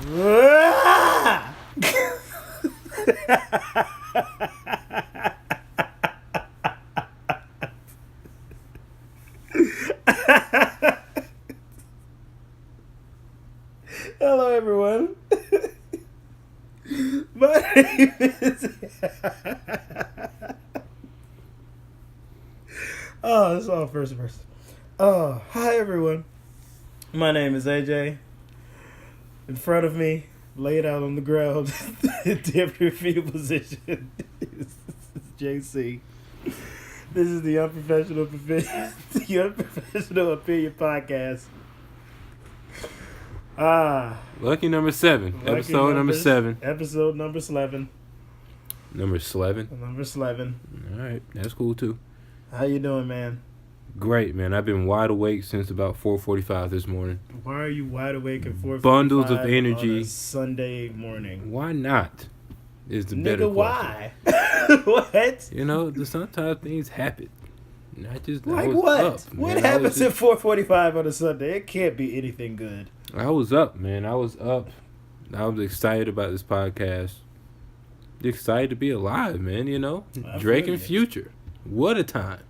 Hello, everyone. My name is. Oh, it's all first person. Oh, hi, everyone. My name is AJ. In front of me, laid out on the ground, in fetal position, is JC. This is the Unprofessional Opinion Podcast. Lucky number 7. Episode number 7. Episode number 11. Number 11? Number 11. Alright, that's cool too. How you doing, man? Great, man. I've been wide awake since about 4:45 this morning. Why are you wide awake at 4:45 Bundles of energy. on a Sunday morning? Why not? Is the Nigga, better why? question. What? You know, sometimes things happen. Not just Like I was what? Up, What man. happens at 4:45 on a Sunday? It can't be anything good. I was up, man. I was up. I was excited about this podcast. Excited to be alive, man. You know, Drake and Future. What a time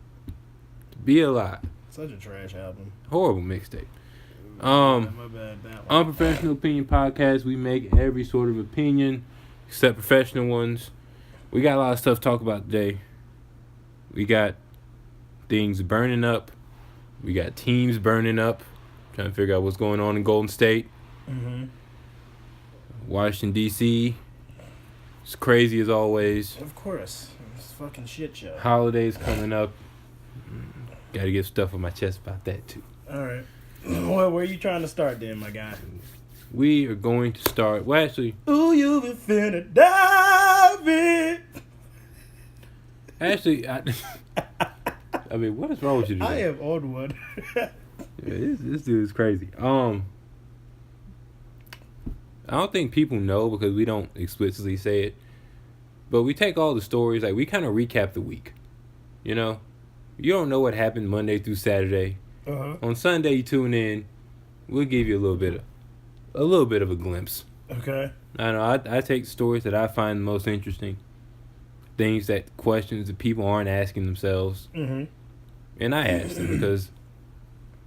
to be alive. Such a trash album. Horrible mixtape. My bad. That one. Unprofessional Opinion Podcast. We make every sort of opinion except professional ones. We got a lot of stuff to talk about today. We got things burning up. We got teams burning up. Trying to figure out what's going on in Golden State. Mm-hmm. Washington, D.C. It's crazy as always. Of course. It's a fucking shit show. Holidays coming up. Got to get stuff on my chest about that too. All right. Well, where are you trying to start then, my guy? We are going to start. Well, actually. Ooh, you been finna dive in. Actually, I mean, what is wrong with you today? I am on one. Yeah, this dude is crazy. I don't think people know because we don't explicitly say it, but we take all the stories, like we kind of recap the week. You know, you don't know what happened Monday through Saturday. Uh-huh. On Sunday, you tune in. We'll give you a little bit of a glimpse. Okay. I know. I take stories that I find the most interesting, questions that people aren't asking themselves, Mm-hmm. and I ask them because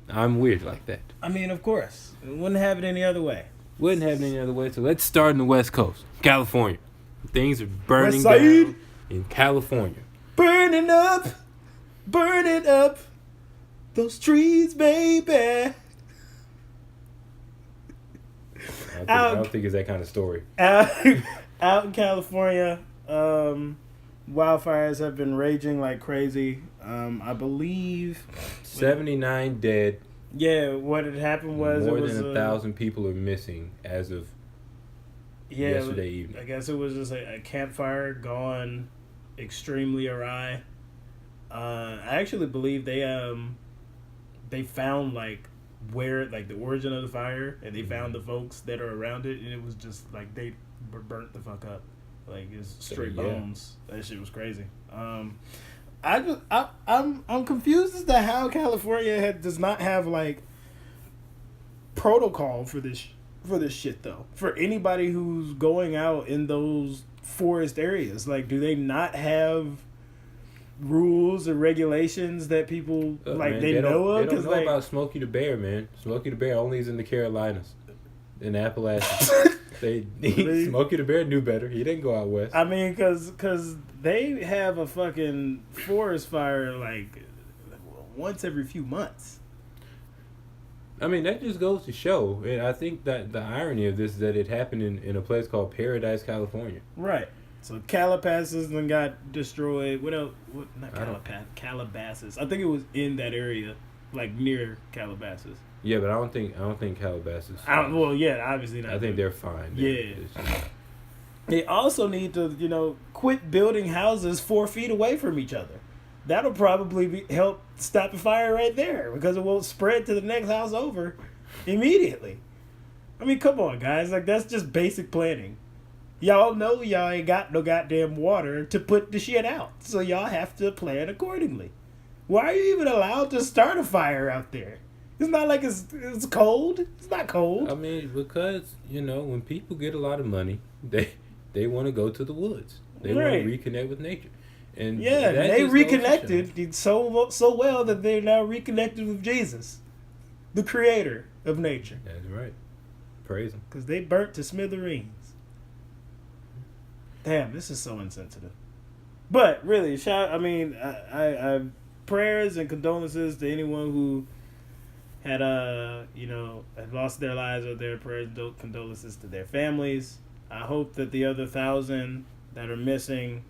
I'm weird like that. I mean, of course. Wouldn't have it any other way. Wouldn't have it any other way. So let's start in the West Coast, California. Things are burning West Side. down in California. Burning up those trees, baby. I don't think it's that kind of story. Out in California, wildfires have been raging like crazy. I believe 79 dead. Yeah, what had happened was more it was than 1,000 people are missing as of yesterday evening. I guess it was just a campfire gone extremely awry. I actually believe they found like where like the origin of the fire, and they found the folks that are around it, and it was just like they were burnt the fuck up, like it's straight bones. That shit was crazy. I'm confused as to how California does not have like protocol for this shit though. For anybody who's going out in those forest areas, like, do they not have rules or regulations that people Man, they know of? They don't know like, about Smokey the Bear, man. Smokey the Bear only is in the Carolinas, in Appalachia. Smokey the Bear knew better. He didn't go out west. I mean, cause they have a fucking forest fire like once every few months. I mean, that just goes to show, and I think that the irony of this is that it happened in a place called Paradise, California. Right. So Calabasas then got destroyed. What else? Not Calabasas. I think it was in that area, like near Calabasas. Yeah, but I don't think Calabasas. Well, yeah, obviously not. I think they're fine. Yeah. They also need to, quit building houses 4 feet away from each other. That'll probably help stop the fire right there because it won't spread to the next house over immediately. I mean, come on, guys. Like, that's just basic planning. Y'all know y'all ain't got no goddamn water to put the shit out, so y'all have to plan accordingly. Why are you even allowed to start a fire out there? It's not like it's cold. It's not cold. I mean, because when people get a lot of money, they want to go to the woods. They want to reconnect with nature, and yeah, that they just goes to reconnected so well that they're now reconnected with Jesus, the creator of nature. That's right. Praise him. Because they burnt to smithereens. Damn, this is so insensitive. But really, I prayers and condolences to anyone who had had lost their lives, or their prayers and condolences to their families. I hope that the other 1,000 that are missing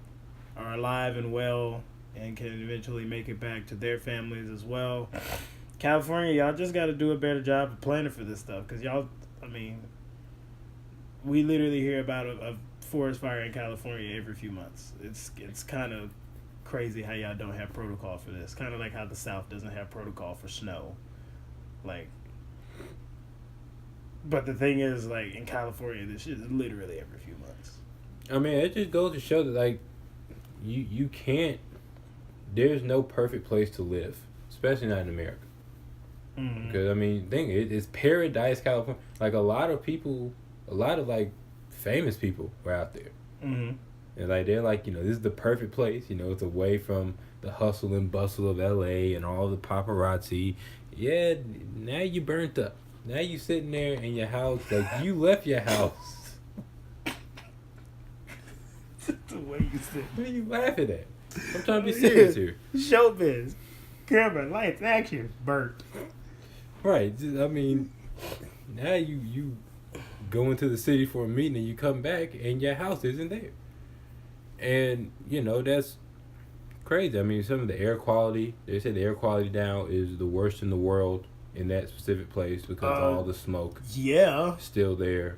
are alive and well and can eventually make it back to their families as well. California, y'all just got to do a better job of planning for this stuff, because y'all, we literally hear about a forest fire in California every few months. It's kind of crazy how y'all don't have protocol for this. Kind of like how the South doesn't have protocol for snow. But the thing is, in California, this shit is literally every few months. I mean, it just goes to show that, you can't. There's no perfect place to live, especially not in America. Mm-hmm. Because it's paradise, California. A lot of people, famous people were out there. Mm-hmm. And they're this is the perfect place. It's away from the hustle and bustle of LA and all the paparazzi. Yeah, now you burnt up. Now you sitting there in your house, you left your house. The way you sit. What are you laughing at? I'm trying to be serious here. Showbiz. Camera, lights, action. Burnt. Right. Now you go into the city for a meeting and you come back and your house isn't there. And, that's crazy. Some of the air quality, they say the air quality now is the worst in the world in that specific place because all the smoke still there.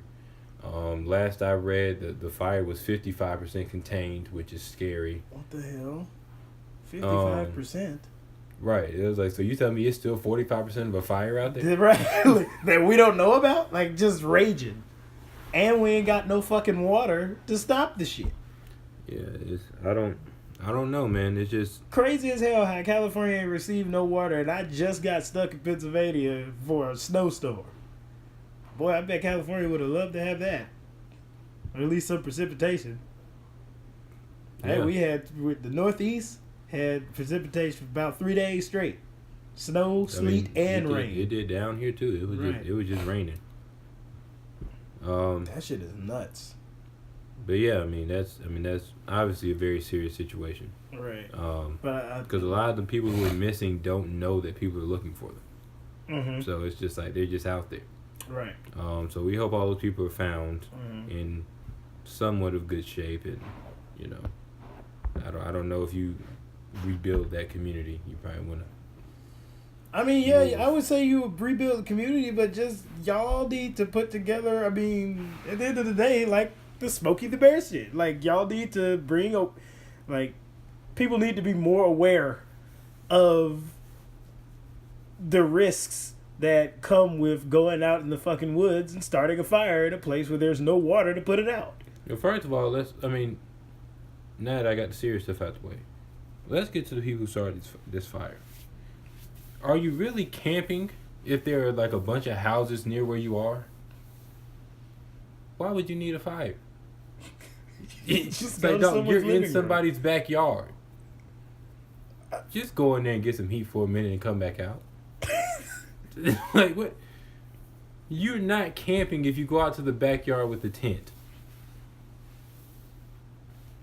Last I read, the fire was 55% contained, which is scary. What the hell? 55%? Right. It was so you tell me it's still 45% of a fire out there? Right. That we don't know about? Just raging. And we ain't got no fucking water to stop the shit. Yeah, I don't know, man. It's just crazy as hell how California ain't received no water, and I just got stuck in Pennsylvania for a snowstorm. Boy, I bet California would have loved to have that, or at least some precipitation. Yeah. Hey, the Northeast had precipitation for about 3 days straight, snow, sleet, and rain. It did down here too. It was just raining. That shit is nuts. But yeah, that's obviously a very serious situation. Right. Because a lot of the people who are missing don't know that people are looking for them. Mm-hmm. So it's just they're just out there. Right. So we hope all those people are found in somewhat of good shape, and I don't know if you rebuild that community, you probably want to. I would say you would rebuild the community, but just y'all need to put together. At the end of the day, the Smokey the Bear shit. Y'all need to bring people need to be more aware of the risks that come with going out in the fucking woods and starting a fire in a place where there's no water to put it out. Well, first of all, now that I got the serious stuff out the way, let's get to the people who started this fire. Are you really camping if there are a bunch of houses near where you are? Why would you need a fire? You're in somebody's backyard. Just go in there and get some heat for a minute and come back out. What? You're not camping if you go out to the backyard with a tent.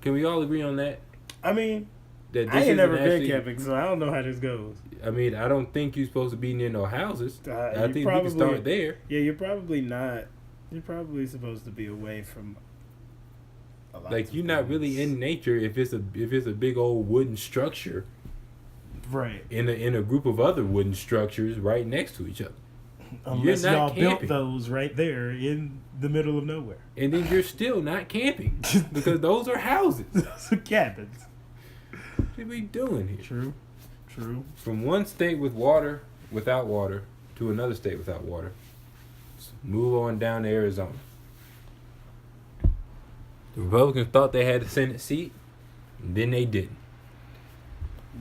Can we all agree on that? I ain't never been camping, so I don't know how this goes. I don't think you're supposed to be near no houses. I think we can start there. Yeah, you're probably not. You're probably supposed to be away from a lot. You're not really in nature if it's a big old wooden structure. Right. In a group of other wooden structures right next to each other. Unless y'all built those right there in the middle of nowhere. And then you're still not camping because those are houses. Those are cabins. What are we doing here? True. From one state without water, to another state without water. Let's move on down to Arizona. The Republicans thought they had a Senate seat, and then they didn't.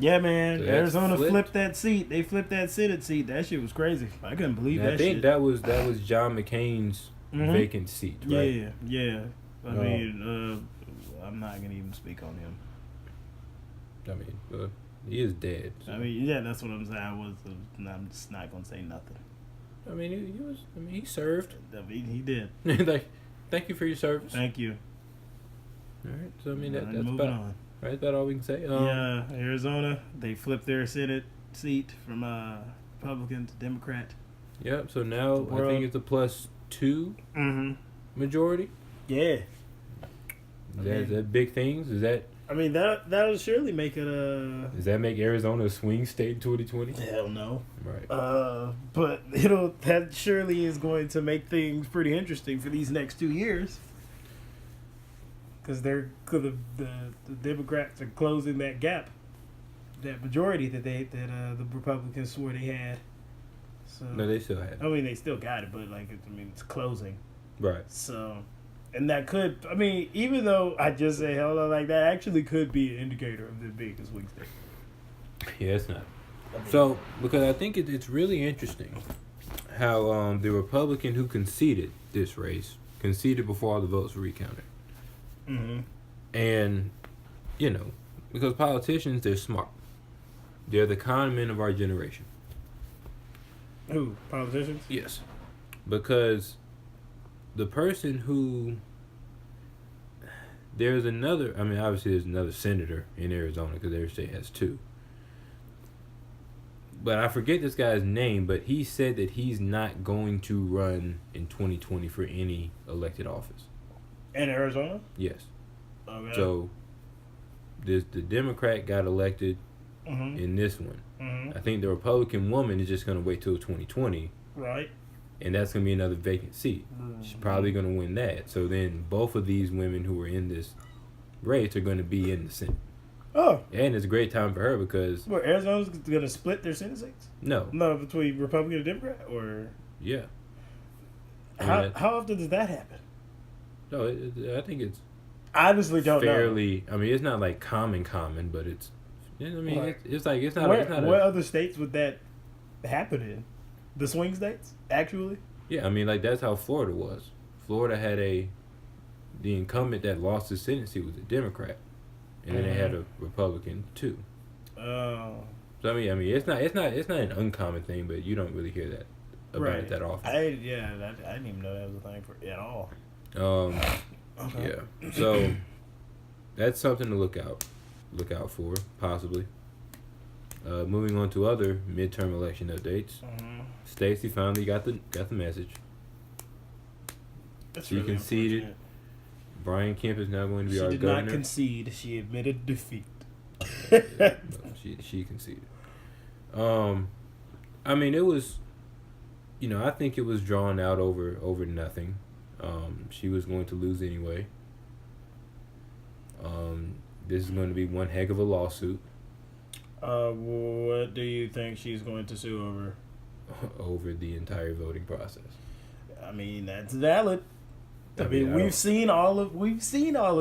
Yeah, man. So that's Arizona flipped. flipped that seat. They flipped that Senate seat. That shit was crazy. I couldn't believe And that I think shit. that was John McCain's vacant seat, right? Yeah. I mean, I'm not gonna even speak on him. I mean, he is dead. So. I mean, yeah, that's what I'm saying. I'm just not gonna say nothing. I mean, he was. I mean, he served. I mean, he did. Like, thank you for your service. Thank you. All right. So I mean, that's moving about on. right. That's about all we can say. Yeah, Arizona, they flipped their Senate seat from Republican to Democrat. Yep. So now I think it's a +2 majority. Yeah. Is that big things? Is that? I mean, that'll surely make it Does that make Arizona a swing state in 2020? Hell no. Right. But that surely is going to make things pretty interesting for these next 2 years. Because the Democrats are closing that gap, that majority that the Republicans swore they had. So No, they still had. I mean, they still got it, but it's closing. Right. So, and that could, I mean, even though I just say hell no, like that actually could be an indicator of the being a swing state. Yeah, it's not. So, because I think it's really interesting how the Republican who conceded this race conceded before all the votes were recounted. Mm-hmm. And, because politicians, they're smart. They're the con men of our generation. Who? Politicians? Yes. Because the person who... There's another... I mean, obviously there's another senator in Arizona because every state has 2. But I forget this guy's name, but he said that he's not going to run in 2020 for any elected office. In Arizona? Yes. Okay. So, the Democrat got elected in this one. Mm-hmm. I think the Republican woman is just going to wait till 2020. Right. And that's going to be another vacant seat. She's probably going to win that. So then both of these women who were in this race are going to be in the Senate. Oh. And it's a great time for her because... Well, Arizona's going to split their Senate seats? No. No, between Republican and Democrat? Or... Yeah. How often does that happen? No, I think it's... I honestly don't fairly, know. I mean, it's not like common, but it's... I mean, Like, it's like... It's not what other states would that happen in? The swing states? Actually? Yeah, I mean, like, that's how Florida was. Florida had the incumbent that lost his Senate seat was a Democrat. And then they had a Republican, too. Oh. So, I mean, it's not an uncommon thing, but you don't really hear that about it that often. I didn't even know that was a thing at all. Okay. Yeah. So that's something to look out for, possibly. Moving on to other midterm election updates. Stacey finally got the message. That's she really conceded. Brian Kemp is now going to be our governor. She did not concede. She admitted defeat. No, she conceded. I mean, it was, I think it was drawn out over nothing. She was going to lose anyway. This is going to be one heck of a lawsuit. What do you think she's going to sue over? Over the entire voting process. I mean, that's valid. I mean, we've seen all of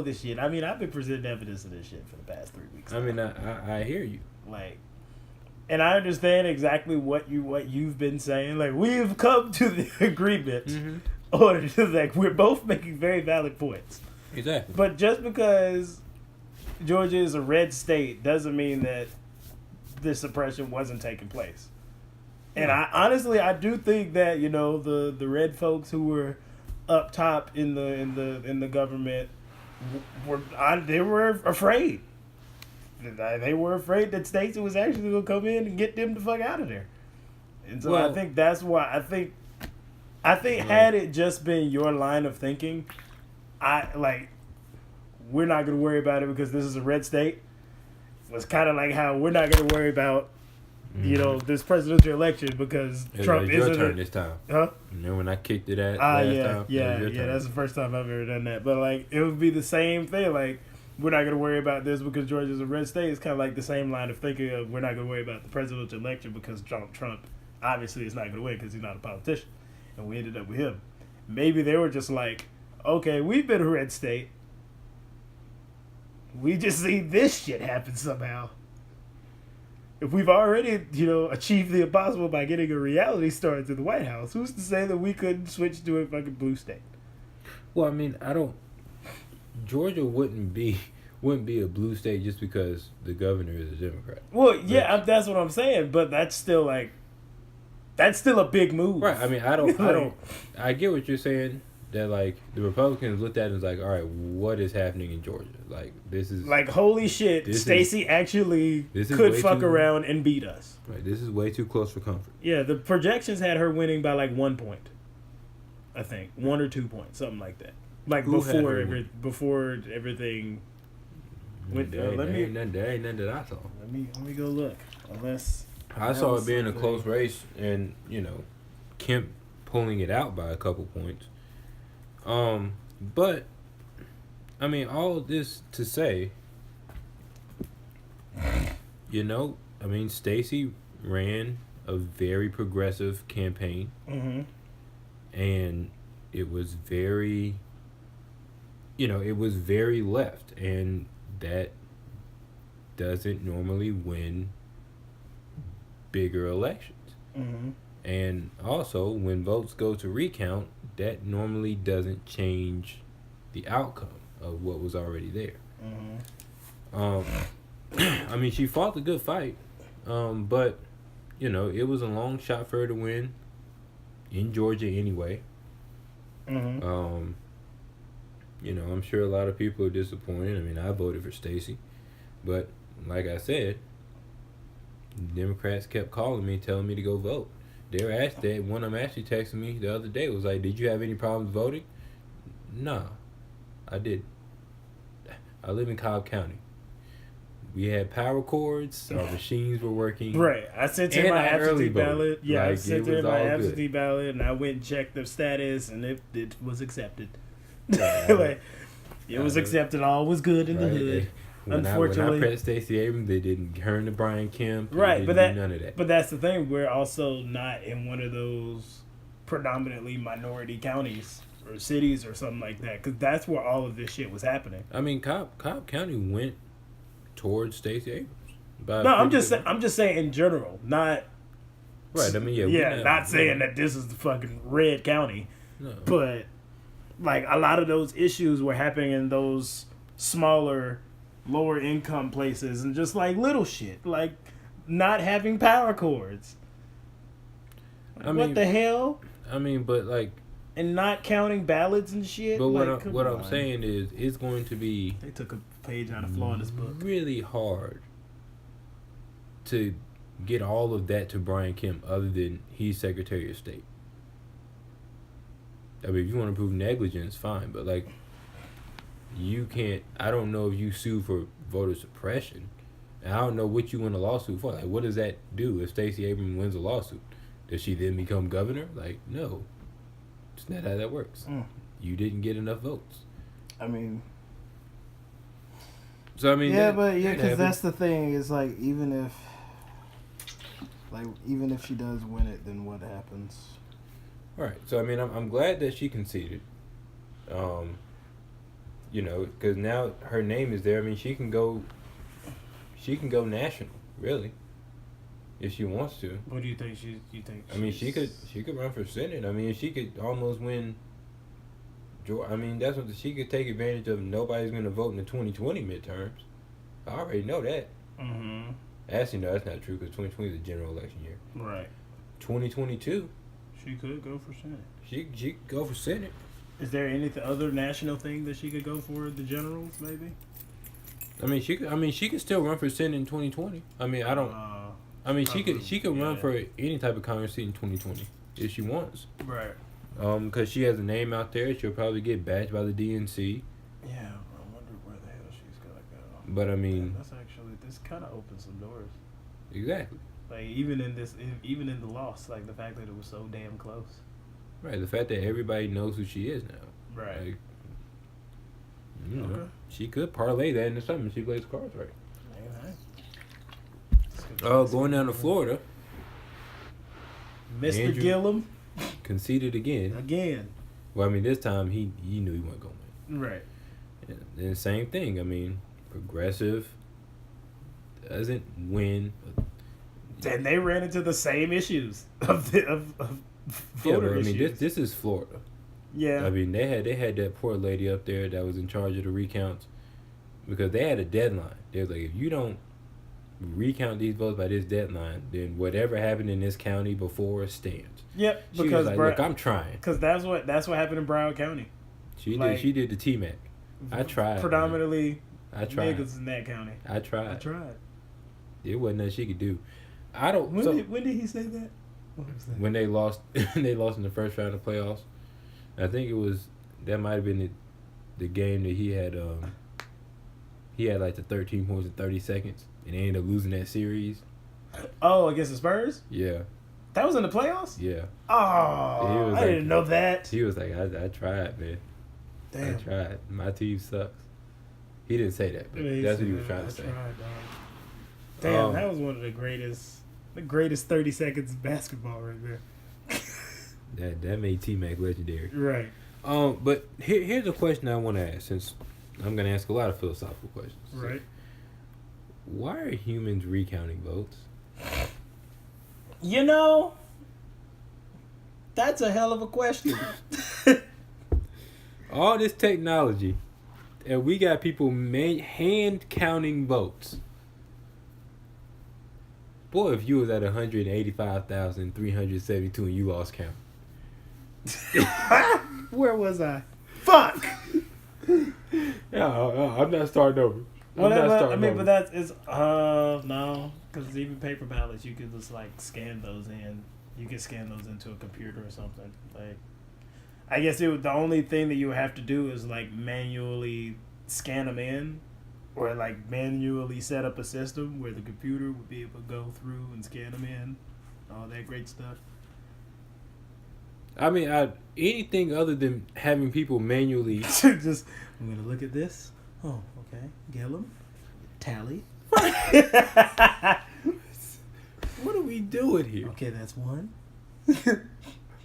this shit. I mean, I've been presenting evidence of this shit for the past 3 weeks. I mean, I hear you. Like, and I understand exactly what you've been saying. Like, we've come to the agreement, or like we're both making very valid points. Exactly. But just because Georgia is a red state doesn't mean that this suppression wasn't taking place. And I do think that the red folks who were up top in the government were afraid. They were afraid that Stacey was actually gonna come in and get them the fuck out of there. And so I think that's why I think had it just been your line of thinking, we're not gonna worry about it because this is a red state. Was kind of like how we're not gonna worry about this presidential election because Trump isn't. Your turn this time. Huh? Remember when I kicked it at last time? Yeah. That's the first time I've ever done that. But like, it would be the same thing. Like, we're not gonna worry about this because Georgia's a red state. It's kind of like the same line of thinking of we're not gonna worry about the presidential election because Trump obviously is not gonna win because he's not a politician, and we ended up with him. Maybe they were just like, okay, we've been a red state. We just see this shit happen somehow. if we've already, achieved the impossible by getting a reality star into the White House, who's to say that we couldn't switch to a fucking blue state? Well, I mean, Georgia wouldn't be a blue state just because the governor is a Democrat. Well, yeah, that's what I'm saying, but that's still a big move. Right. I mean, I get what you're saying, that like the Republicans looked at it and was like, all right, what is happening in Georgia? Like, this is like, holy shit, Stacey actually could fuck around and beat us. Right. This is way too close for comfort. Yeah, the projections had her winning by like 1 point. I think 1 or 2 points, something like that. Like before everything went. There ain't nothing that I saw. Let me go look. Unless I saw it being a close race, and Kemp pulling it out by a couple points. But I mean, all of this to say, Stacey ran a very progressive campaign. Mm-hmm. And it was very, left, and that doesn't normally win bigger elections. Mm-hmm. And also, when votes go to recount, that normally doesn't change the outcome of what was already there. Mm-hmm. She fought a good fight, but, it was a long shot for her to win. In Georgia anyway. Mm-hmm. I'm sure a lot of people are disappointed. I mean, I voted for Stacey. But like I said, Democrats kept calling me, telling me to go vote. They were asked that. One of them actually texted me the other day, was like, did you have any problems voting? No, I didn't. I live in Cobb County. We had power cords. Our machines were working. Right. I sent in my absentee ballot. Yeah, I sent in my absentee good. ballot, and I went and checked the status, and it was accepted. Right. It was accepted. All was good in the hood. Unfortunately, when I pressed Stacey Abrams, they didn't turn to Brian Kemp. Right, but none of that. But that's the thing. We're also not in one of those predominantly minority counties or cities or something like that, because that's where all of this shit was happening. I mean, Cobb County went towards Stacey Abrams. No, I'm just saying in general, not. Right. I mean, not saying that this is the fucking red county, no. But like a lot of those issues were happening in those smaller, lower income places, and just like little shit, like not having power cords. What the hell? I mean, but like. And not counting ballots and shit. But what I'm saying is, it's going to be. They took a page out of Florida's book. Really hard to get all of that to Brian Kemp, other than he's Secretary of State. I mean, if you want to prove negligence, fine, but like, you can't. I don't know if you sue for voter suppression. And I don't know what you win a lawsuit for. Like, what does that do if Stacey Abrams wins a lawsuit? Does she then become governor? Like, no. It's not how that works. You didn't get enough votes. I mean... So, I mean... because that's the thing, is like, even if she does win it, then what happens? Right. So, I mean, I'm glad that she conceded. Because now her name is there. I mean, she can go national, really. If she wants to. What do you think she she could run for Senate. I mean, she could almost win. I mean, that's what she could take advantage of. Nobody's going to vote in the 2020 midterms. I already know that. Mm-hmm. Actually, no, that's not true, because 2020 is a general election year. Right. 2022. She could go for Senate. She could go for Senate. Is there any other national thing that she could go for? The generals, maybe. She could still run for Senate in 2020. I mean, I don't. She could run for any type of Congress seat in 2020 if she wants. Right. Because she has a name out there. She'll probably get badged by the DNC. Yeah, I wonder where the hell she's gonna go. But I mean, this kind of opens some doors. Exactly. Like even in the loss, like the fact that it was so damn close. Right. The fact that everybody knows who she is now. Right. Like, she could parlay that into something. She plays cards right. Going down to Florida. Mr. Andrew Gillum conceded again. Well, I mean, this time he knew he wasn't going to win. Right. And then same thing. I mean, progressive doesn't win And they ran into the same issues of voter but, I issues. mean, this is Florida. Yeah. I mean, they had that poor lady up there that was in charge of the recounts because they had a deadline. They was like, if you don't recount these votes by this deadline, then whatever happened in this county before stands. Yep. She Because was like, look, I'm trying. Because that's what happened in Broward County. She did the T-Mac. I tried. Predominantly I tried. niggas in that county. I tried. It wasn't nothing she could do. When did he say that? What was that? When they lost in the first round of playoffs. I think that might have been the game that he had like the 13 points in 30 seconds and they ended up losing that series. Oh, against the Spurs? Yeah. That was in the playoffs? Yeah. Oh, I didn't know that. He was like, I tried, man. Damn. I tried. My team sucks. He didn't say that, but that's what he was trying to say. Damn, that was one of the greatest 30 seconds of basketball right there. That made T-Mac legendary. Right. But here's a question I want to ask, since I'm going to ask a lot of philosophical questions. Right. Why are humans recounting votes? You know, that's a hell of a question. All this technology, and we got people hand counting votes. Boy, if you was at 185,372 and you lost count. Where was I? Fuck. I'm not starting over. But that's no, because even paper ballots, you could just like scan those in. You could scan those into a computer or something. Like, I guess the only thing that you would have to do is like manually scan them in, or like manually set up a system where the computer would be able to go through and scan them in, all that great stuff. I mean, anything other than having people manually just, I'm gonna look at this. Oh, okay. Gillum, tally. What are we doing here? Okay, that's one.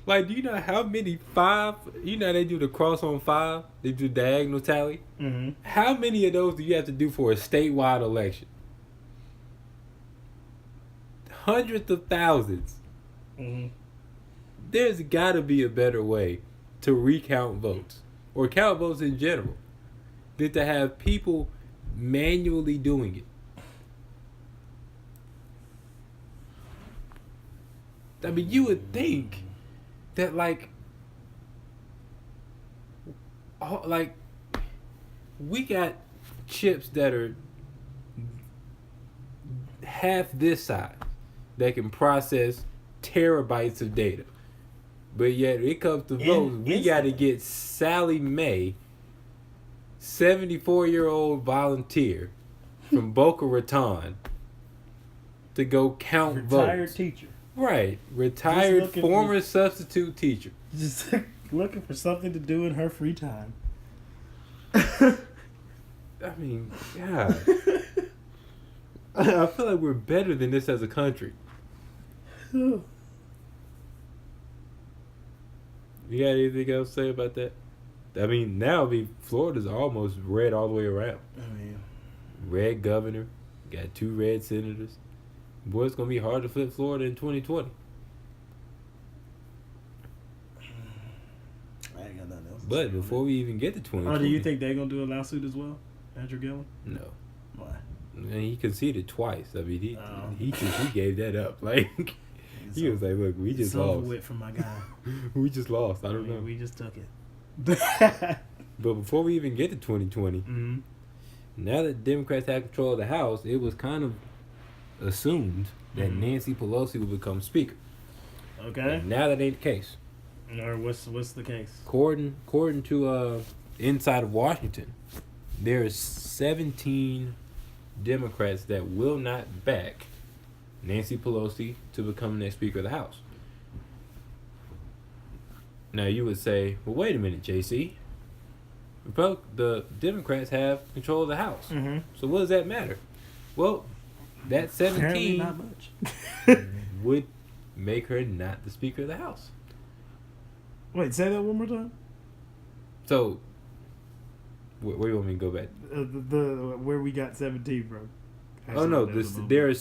Like, do you know how many 5? You know they do the cross on 5. They do diagonal tally. Mm-hmm. How many of those do you have to do for a statewide election? Hundreds of thousands. Mm-hmm. There's got to be a better way to recount votes or count votes in general than to have people manually doing it. I mean, you would think that we got chips that are half this size that can process terabytes of data. But yet, it comes to votes, we got to get Sally Mae, 74-year-old volunteer from Boca Raton, to go count votes. Retired teacher. Right. Retired former substitute teacher. Just looking for something to do in her free time. I mean, God. I feel like we're better than this as a country. You got anything else to say about that? I mean, Florida's almost red all the way around. I mean, red governor, got 2 red senators. Boy, it's going to be hard to flip Florida in 2020. I ain't got nothing else. But before we even get to 2020... Oh, do you think they're going to do a lawsuit as well? Andrew Gillum? No. Why? And he conceded twice. I mean, he gave that up. Like... He was like, look, we just lost. Wit from my guy. We just lost. I don't know. We just took it. But before we even get to 2020, mm-hmm. Now that Democrats have control of the House, it was kind of assumed that Nancy Pelosi would become Speaker. Okay. And now that ain't the case. Or what's the case? According to Inside of Washington, there is 17 Democrats that will not back Nancy Pelosi to become the next Speaker of the House. Now you would say, well, wait a minute, JC. The Democrats have control of the House. Mm-hmm. So what does that matter? Well, that 17 not much. would make her not the Speaker of the House. Wait, say that one more time. So, where do you want me to go back? The where we got 17 from. There's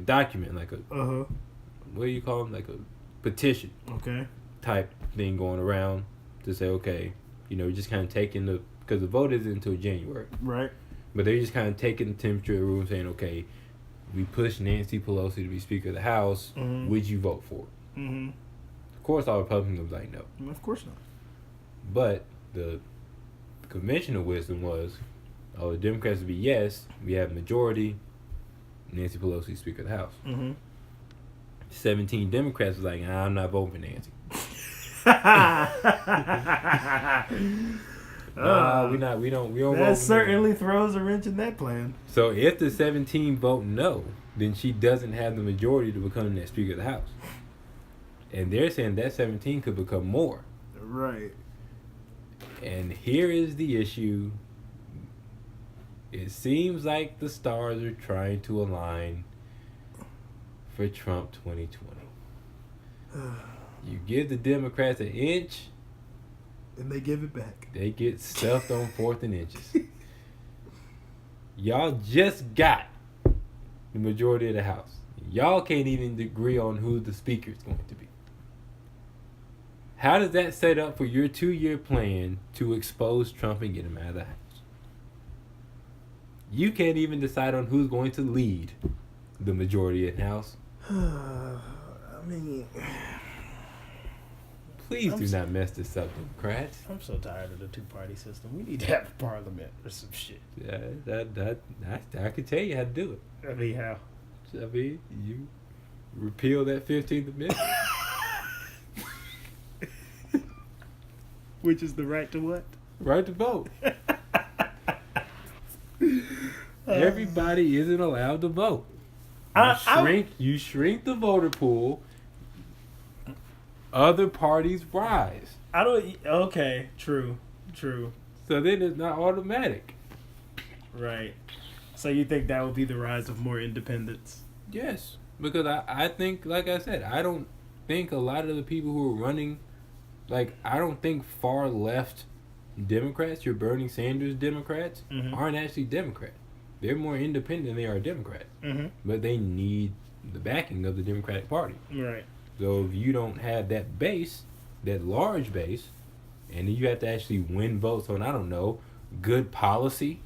document, like a what do you call them, like a petition type thing going around to say, okay, just kind of taking because the vote isn't until January, right? But they're just kind of taking the temperature of the room, saying, okay, we push Nancy Pelosi to be Speaker of the House. Would you vote for it? Of course, all Republicans would be like, no. Of course not. But the conventional wisdom was, the Democrats would be yes, we have majority, Nancy Pelosi Speaker of the House. 17 Democrats was like, I'm not voting for Nancy. We don't. That certainly throws a wrench in that plan. So if the 17 vote no, then she doesn't have the majority to become that Speaker of the House. And they're saying that 17 could become more. Right. And here is the issue. It seems like the stars are trying to align for Trump 2020. You give the Democrats an inch, and they give it back. They get stuffed on 4th and inches. Y'all just got the majority of the House. Y'all can't even agree on who the Speaker is going to be. How does that set up for your 2-year plan to expose Trump and get him out of the House? You can't even decide on who's going to lead the majority in the House. I mean, please do not mess this up, Democrats. I'm so tired of the 2-party system. We need to have a parliament or some shit. Yeah, I could tell you how to do it. I mean, how? I mean, you repeal that 15th Amendment. Which is the right to what? Right to vote. Everybody isn't allowed to vote. You shrink the voter pool. Other parties rise. Okay, true. So then it's not automatic. Right. So you think that would be the rise of more independence? Yes. Because I think, like I said, I don't think a lot of the people who are running, I don't think far left Democrats, your Bernie Sanders Democrats, aren't actually Democrats. They're more independent than they are Democrats. But they need the backing of the Democratic Party. Right. So if you don't have that base, that large base, and then you have to actually win votes on, I don't know, good policy,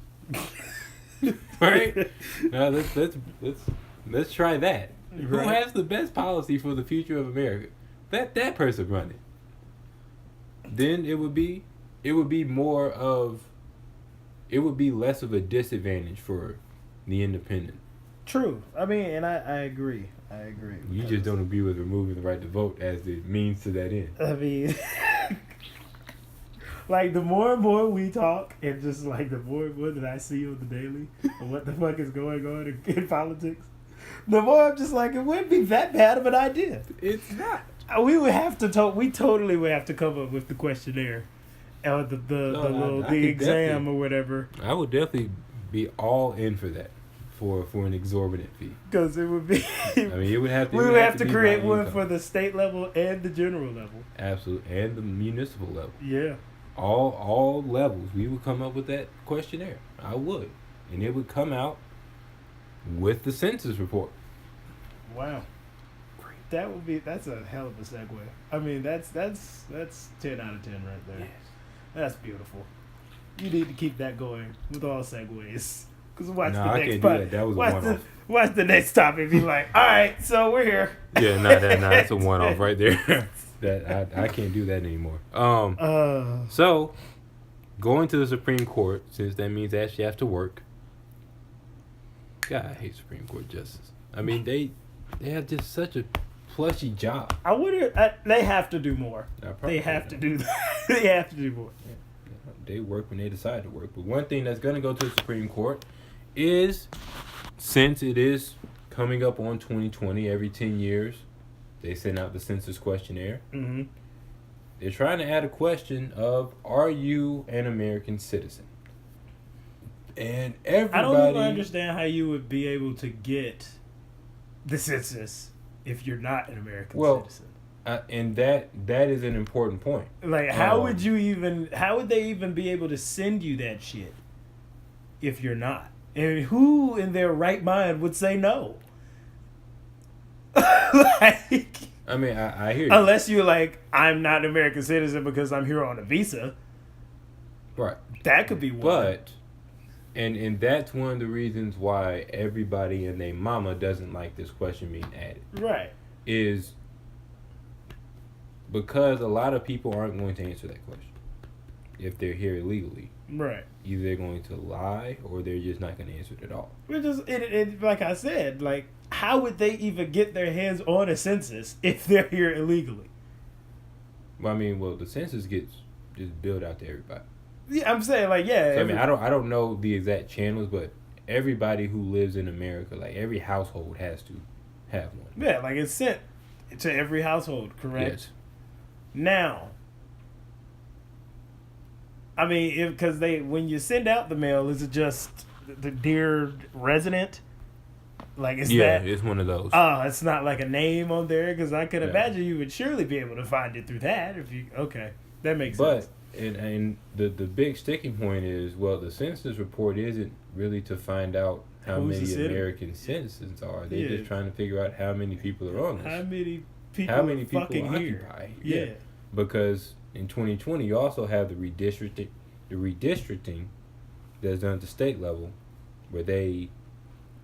right? Now let's try that. Right. Who has the best policy for the future of America? Let that person run it. Then it would be less of a disadvantage for the independent. True. I mean, and I agree. You just don't agree with removing the right to vote as the means to that end. I mean, the more and more we talk, and just the more and more that I see on the daily and what the fuck is going on in politics, the more I'm just like, it wouldn't be that bad of an idea. It's not. We would have to we totally would have to come up with the questionnaire, or the exam or whatever. I would definitely be all in for that. For an exorbitant fee, because it would be. I mean, it would have to. We would have to create one for the state level and the general level. Absolutely, and the municipal level. Yeah. All levels, we would come up with that questionnaire. I would, and it would come out with the census report. Wow. That's a hell of a segue. I mean, that's 10 out of 10 right there. Yes. That's beautiful. You need to keep that going with all segues. Watch the next part. That was a one-off. Watch the next topic. Be like, all right, so we're here. Yeah, that's a one-off right there. That I can't do that anymore. So going to the Supreme Court, since that means they actually have to work. God, I hate Supreme Court justice. I mean, they have just such a plushy job. I wonder. They have to do more. They have to do that. They have to do more. Yeah. They work when they decide to work. But one thing that's going to go to the Supreme Court is, since it is coming up on 2020, every 10 years, they send out the census questionnaire. They're trying to add a question of, are you an American citizen? And everybody... I don't even understand how you would be able to get the census if you're not an American citizen. And that is an important point. How would they even be able to send you that shit if you're not? And who in their right mind would say no? Like, I mean, I hear you. unless you're like, I'm not an American citizen because I'm here on a visa. Right. That could be one. But, and that's one of the reasons why everybody and their mama doesn't like this question being added. Right. Is because a lot of people aren't going to answer that question if they're here illegally. Right. Either they're going to lie or they're just not going to answer it at all. Which is, it, like I said, like, how would they even get their hands on a census if they're here illegally? Well, I mean, the census gets just billed out to everybody. Yeah, I'm saying, like, yeah. So, I mean, I don't know the exact channels, but everybody who lives in America, like every household has to have one. Yeah, like it's sent to every household, correct? Yes. Now, I mean, because when you send out the mail, is it just the dear resident? Like, is that? Yeah, it's one of those. It's not like a name on there, because I could imagine you would surely be able to find it through that if you. Okay, that makes sense. But and the big sticking point is, the census report isn't really to find out how many American citizens are. They're just trying to figure out how many people are on this. How many people fucking occupy? Yeah. Because in 2020, you also have the redistricting that's done at the state level, where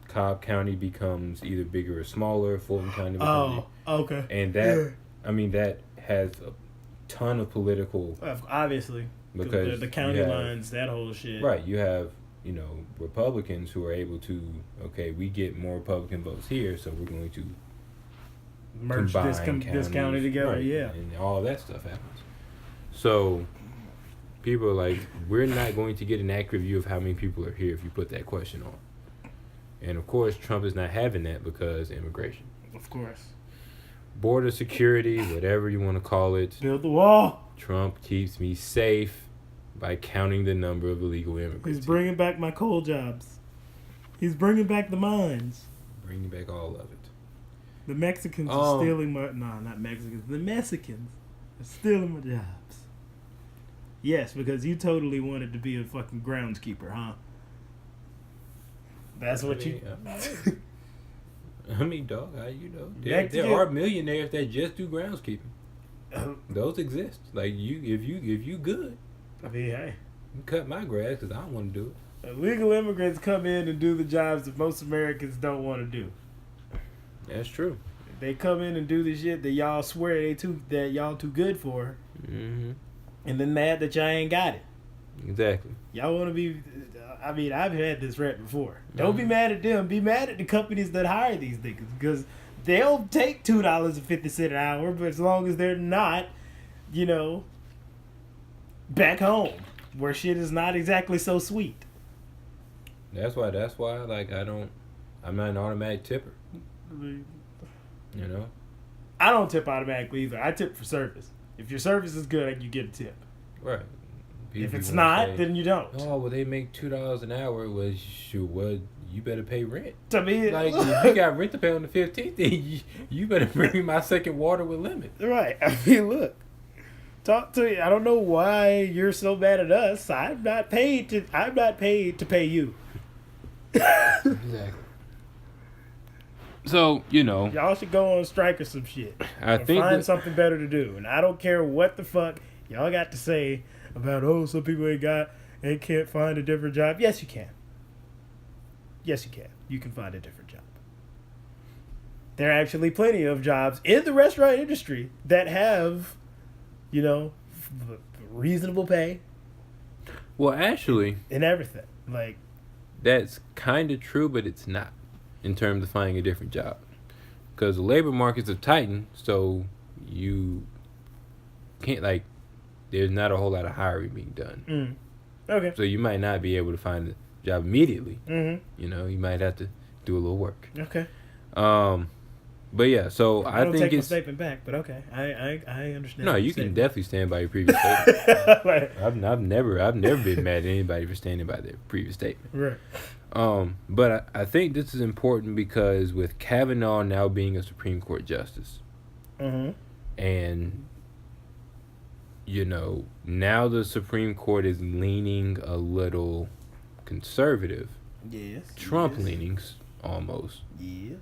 Cobb County becomes either bigger or smaller. Fulton County becomes okay. And that, I mean, that has a ton of political... Obviously. Because the county lines, that whole shit. Right. You have, Republicans who are able to, we get more Republican votes here, so we're going to merge this county together, right, yeah. And all that stuff happens. So, people are like, we're not going to get an accurate view of how many people are here if you put that question on. And of course, Trump is not having that because immigration. Of course. Border security, whatever you want to call it. Build the wall. Trump keeps me safe by counting the number of illegal immigrants. He's bringing back my coal jobs. He's bringing back the mines. Bringing back all of it. The Mexicans are stealing my... No, not Mexicans. The Mexicans are stealing my jobs. Yes, because you totally wanted to be a fucking groundskeeper, huh? That's what you... I mean, dog, there are millionaires that just do groundskeeping. Those exist. Like, if you good. I mean, hey. You cut my grass because I don't want to do it. Illegal immigrants come in and do the jobs that most Americans don't want to do. That's true. They come in and do the shit that y'all swear that y'all too good for, and then mad that y'all ain't got it. Exactly. Y'all want to be... I mean, I've had this rap before. Don't be mad at them. Be mad at the companies that hire these niggas, because they'll take $2.50 an hour, but as long as they're not, back home where shit is not exactly so sweet. That's why. Like, I'm not an automatic tipper. I don't tip automatically either. I tip for service. If your service is good, you get a tip. Right. If it's not, then you don't. Oh, well, they make $2 an hour. Well, you better pay rent. To me, like, if you got rent to pay on the 15th, then you better bring me my second water with lemon. Right. I mean, look. Talk to you. I don't know why you're so mad at us. I'm not paid to pay you. Exactly. So, y'all should go on strike or some shit. Find something better to do. And I don't care what the fuck y'all got to say about, some people can't find a different job. Yes, you can. Yes, you can. You can find a different job. There are actually plenty of jobs in the restaurant industry that have, reasonable pay. Well, actually. And everything. Like, that's kind of true, but it's not in terms of finding a different job. Because the labor markets have tightened, so you can't, there's not a whole lot of hiring being done. Okay. So you might not be able to find a job immediately. Mm-hmm. You might have to do a little work. Okay. But yeah, so I think take my statement back, but okay, I understand. No, you can definitely stand by your previous statement. Right. I've never been mad at anybody for standing by their previous statement. Right. But I think this is important because with Kavanaugh now being a Supreme Court justice, and now the Supreme Court is leaning a little conservative. Yes. Trump leanings almost. Yes.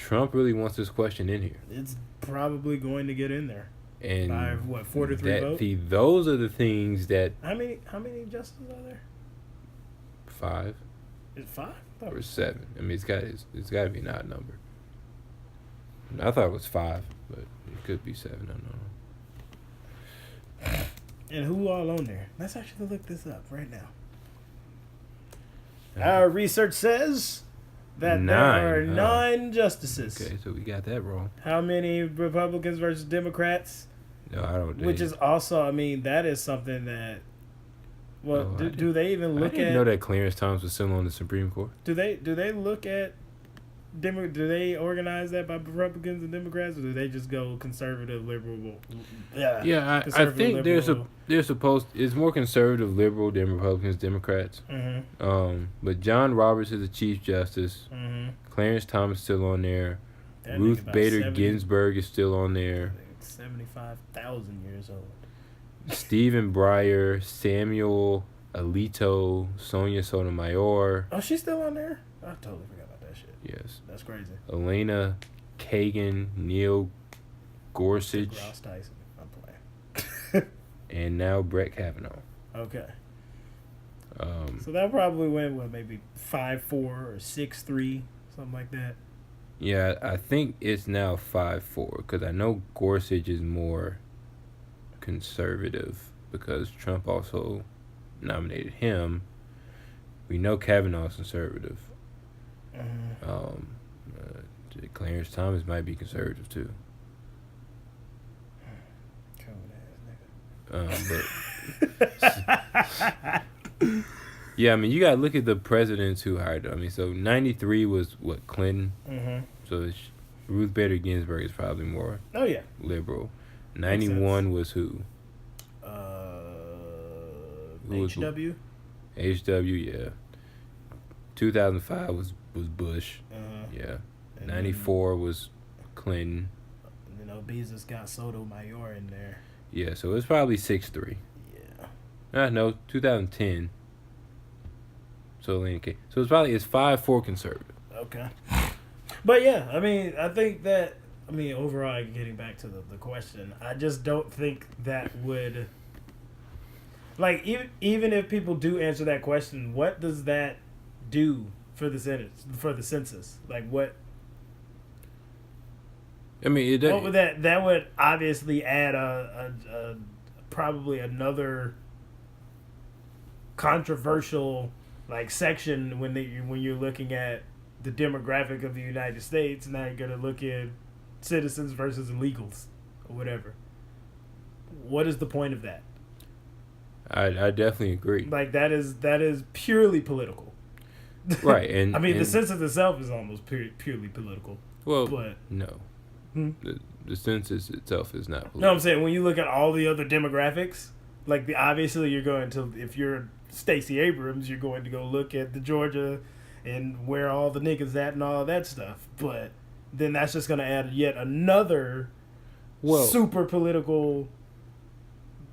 Trump really wants this question in here. It's probably going to get in there. And by what, 4-3 vote? Those are the things that. How many justices are there? 5. Is it 5? Or 7. I mean, it's got to be an odd number. I thought it was 5, but it could be 7. I don't know. And who all on there? Let's actually look this up right now. Our research says that 9. there are 9 justices. Okay, so we got that wrong. How many Republicans versus Democrats? No, I don't. Which is also, I mean, that is something that. Well, do they even look I didn't at? know that Clarence Thomas was still on the Supreme Court. Do they look at? Do they organize that by Republicans and Democrats, or do they just go conservative, liberal? Yeah, I think they're supposed. It's more conservative, liberal than Republicans, Democrats. Mm-hmm. But John Roberts is the Chief Justice. Mm-hmm. Clarence Thomas is still on there. That Ruth Bader Ginsburg is still on there. 75,000 years old. Stephen Breyer, Samuel Alito, Sonia Sotomayor. Oh, she's still on there? I totally forgot about that shit. Yes. That's crazy. Elena Kagan, Neil Gorsuch. Ross Tyson. I'm playing. And now Brett Kavanaugh. Okay. So that probably went, maybe 5-4 or 6-3, something like that. Yeah, I think it's now 5-4 because I know Gorsuch is more conservative because Trump also nominated him. We know Kavanaugh's conservative. Mm-hmm. Clarence Thomas might be conservative too. Yeah, I mean, you gotta look at the presidents who hired him. I mean, so 93 was what, Clinton? Mm-hmm. So Ruth Bader Ginsburg is probably more liberal. 91 was who? HW? HW, yeah. 2005 was Bush. Yeah. And 94 was Clinton. You know, Bezos got Sotomayor in there. Yeah, so it's probably 6-3. Yeah. No, 2010. So it's probably 5-4 conservative. Okay. But yeah, I mean, I think that, overall, getting back to the question, I just don't think that would, like, even if people do answer that question, what does that do for the census? Like, what? I mean, what would that would obviously add a probably another controversial like section when you're looking at the demographic of the United States. Now you're gonna look at citizens versus illegals or whatever. What is the point of that? I definitely agree. Like that is purely political. Right, and the census itself is almost purely political. Well, but no. The census itself is not political. No, I'm saying when you look at all the other demographics, like obviously you're going to, if you're Stacey Abrams, you're going to go look at the Georgia and where all the niggas at and all of that stuff. But then that's just going to add yet another super political.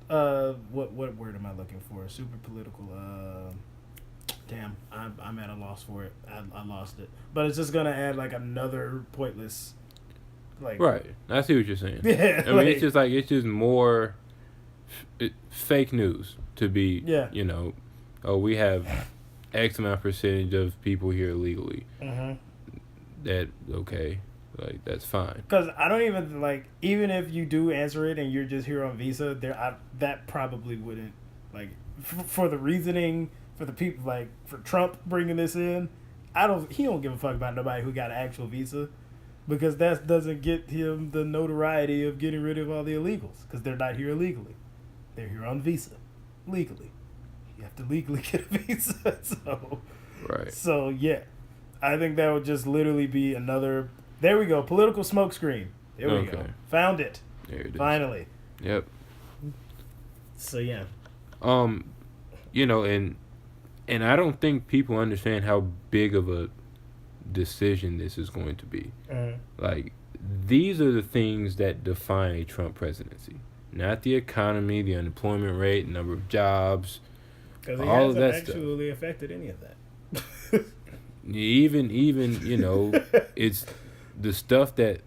What word am I looking for? Super political. Damn, I'm at a loss for it. I lost it. But it's just going to add like another pointless. Like, right, I see what you're saying. Yeah, I mean, it's just more fake news to be. Yeah. You know, we have X amount percentage of people here illegally. Mm-hmm. That's fine. Because I don't even even if you do answer it and you're just here on visa, that probably wouldn't for the reasoning for the people for Trump bringing this in. He don't give a fuck about nobody who got an actual visa. Because that doesn't get him the notoriety of getting rid of all the illegals. Because they're not here illegally. They're here on visa. Legally. You have to legally get a visa. So, yeah. I think that would just literally be another... There we go. Political smokescreen. There we go. Found it. There it is. Finally. Yep. So, yeah. You know, and I don't think people understand how big of a decision this is going to be. Like, these are the things that define a Trump presidency, not the economy, the unemployment rate, the number of jobs, because he all of hasn't that actually affected any of that. even you know, it's the stuff that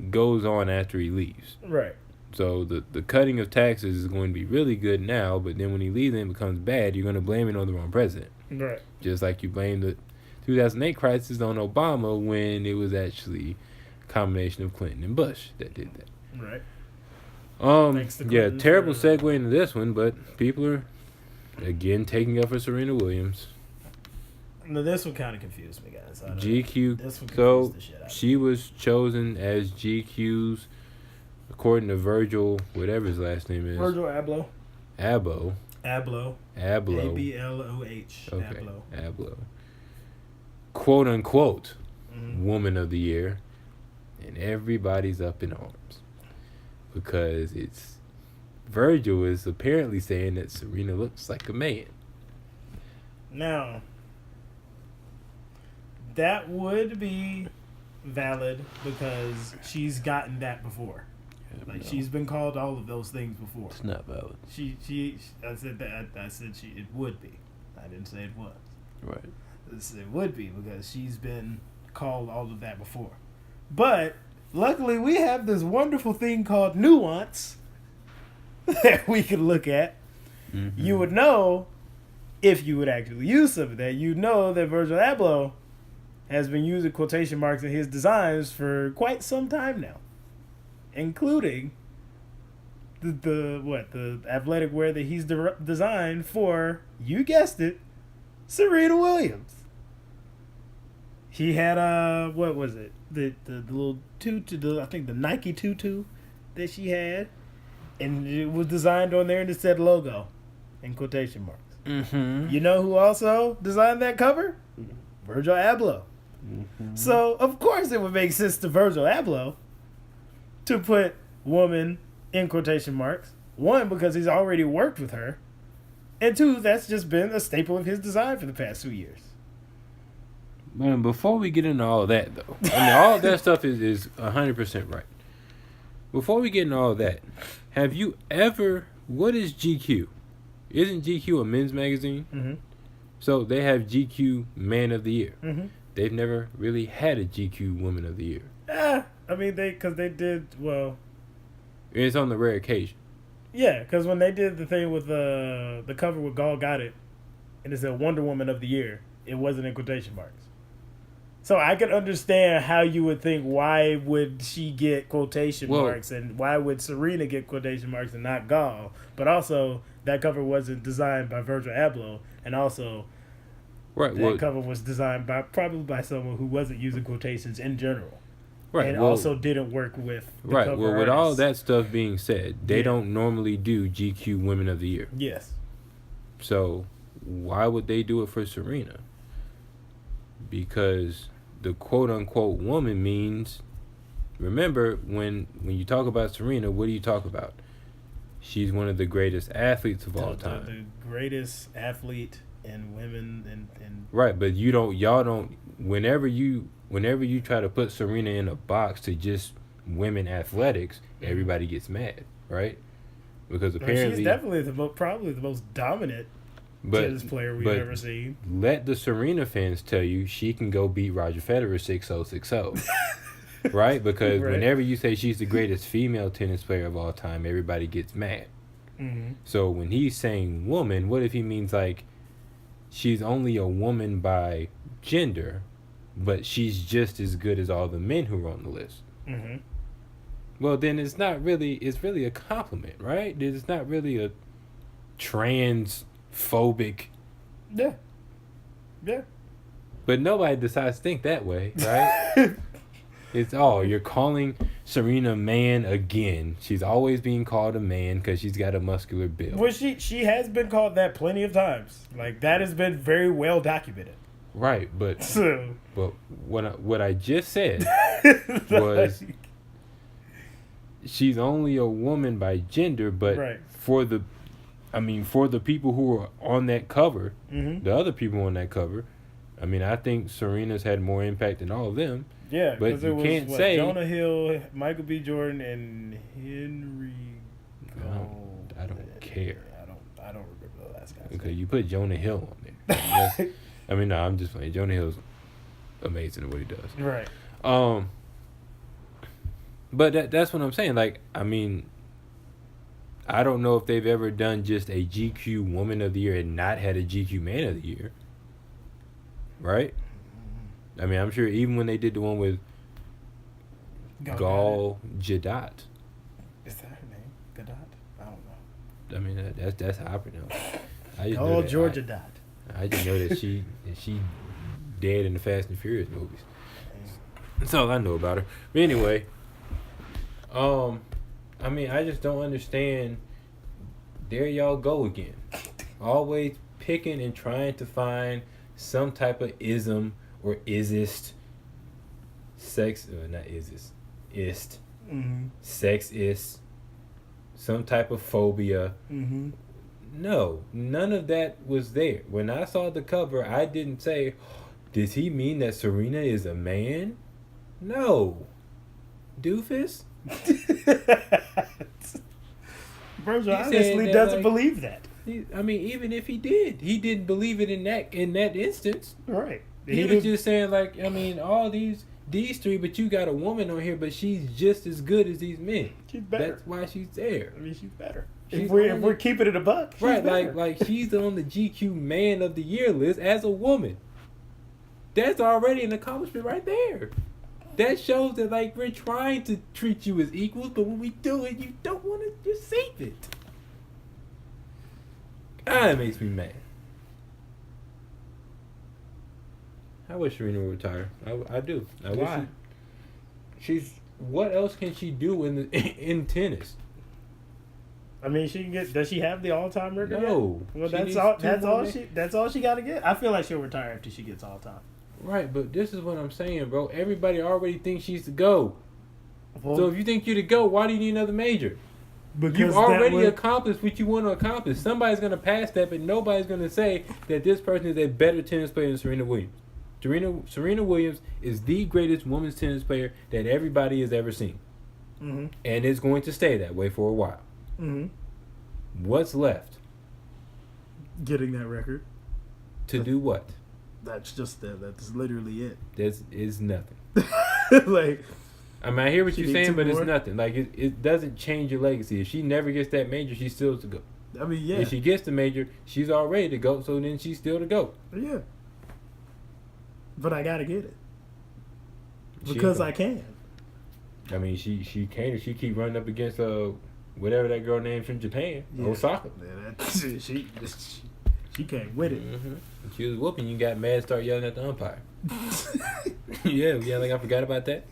goes on after he leaves. Right. So the cutting of taxes is going to be really good now, but then when he leaves and it becomes bad, you're going to blame it on the wrong president. Right. Just like you blame the 2008 crisis on Obama when it was actually a combination of Clinton and Bush that did that. Right. Yeah, terrible segue into this one, but people are again taking up for Serena Williams. No, this one kind of confused me, guys. GQ. This one confused So the shit out of she was chosen as GQ's, according to Virgil, whatever his last name is. Virgil Abloh. Abloh. Abloh. Abloh. Okay. Abloh. Abloh. Quote unquote, Mm-hmm. Woman of the Year, and everybody's up in arms because Virgil is apparently saying that Serena looks like a man. Now, that would be valid because she's gotten that before. Like she's been called all of those things before. It's not valid. I said that. I said it would be. I didn't say it was. Right. It would be because she's been called all of that before. But luckily, we have this wonderful thing called nuance that we can look at. Mm-hmm. You would know, if you would actually use some of that, you know that Virgil Abloh has been using quotation marks in his designs for quite some time now, including the athletic wear that he's designed for, you guessed it, Serena Williams. He had what was it? The little tutu, I think the Nike tutu that she had, and it was designed on there and it said logo in quotation marks. Mm-hmm. You know who also designed that cover? Virgil Abloh. Mm-hmm. So of course it would make sense to Virgil Abloh to put woman in quotation marks. One, because he's already worked with her, and two, that's just been a staple of his design for the past 2 years. Man, before we get into all of that, though, I mean, all of that stuff is 100% right. Before we get into all of that, have you ever... What is GQ? Isn't GQ a men's magazine? Mm-hmm. So they have GQ Man of the Year. Mm-hmm. They've never really had a GQ Woman of the Year. I mean, because they did, well... It's on the rare occasion. Yeah, because when they did the thing with the cover with Gal Gadot, and it said Wonder Woman of the Year, it wasn't in quotation marks. So I could understand how you would think, why would she get quotation marks, and why would Serena get quotation marks and not Gal? But also, that cover wasn't designed by Virgil Abloh, and also that cover was designed probably by someone who wasn't using quotations in general. Right. And also didn't work with the cover Well, with artists. all that stuff being said, they don't normally do GQ Women of the Year. Yes. So why would they do it for Serena? Because the quote-unquote woman means, remember, when you talk about Serena, what do you talk about? She's one of the greatest athletes of all time. The greatest athlete in women and right, but y'all don't whenever you try to put Serena in a box to just women athletics, everybody gets mad, right? Because apparently she's definitely probably the most dominant tennis player we've ever seen. Let the Serena fans tell you she can go beat Roger Federer 6-0, 6-0. Right? Because whenever you say she's the greatest female tennis player of all time, everybody gets mad. Mm-hmm. So when he's saying woman, what if he means like she's only a woman by gender, but she's just as good as all the men who are on the list? Mm-hmm. Well, then it's really a compliment, right? It's not really a transphobic. Yeah. But nobody decides to think that way, right? It's you're calling Serena man again. She's always being called a man because she's got a muscular build. Well, she has been called that plenty of times. Like, that has been very well documented. Right, but what I just said was she's only a woman by gender, but for the people who are on that cover, the other people on that cover, I mean, I think Serena's had more impact than all of them. Yeah, but you can't say Jonah Hill, Michael B. Jordan, and Henry Gold. I don't care. I don't remember the last guy. Okay, you put Jonah Hill on there. I mean, no, I'm just playing. Jonah Hill's amazing at what he does. Right. But that's what I'm saying. Like, I mean, I don't know if they've ever done just a GQ Woman of the Year and not had a GQ Man of the Year. Right? I mean, I'm sure even when they did the one with Gal Gadot. Is that her name? Gadot? I don't know. I mean, that's how I pronounce it. Gal Georgia Dot. I just know that she dead in the Fast and Furious movies. That's all I know about her. But anyway, I mean, I just don't understand. There y'all go again. Always picking and trying to find some type of ism or isist. Not isist. Ist. Mm-hmm. Sexist. Some type of phobia. Mm-hmm. No, none of that was there. When I saw the cover, I didn't say, does he mean that Serena is a man? No. Doofus? Virgil honestly doesn't believe that. I mean, even if he didn't believe it in that instance. Right. He was just saying, like, I mean, all these three, but you got a woman on here, but she's just as good as these men. She's better. That's why she's there. I mean, she's better. If we're keeping it a buck, she's right? better. Like she's on the GQ Man of the Year list as a woman. That's already an accomplishment right there. That shows that, like, we're trying to treat you as equals, but when we do it, you don't want to just save it. It makes me mad. I wish Serena would retire. I do. Why? She's. What else can she do in tennis? I mean, she can get. Does she have the all-time record? No. Well, that's all she got to get. I feel like she'll retire after she gets all-time. Right, but this is what I'm saying, bro. Everybody already thinks she's the GOAT. Well, so if you think you're the GOAT, why do you need another major? Because you've already accomplished what you want to accomplish. Somebody's going to pass that, but nobody's going to say that this person is a better tennis player than Serena Williams. Serena Williams is the greatest women's tennis player that everybody has ever seen. Mm-hmm. And it's going to stay that way for a while. Mm-hmm. What's left? Getting that record. To do what? That's literally it. That is nothing. Like, I mean, I hear what you're saying, but it's nothing. Like, it doesn't change your legacy. If she never gets that major, she's still to go. I mean, yeah. If she gets the major, she's already to go, so then she's still to go. Yeah. But I gotta get it. Because I can. I mean, she can if she keep running up against whatever that girl named from Japan, Osaka. Yeah, she can't win it. Mm-hmm. She was whooping. You got mad, start yelling at the umpire. Yeah, like I forgot about that.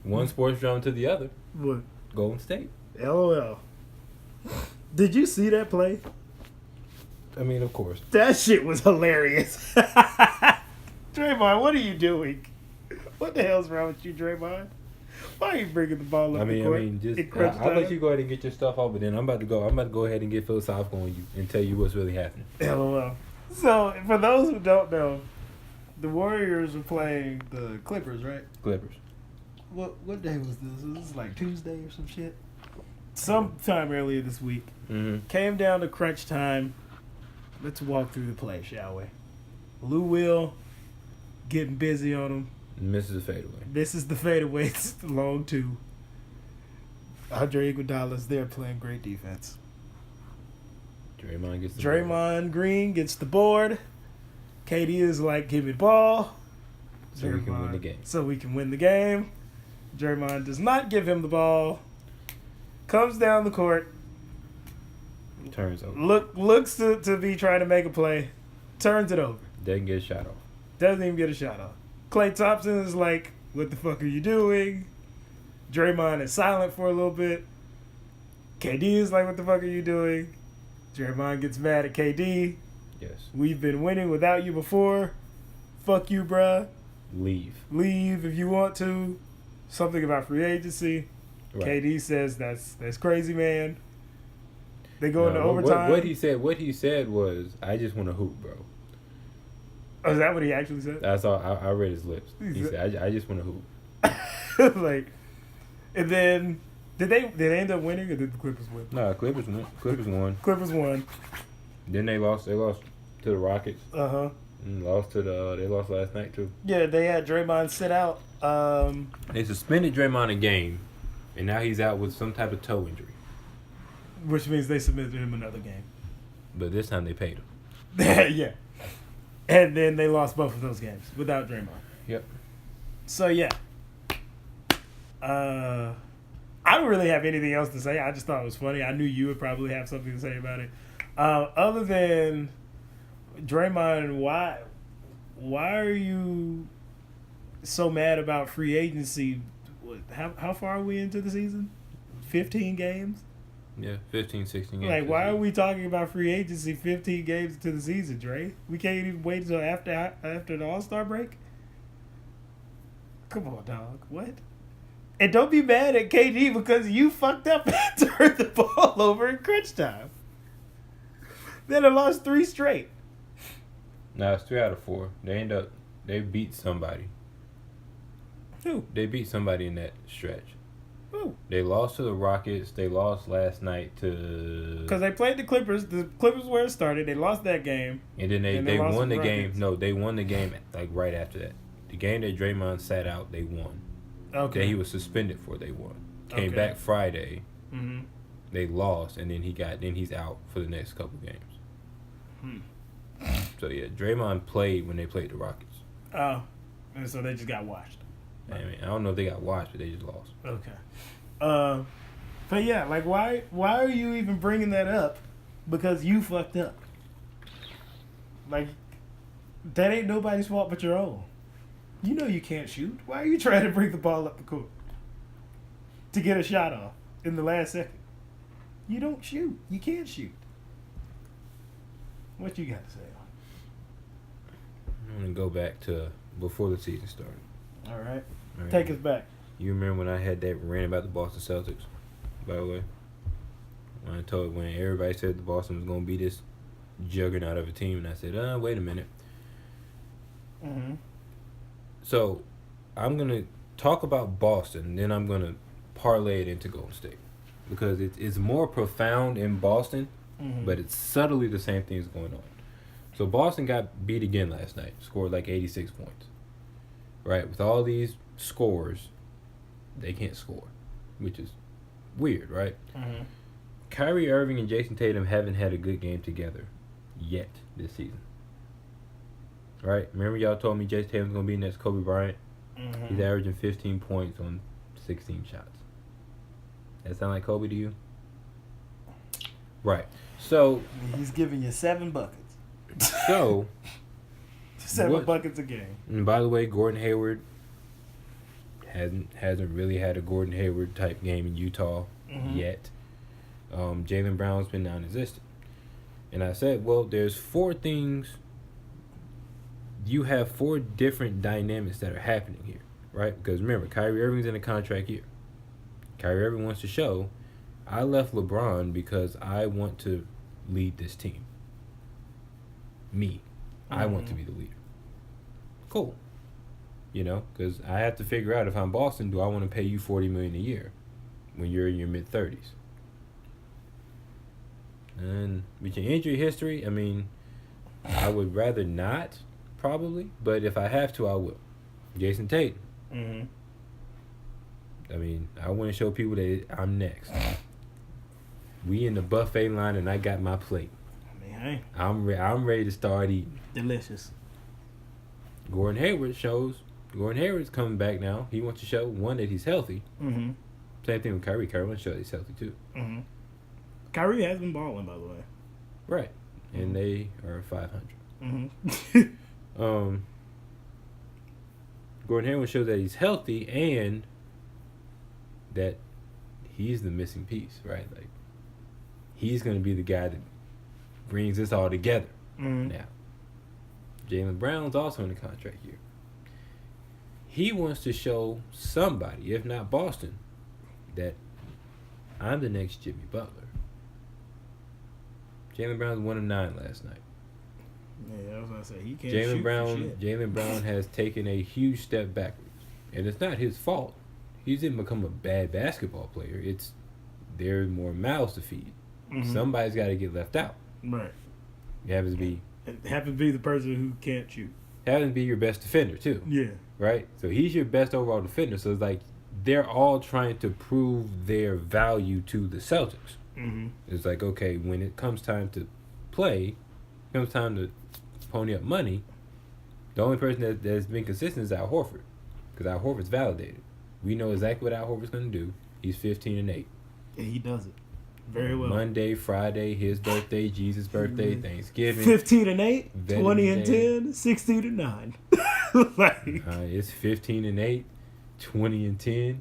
One sports drama to the other. What? Golden State. LOL. Did you see that play? I mean, of course. That shit was hilarious. Draymond, what are you doing? What the hell's wrong with you, Draymond? Why are you bringing the ball up the court? I'll let you go ahead and get your stuff off, but then I'm about to go ahead and get philosophical on you and tell you what's really happening. LOL. So, for those who don't know, the Warriors are playing the Clippers, right? Clippers. What day was this? Was this like Tuesday or some shit? Sometime earlier this week. Mm-hmm. Came down to crunch time. Let's walk through the play, shall we? Lou Will getting busy on him. Misses the fadeaway. This is the fadeaway. It's the long two. Andre Iguodala's there playing great defense. Draymond Green gets the board. KD is like, give me the ball. So we can win the game. So we can win the game. Draymond does not give him the ball. Comes down the court. Turns over. Looks to be trying to make a play. Turns it over. Doesn't get a shot off. Doesn't even get a shot off. Klay Thompson is like, what the fuck are you doing? Draymond is silent for a little bit. KD is like, what the fuck are you doing? Draymond gets mad at KD. Yes. We've been winning without you before. Fuck you, bruh. Leave if you want to. Something about free agency. Right. KD says that's crazy, man. They go into overtime. What he said was, I just want to hoop, bro. Oh, is that what he actually said? That's all. I read his lips. He said, I just want to hoop. Like, and then did they end up winning or did the Clippers win? No, Clippers won. Clippers won. Then they lost. They lost to the Rockets. Uh-huh. Lost to they lost last night too. Yeah, they had Draymond sit out. They suspended Draymond a game, and now he's out with some type of toe injury. Which means they submitted him another game. But this time they paid him. Yeah. And then they lost both of those games without Draymond. Yep. So, yeah. I don't really have anything else to say. I just thought it was funny. I knew you would probably have something to say about it. Other than Draymond, why are you so mad about free agency? How far are we into the season? 15 games? Yeah, 15, 16 games. Like, why are we talking about free agency 15 games into the season, Dre? We can't even wait until after the All-Star break? Come on, dog. What? And don't be mad at KD because you fucked up and turned the ball over in crunch time. Then they lost 3 straight. No, it's 3 out of 4. They beat somebody. Who? They beat somebody in that stretch. Who? They lost to the Rockets. They lost last night to... Because they played the Clippers. The Clippers where it started. They lost that game. And then they lost won to the game. Rockets. No, they won the game like right after that. The game that Draymond sat out, they won. Okay. That he was suspended for, they won. Came Okay. back Friday. Mm-hmm. They lost, and then he's out for the next couple games. So yeah, Draymond played when they played the Rockets. Oh. And so they just got washed. I mean, I don't know if they got watched, but they just lost. Okay. But yeah, like why are you even bringing that up? Because you fucked up. Like that ain't nobody's fault but your own. You know you can't shoot. Why are you trying to bring the ball up the court to get a shot off in the last second? You don't shoot. You can't shoot. What you got to say on it? I'm gonna go back to before the season started. All right. All right. Take us back. You remember when I had that rant about the Boston Celtics? By the way, when everybody said the Boston was gonna be this juggernaut of a team, and I said, wait a minute. Mm-hmm. So, I'm gonna talk about Boston, and then I'm gonna parlay it into Golden State because it's more profound in Boston, but it's subtly the same things going on. So Boston got beat again last night, scored like 86 points. Right, with all these scores, they can't score, which is weird, right? Mm-hmm. Kyrie Irving and Jason Tatum haven't had a good game together yet this season. Right? Remember y'all told me Jason Tatum's going to be next Kobe Bryant? Mm-hmm. He's averaging 15 points on 16 shots. That sound like Kobe to you? Right. So... He's giving you 7 buckets. So... 7 buckets a game. And by the way, Gordon Hayward hasn't really had a Gordon Hayward type game in Utah yet. Jaylen Brown's been non-existent. And I said, well, there's 4 things. You have 4 different dynamics that are happening here, right? Because remember, Kyrie Irving's in a contract year. Kyrie Irving wants to show, I left LeBron because I want to lead this team. Me. I want to be the leader. Cool. You know, because I have to figure out if I'm Boston, do I want to pay you $40 million a year when you're in your mid-30s? And with your injury history, I mean, I would rather not, probably, but if I have to, I will. Jason Tatum. Mm-hmm. I mean, I want to show people that I'm next. We in the buffet line, and I got my plate. I mean, hey. I'm ready to start eating. Delicious. Gordon Hayward's coming back now. He wants to show, one, that he's healthy. Mm-hmm. Same thing with Kyrie. Kyrie wants to show that he's healthy, too. Mm-hmm. Kyrie has been balling, by the way. Right. And they are 500. Mm-hmm. Gordon Hayward shows that he's healthy and that he's the missing piece, right? Like, he's going to be the guy that brings this all together. Mm-hmm. Now, Jaylen Brown's also in the contract year. He wants to show somebody, if not Boston, that I'm the next Jimmy Butler. Jaylen Brown's 1 of 9 last night. Yeah, I was gonna say he can't shoot for shit. Jaylen Brown has taken a huge step backwards, and it's not his fault. He didn't become a bad basketball player. It's there's more mouths to feed. Mm-hmm. Somebody's got to get left out. Right. It happens to be And happen to be the person who can't shoot. Happen to be your best defender too. Yeah. Right? So he's your best overall defender. So it's like they're all trying to prove their value to the Celtics. Mm-hmm. It's like, okay, when it comes time to play, comes time to pony up money, the only person that's been consistent is Al Horford. Because Al Horford's validated. We know exactly what Al Horford's going to do. He's 15-8. And he does it very well. Monday, Friday, his birthday, Jesus' birthday, Thanksgiving. 15-8, Veterans Day. 20-10, 16-9. Like, it's 15-8, 20-10,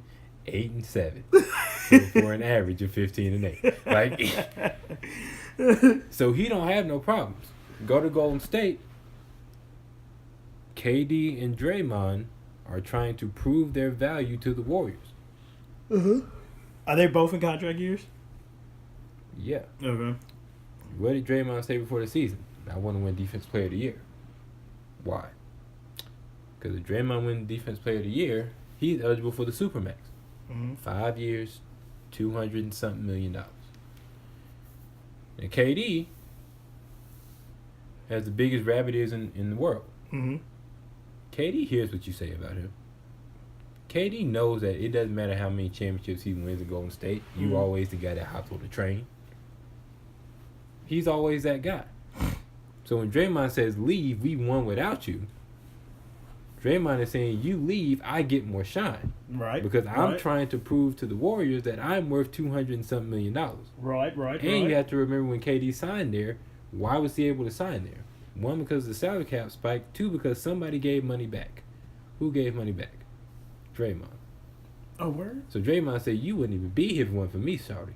8-7. For an average of 15-8. Like, so he don't have no problems. Go to Golden State. KD and Draymond are trying to prove their value to the Warriors. Are they both in contract years? Yeah. Okay. What did Draymond say before the season? I want to win Defensive Player of the Year. Why? Because if Draymond wins Defensive Player of the Year, he's eligible for the Supermax. 5 years, $200 and something million. And KD has the biggest rabbit ears in the world. KD hears what you say about him. KD knows that it doesn't matter how many championships he wins in Golden State. You always the guy that hops on the train. He's always that guy. So when Draymond says, leave, we won without you, Draymond is saying, you leave, I get more shine. Right. Because I'm trying to prove to the Warriors that I'm worth $200 and something million. Right. And you have to remember when KD signed there, why was he able to sign there? One, because the salary cap spiked. Two, because somebody gave money back. Who gave money back? Draymond. Oh, word? So Draymond said, you wouldn't even be here if it weren't for me, Shawty.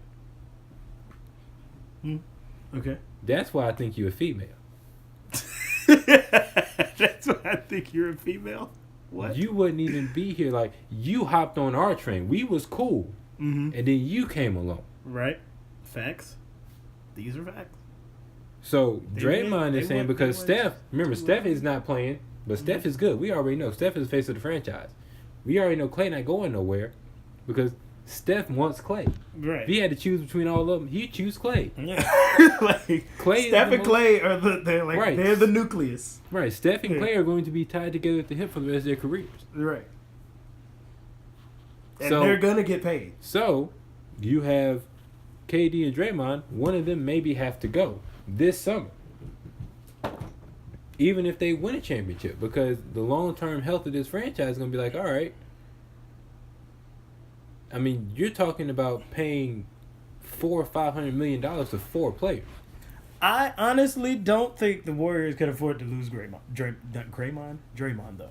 Okay. That's why I think you're a female. That's why I think you're a female? What? You wouldn't even be here. Like, you hopped on our train. We was cool. And then you came along. Right. Facts. These are facts. So Draymond is saying because Steph, remember, Steph is not playing, but Steph is good. We already know. Steph is the face of the franchise. We already know Klay not going nowhere because Steph wants Klay. Right. If he had to choose between all of them, he'd choose Klay. Yeah. Like, Klay Steph and Klay are they're the nucleus. Right. Steph and Klay are going to be tied together at the hip for the rest of their careers. Right. And they're going to get paid. So, you have KD and Draymond. One of them maybe have to go this summer. Even if they win a championship. Because the long-term health of this franchise is going to be like, all right. I mean, you're talking about paying $400 or $500 million to 4 players. I honestly don't think the Warriors could afford to lose Draymond though.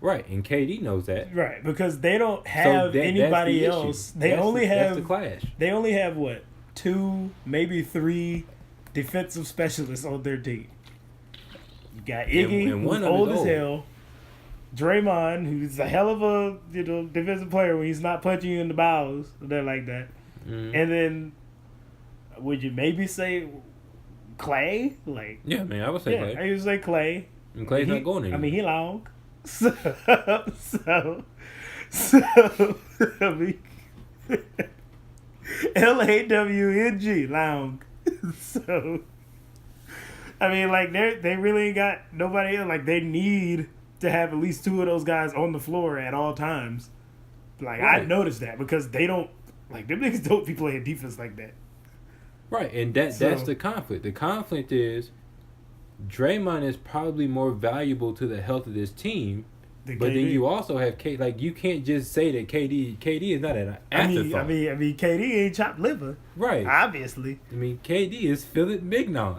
Right, and KD knows that. Right, because they don't have anybody else. That's the clash. They only have what, 2, maybe 3 defensive specialists on their team. You got Iggy, and who's old as hell. Draymond, who's a hell of a defensive player when he's not punching you in the bowels, something like that. And then, would you maybe say Klay? Like, yeah, man, I would say Klay. I would say Klay. And Klay's not going anywhere. I mean, he long. So I mean, LAWNG, long. So, I mean, like, they really ain't got nobody else. Like, they need to have at least 2 of those guys on the floor at all times. Like, right. I noticed that because they don't, like, them niggas don't be playing defense like that. Right, and that's the conflict. The conflict is Draymond is probably more valuable to the health of this team, but then you also have KD. Like, you can't just say that KD is not an afterthought. I mean, KD ain't chopped liver. Right. Obviously. I mean, KD is filet mignon.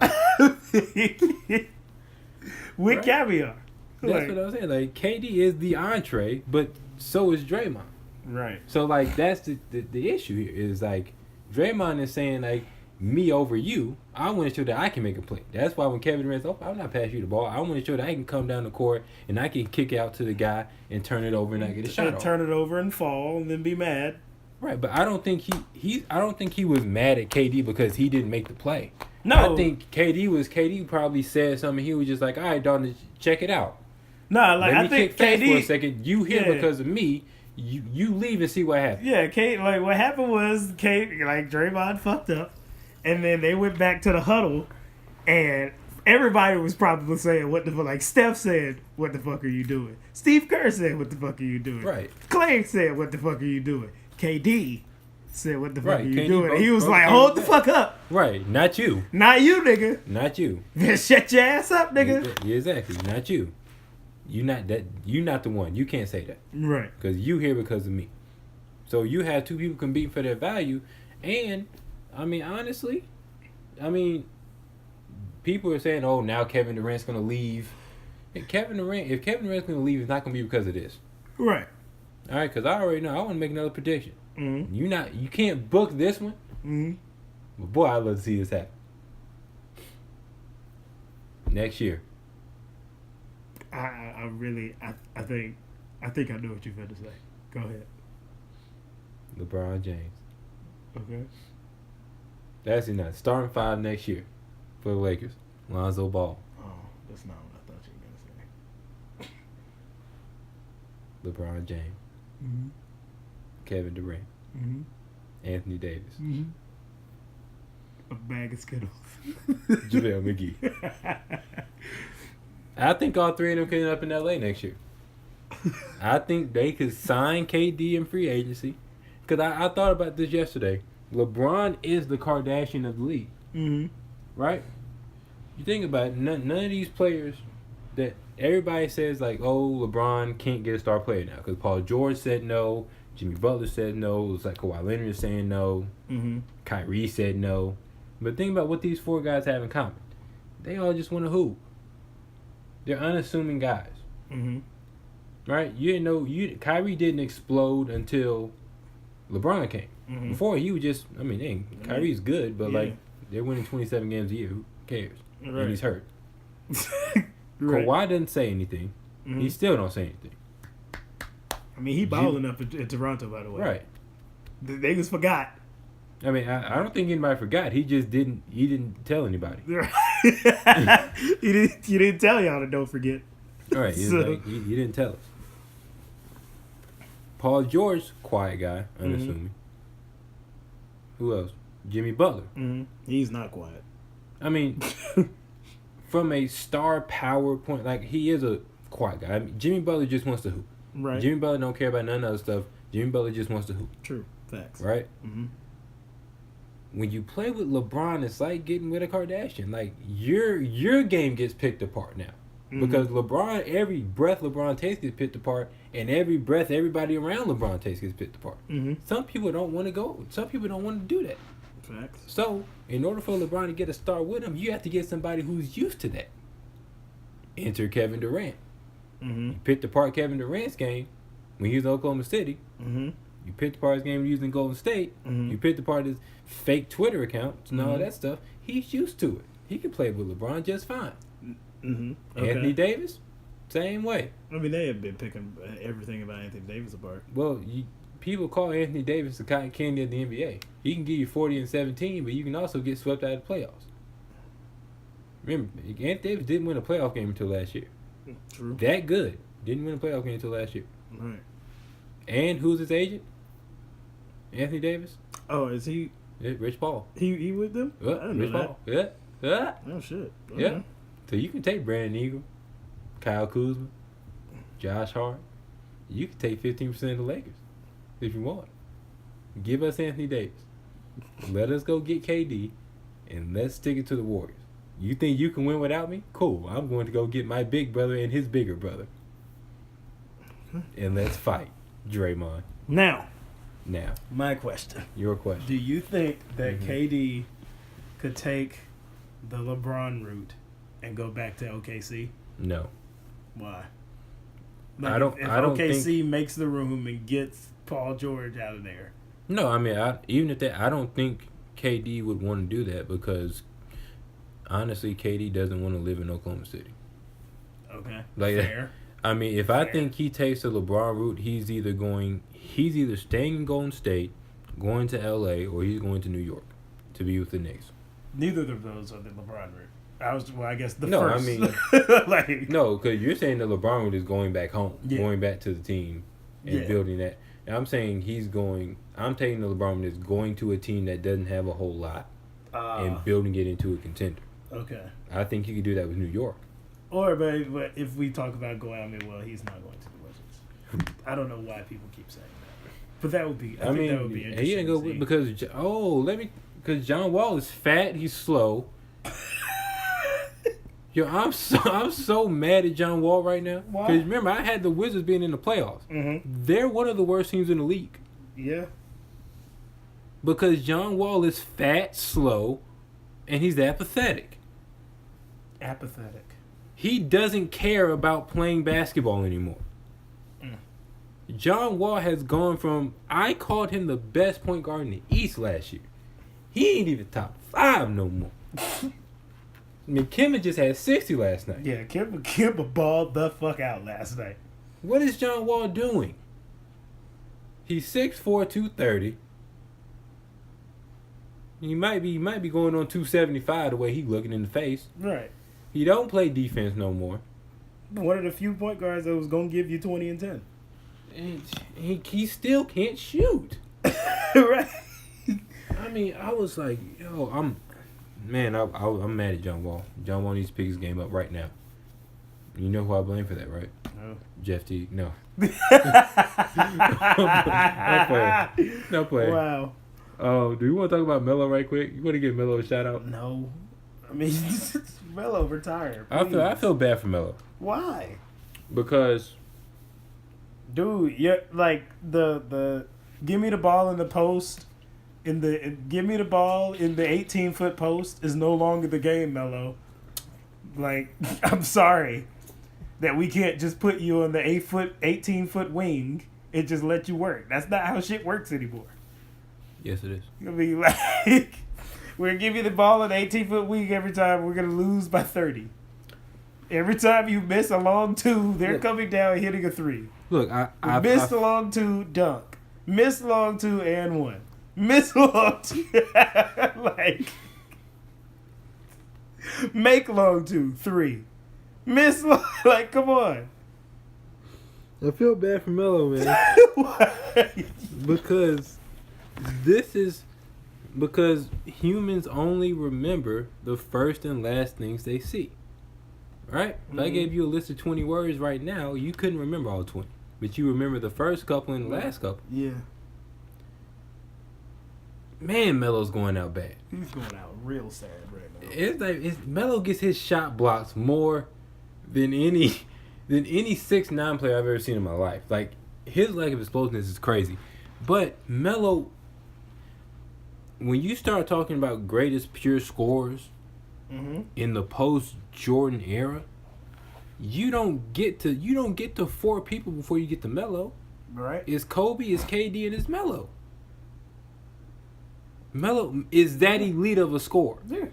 With caviar. That's what I'm saying. Like, KD is the entree, but so is Draymond. Right. So, like, that's the issue here is, like, Draymond is saying, like, me over you, I want to show that I can make a play. That's why when Kevin Durant's I'm not passing you the ball. I want to show that I can come down the court and I can kick it out to the guy and turn it over and I get a shot off. Turn it over and fall and then be mad. Right, but I don't think he was mad at KD because he didn't make the play. No. I think KD probably said something. He was just like, all right, Dalton, check it out. No, like, I think KD for a second. You here because of me. You leave and see what happens. Yeah, like, what happened was Draymond fucked up. And then they went back to the huddle, and everybody was probably saying, what the fuck? Like, Steph said, what the fuck are you doing? Steve Kerr said, what the fuck are you doing? Right. Clay said, what the fuck are you doing? KD said, what the fuck Right, are you KD doing? And he was both like, came hold with the that. fuck up. Right. Not you. Not you, nigga. Not you. Shut your ass up, nigga. Yeah, exactly. Not you. You not the one. You can't say that. Right. Because you here because of me. So you have two people competing for their value. And, I mean, honestly, people are saying, oh, now Kevin Durant's going to leave. If Kevin Durant's going to leave, it's not going to be because of this. Right. All right, because I already know. I want to make another prediction. Mm-hmm. You can't book this one. Mm-hmm. But boy, I'd love to see this happen. Next year. I think I know what you're going to say. Go ahead. LeBron James. Okay. That's not starting 5 next year for the Lakers. Lonzo Ball. Oh, that's not what I thought you were going to say. LeBron James. Mm-hmm. Kevin Durant. Mm-hmm. Anthony Davis. Mm-hmm. A bag of Skittles. JaVale McGee. I think all three of them could end up in LA next year. I think they could sign KD in free agency. Because I thought about this yesterday. LeBron is the Kardashian of the league. Mm-hmm. Right? You think about it, none of these players that everybody says, like, oh, LeBron can't get a star player now. Because Paul George said no. Jimmy Butler said no. It was like Kawhi Leonard saying no. Mm-hmm. Kyrie said no. But think about what these four guys have in common. They all just want to hoop. They're unassuming guys. Mm-hmm. Right? You didn't know Kyrie didn't explode until LeBron came. Mm-hmm. Before he was just Kyrie's good, but Yeah. like they're winning 27 games a year. Who cares? Right. And he's hurt. Right. Kawhi doesn't say anything. Mm-hmm. He still don't say anything. I mean, he balling up in Toronto, by the way. Right. The niggas forgot. I mean, I don't think anybody forgot. He just didn't. He didn't tell anybody. You didn't tell y'all to don't forget. All right. He didn't tell us. Paul George, quiet guy, unassuming. Mm-hmm. Who else? Jimmy Butler. Mm-hmm. He's not quiet. I mean, from a star power point, like he is a quiet guy. I mean, Jimmy Butler just wants to hoop. Right. Jimmy Butler don't care about none of the other stuff. Jimmy Butler just wants to hoop. True. Facts. Right? Mm-hmm. When you play with LeBron, it's like getting with a Kardashian. Like your game gets picked apart now. Mm-hmm. Because LeBron, every breath LeBron takes gets picked apart, and every breath everybody around LeBron takes gets picked apart. Mm-hmm. Some people don't want to go. Some people don't want to do that. Facts. So, in order for LeBron to get a star with him, you have to get somebody who's used to that. Enter Kevin Durant. Mm-hmm. You picked apart Kevin Durant's game when he was in Oklahoma City. Mm-hmm. You picked apart his game using Golden State. Mm-hmm. You picked apart his fake Twitter accounts and all Mm-hmm. that stuff. He's used to it. He can play with LeBron just fine. Mm-hmm. Okay. Anthony Davis, same way. I mean, they have been picking everything about Anthony Davis apart. Well, people call Anthony Davis the cotton candy of the NBA. He can give you 40 and 17, but you can also get swept out of the playoffs. Remember, Anthony Davis didn't win a playoff game until last year. True. That good. Didn't win a playoff game until last year. Right. And who's his agent? Anthony Davis? Oh, is he? Yeah, Rich Paul. He with them? I didn't Rich know Paul. Yeah. Yeah. that. Oh shit. Okay. Yeah. So you can take Brandon Ingram, Kyle Kuzma, Josh Hart. You can take 15% of the Lakers if you want. Give us Anthony Davis. Let us go get KD, and let's stick it to the Warriors. You think you can win without me? Cool. I'm going to go get my big brother and his bigger brother. And let's fight, Draymond. Now, My question. Your question. Do you think that Mm-hmm. KD could take the LeBron route and go back to OKC? No. Why? I don't- If I don't OKC makes the room and gets Paul George out of there. No, I mean, even if that, I don't think KD would want to do that because, honestly, KD doesn't want to live in Oklahoma City. Okay. Like, Fair. I mean, if I think he takes the LeBron route, he's either staying in Golden State, going to LA, or he's going to New York to be with the Knicks. Neither of those are the LeBron route. I guess the No, I first. mean- like, No, because you're saying the LeBron route is going back home, Yeah. going back to the team and Yeah. building that. And I'm saying I'm taking the LeBron route is going to a team that doesn't have a whole lot and building it into a contender. Okay. I think you could do that with New York. Or, but if we talk about going, I mean, well, he's not going to the Wizards. I don't know why people keep saying that, but that would be. I think that would be interesting. He ain't go because John Wall is fat. He's slow. Yo, I'm so mad at John Wall right now. Why? Because remember, I had the Wizards being in the playoffs. Mm-hmm. They're one of the worst teams in the league. Yeah. Because John Wall is fat, slow, and he's apathetic. Apathetic. He doesn't care about playing basketball anymore. John Wall has gone from, I called him the best point guard in the East last year. He ain't even top 5 no more. I mean, Kimba just had 60 last night. Yeah, Kimba balled the fuck out last night. What is John Wall doing? He's 6'4", 230. He might be going on 275 the way he looking in the face. Right. He don't play defense no more. One of the few point guards that was going to give you 20 and 10. And he still can't shoot. Right. I mean, I was like, yo, I'm mad at John Wall. John Wall needs to pick his game up right now. You know who I blame for that, right? No. Jeff Teet. No. No play. Wow. Oh, do you want to talk about Melo right quick? You want to give Melo a shout out? No. I mean, Melo retired. I feel bad for Melo. Why? Because, dude, you're like the give me the ball in the post give me the ball in the 18-foot post is no longer the game, Melo. Like, I'm sorry that we can't just put you on the 18-foot wing and just let you work. That's not how shit works anymore. yes, it is. I mean, like, we're gonna give you the ball in the 18-foot wing every time. We're gonna lose by 30. Every time you miss a long 2, they're coming down and hitting a 3. Look, I missed a long 2, dunk. Missed a long 2 and 1. Missed a long 2, like make long 2, 3. Miss long, like, come on. I feel bad for Melo, man. because humans only remember the first and last things they see. Right? If I gave you a list of 20 words right now, you couldn't remember all 20. But you remember the first couple and the last couple. Yeah. Man, Melo's going out bad. He's going out real sad right now. It's like Melo gets his shot blocks more than any 6'9" player I've ever seen in my life. Like, his lack of explosiveness is crazy. But Melo, when you start talking about greatest pure scorers in the post Jordan era, you don't get to 4 people before you get to Melo. Right. It's Kobe, it's KD, and it's Melo. Melo is that elite of a scorer. Yeah.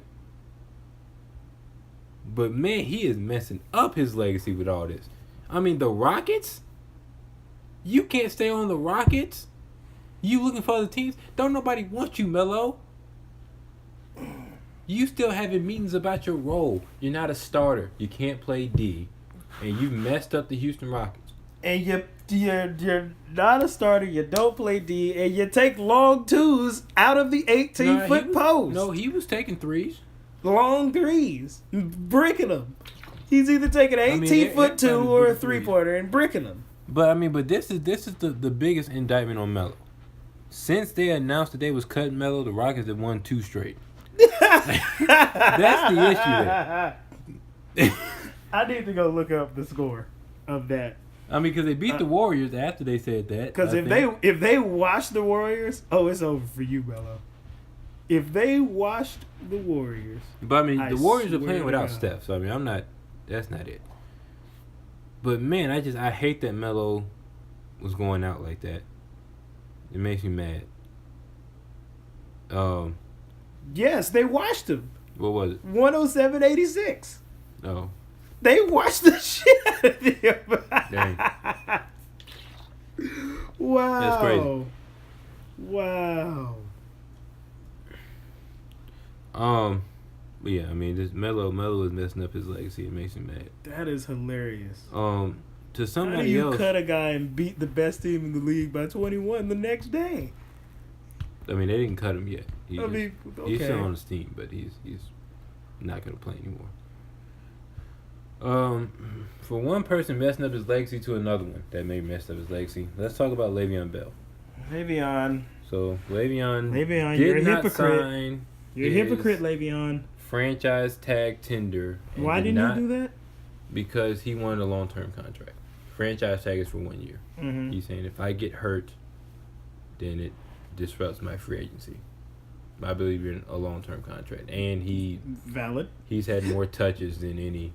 But man, he is messing up his legacy with all this. I mean, the Rockets? You can't stay on the Rockets? You looking for other teams? Don't nobody want you, Melo. You still having meetings about your role. You're not a starter. You can't play D. And you messed up the Houston Rockets. And you're not a starter. You don't play D. And you take long 2s out of the 18-foot post. No, he was taking 3s. Long 3s. Bricking them. He's either taking an 18-foot 2 or a 3-pointer and bricking them. But this is the biggest indictment on Melo. Since they announced that they was cutting Melo, the Rockets have won 2 straight. That's the issue there. I need to go look up the score of that. I mean, because they beat the Warriors after they said that. Because if they wash the Warriors, oh, it's over for you, Melo. If they washed the Warriors, but I mean, the Warriors are playing without God. Steph, so I mean, that's not it. But man, I hate that Melo was going out like that. It makes me mad. Yes, they washed him. What was it? 107-86. Oh. They washed the shit out of him. Dang. Wow. That's crazy. Wow. But yeah, I mean, this Melo is messing up his legacy. It makes me mad. That is hilarious. To somebody How do you else, cut a guy and beat the best team in the league by 21 the next day? I mean, they didn't cut him yet. He's okay. still on his team, but he's not going to play anymore. For one person messing up his legacy to another one that may mess up his legacy, let's talk about Le'Veon Bell. Le'Veon, So Le'Veon you're did a not hypocrite. sign You're a his hypocrite, Le'Veon. franchise tag tender. And Why didn't you do that? Because he wanted a long-term contract. Franchise tag is for 1 year. Mm-hmm. He's saying if I get hurt, then it disrupts my free agency. I believe in a long-term contract, and Valid. he's had more touches than any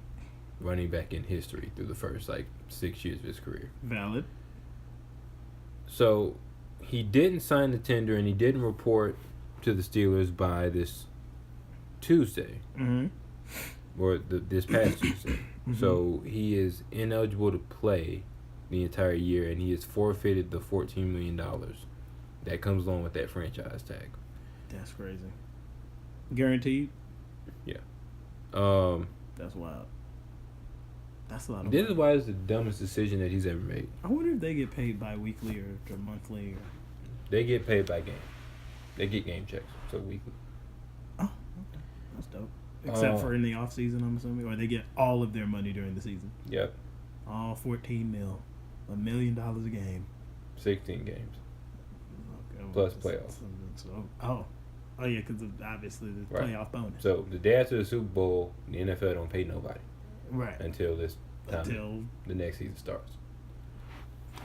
running back in history through the first 6 years of his career. Valid. So he didn't sign the tender, and he didn't report to the Steelers by this Tuesday, Mm-hmm. or this past Tuesday. Mm-hmm. So he is ineligible to play the entire year, and he has forfeited the $14 million that comes along with that franchise tag. That's crazy. Guaranteed? Yeah. That's wild. That's a lot of This money. is why it's the dumbest decision that he's ever made. I wonder if they get paid bi-weekly or monthly. They get paid by game. They get game checks, so weekly. Oh, okay. That's dope. Except for in the off season, I'm assuming, or they get all of their money during the season. Yep. All 14 mil, $1 million a game. 16 games. Okay, Plus playoffs. Oh yeah, because obviously the Right. playoff bonus. So the day after the Super Bowl, the NFL don't pay nobody Right. until this time. Until The next season starts.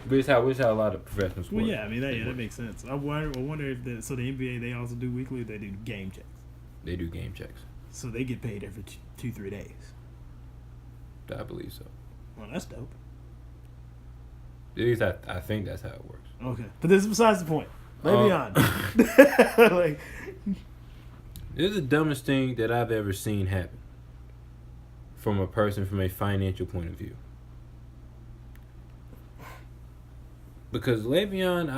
But it's how a lot of professional sports. well, yeah, I mean that work. makes sense. I wonder if the NBA they also do weekly. Or they do game checks, They do game checks. so they get paid every 2-3 days. I believe so. Well, that's dope. At least I think that's how it works. Okay, but this is besides the point. Maybe on. Like, This is the dumbest thing that I've ever seen happen from a person from a financial point of view. Because Le'Veon,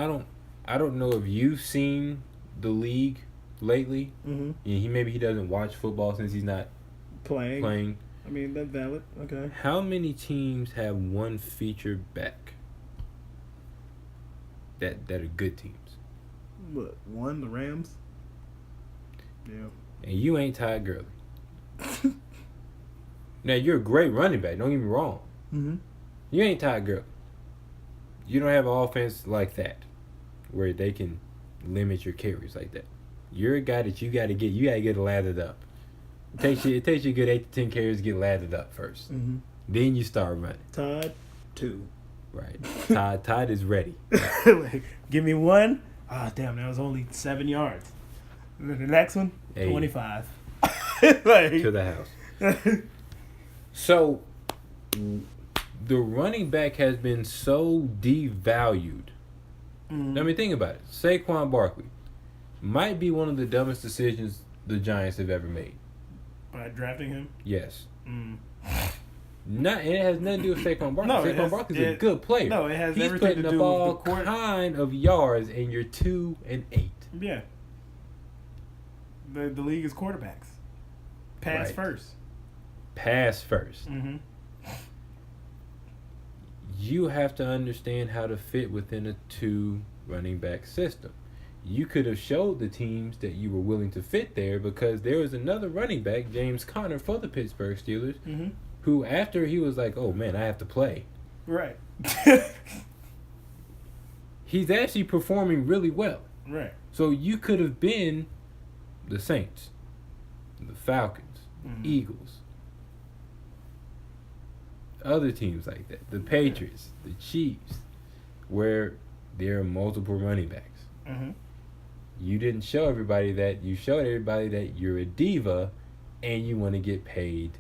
I don't know if you've seen the league lately. mm-hmm. Maybe he doesn't watch football since he's not playing. playing. I mean that's valid. Okay. How many teams have one feature back that are good teams? What, one? The Rams? Yeah. And you ain't Todd Gurley. Now, you're a great running back. Don't get me wrong. Mm-hmm. You ain't Todd Gurley. You don't have an offense like that where they can limit your carries like that. You're a guy that you got to get lathered up. It takes you a good 8 to 10 carries to get lathered up first. Mm-hmm. Then you start running. Todd, 2. Right. Todd is ready. Like, give me one. Ah, damn, that was only 7 yards. The next one, Hey. 25. To the house. So, the running back has been so devalued. Mm. I mean, think about it. Saquon Barkley might be one of the dumbest decisions the Giants have ever made. By drafting him? Yes. Mm. It has nothing to do with Saquon Barkley. No, Saquon Barkley's a good player. No, it has He's everything putting to up do all with the court. kind of yards, and you're 2-8. Yeah. The league is quarterbacks. Pass Right. first. Pass first. Mm-hmm. You have to understand how to fit within a 2 running back system. You could have showed the teams that you were willing to fit there because there was another running back, James Conner, for the Pittsburgh Steelers, Mm-hmm. who after he was like, oh man, I have to play. Right. He's actually performing really well. Right. So you could have been the Saints, the Falcons, Mhm. Eagles, other teams like that, the Patriots, the Chiefs, where there are multiple running backs. Mm-hmm. You didn't show everybody that. You showed everybody that you're a diva and you want to get paid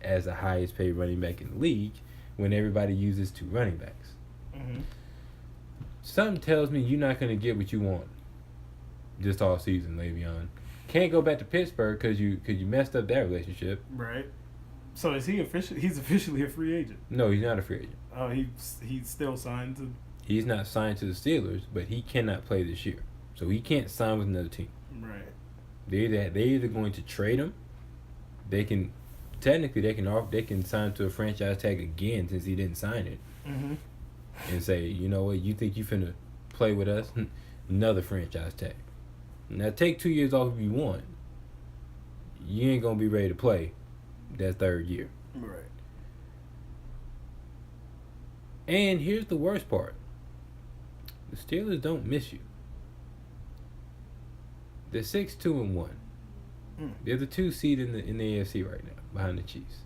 as the highest paid running back in the league when everybody uses 2 running backs. Mm-hmm. Something tells me you're not going to get what you want just all season, Le'Veon. Can't go back to Pittsburgh because you messed up that relationship. Right. So is he officially? He's officially a free agent. No, he's not a free agent. Oh, he's still signed to. He's not signed to the Steelers, but he cannot play this year. So he can't sign with another team. Right. They're either going to trade him. They can sign to a franchise tag again since he didn't sign it, Mm-hmm. and say, you know what, you think you finna play with us? Another franchise tag. Now take 2 years off if you want. you ain't gonna be ready to play that third year. Right. And here's the worst part: the Steelers don't miss you. They're 6-2-1. They're the 2 seed in the AFC right now, behind the Chiefs.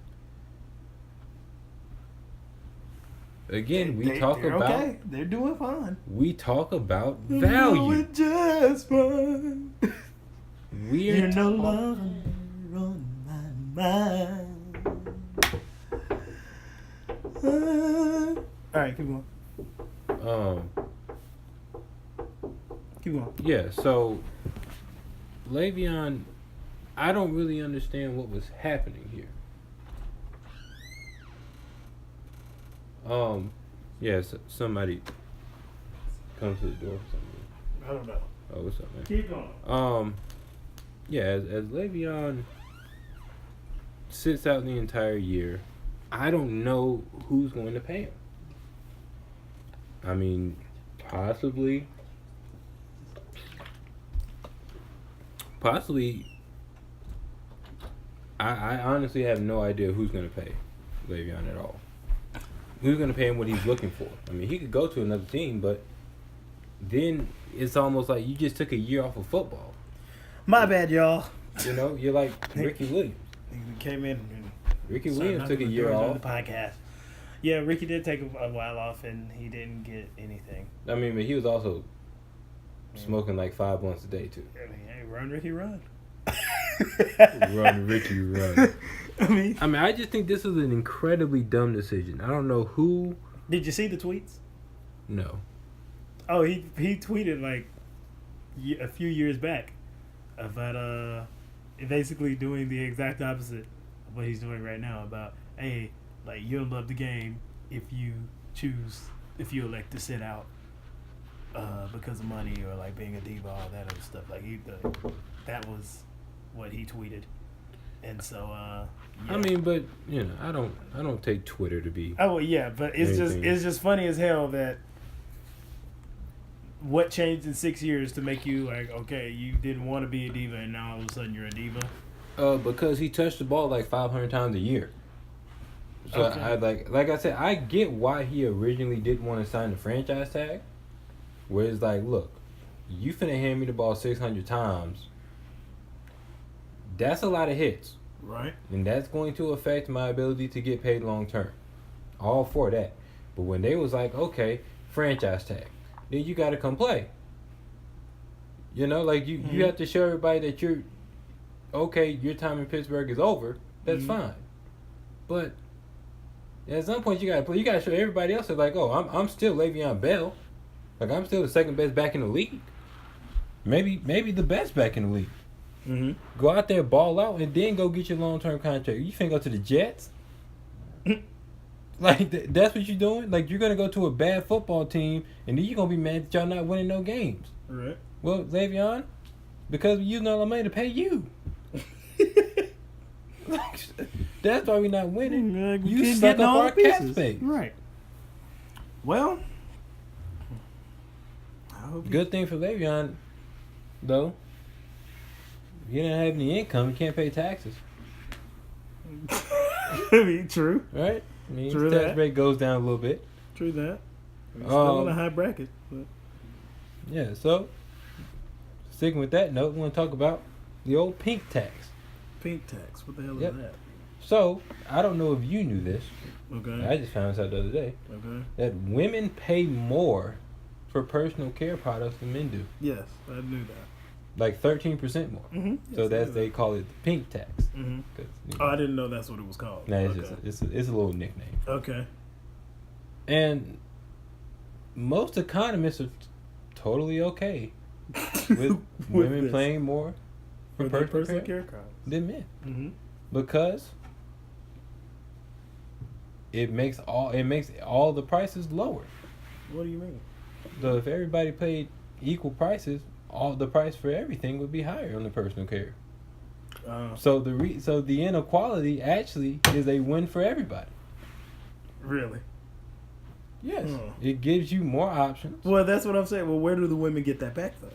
Again, we talk about. Okay. They're doing fine. We talk about value. Just fine. You're no longer on my mind. All right, keep going. Keep going. Yeah. So, Le'Veon, I don't really understand what was happening here. Yes, somebody comes to the door or something. I don't know. Oh, what's up, man? Keep going. Yeah, as Le'Veon sits out the entire year, I don't know who's going to pay him. I mean, possibly, I honestly have no idea who's going to pay Le'Veon at all. Who's going to pay him what he's looking for? I mean, he could go to another team, but then it's almost like you just took a year off of football. My bad, y'all. You know, you're like Ricky Williams. He came in. And Ricky Williams took a year off. The podcast. Yeah, Ricky did take a while off, and he didn't get anything. I mean, but he was also smoking like 5 blunts a day too. Hey, run, Ricky, run. Run, Ricky, run. I mean, I just think this is an incredibly dumb decision. I don't know who. Did you see the tweets? No. Oh, he tweeted like a few years back about basically doing the exact opposite of what he's doing right now. About, hey, like, you'll love the game if you elect to sit out because of money or like being a diva, all that other stuff. Like that was what he tweeted. And so, yeah. I mean, but you know, I don't take Twitter to be. Oh yeah, but it's just funny as hell that what changed in 6 years to make you like, okay, you didn't want to be a diva and now all of a sudden you're a diva. Because he touched the ball like 500 times a year. So okay. I like I said, I get why he originally didn't want to sign the franchise tag. Where it's like, look, you finna hand me the ball 600 times. That's a lot of hits. Right. And that's going to affect my ability to get paid long term. All for that. But when they was like, okay, franchise tag, then you got to come play. You know, like you have to show everybody that you're, okay, your time in Pittsburgh is over. That's fine. But at some point you got to play. You got to show everybody else that like, oh, I'm still Le'Veon Bell. Like, I'm still the second best back in the league. Maybe the best back in the league. Mm-hmm. Go out there, ball out, and then go get your long-term contract. You finna go to the Jets? Like, that's what you're doing? Like, you're going to go to a bad football team, and then you're going to be mad that y'all not winning no games. Right. Well, Le'Veon, because we using all the money to pay you. That's why we're not winning. You suck up our cap space. Right. Well, good thing for Le'Veon, though. If you don't have any income, you can't pay taxes. I mean, true. Right? I mean, true the tax rate goes down a little bit. True that. Still in a high bracket. But. Yeah, so, sticking with that note, we want to talk about the old pink tax. Pink tax? What the hell is that? So, I don't know if you knew this. Okay. I just found this out the other day. Okay. That women pay more for personal care products than men do. Yes, I knew that. Like 13% more. Mm-hmm. So they call it the pink tax. Mm-hmm. You know, Oh, I didn't know that's what it was called. no, it's a little nickname. Okay. And most economists are totally okay with women paying more for personal care products than men. Mm-hmm. Because it makes all the prices lower. What do you mean? So if everybody paid equal prices, all the price for everything would be higher on the personal care. So the inequality actually is a win for everybody. Really? Yes. It gives you more options. Well, that's what I'm saying. Well, where do the women get that back though?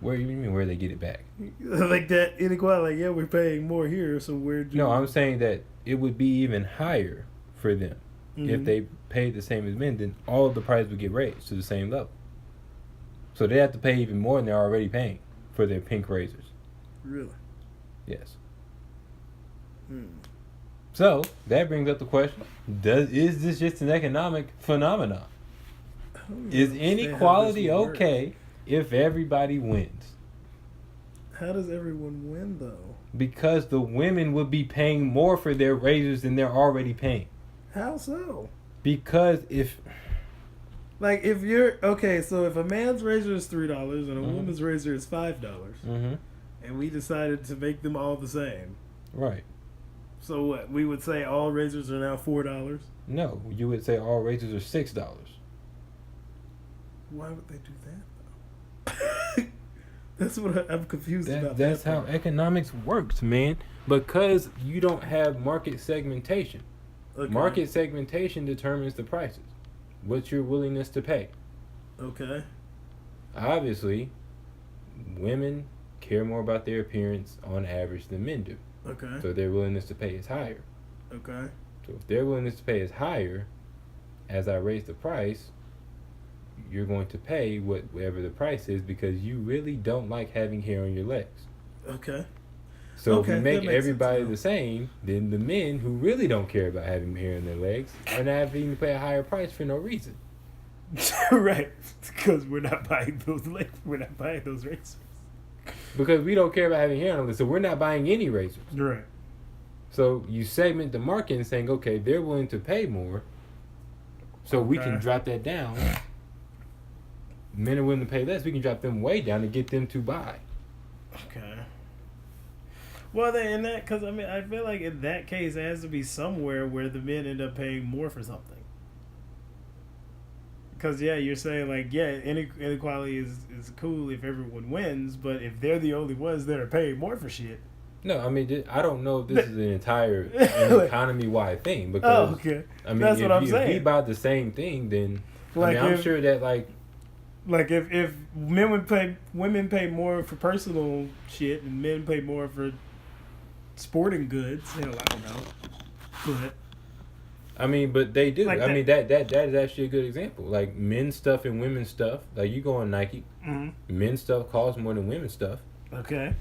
Where you mean where they get it back? Like that inequality. Like, yeah, we're paying more here, so where do No, I'm saying that it would be even higher for them if Mhm. they paid the same as men. Then all of the price would get raised to the same level. So they have to pay even more than they're already paying for their pink razors. Really? Yes. Hmm. So that brings up the question: is this just an economic phenomenon? I don't Is understand how inequality this would work. okay if everybody wins? How does everyone win though? Because the women would be paying more for their razors than they're already paying. How so? Because if Like if you're okay, so if a man's razor is $3 and a Mhm. woman's razor is $5, mm-hmm, and we decided to make them all the same, right. so what? We would say all razors are now $4. No, you would say all razors are $6. Why would they do that though? That's what I'm confused about. That's that how part. economics works, man. Because you don't have market segmentation. Okay. Market segmentation determines the prices. What's your willingness to pay? Okay. Obviously, women care more about their appearance on average than men do. Okay. So their willingness to pay is higher. Okay. So if their willingness to pay is higher, as I raise the price, you're going to pay whatever the price is because you really don't like having hair on your legs. Okay. So Okay, if you make that makes everybody sense now. the same, then the men who really don't care about having hair on their legs are not having to pay a higher price for no reason. Right. Because we're not buying those legs. We're not buying those razors. Because we don't care about having hair on our legs, so we're not buying any razors. Right. So you segment the market and saying, okay, they're willing to pay more, so we can Okay. drop that down. Men are willing to pay less, we can drop them way down to get them to buy. Okay. Well, then in that, because I mean, I feel like in that case, it has to be somewhere where the men end up paying more for something. Because yeah, you're saying like inequality is cool if everyone wins, but if they're the only ones that are paying more for shit. No, I mean, I don't know if this is an entire economy-wide thing because Oh, okay. I mean, That's what I'm if we saying. buy the same thing, then Like I mean, I'm if- sure that like Like if women pay more for personal shit and men pay more for sporting goods. Hell, I don't know, but I mean, but they do. Like I that. mean, that is actually a good example. Like men's stuff and women's stuff. Like you go on Nike, men's stuff costs more than women's stuff. okay.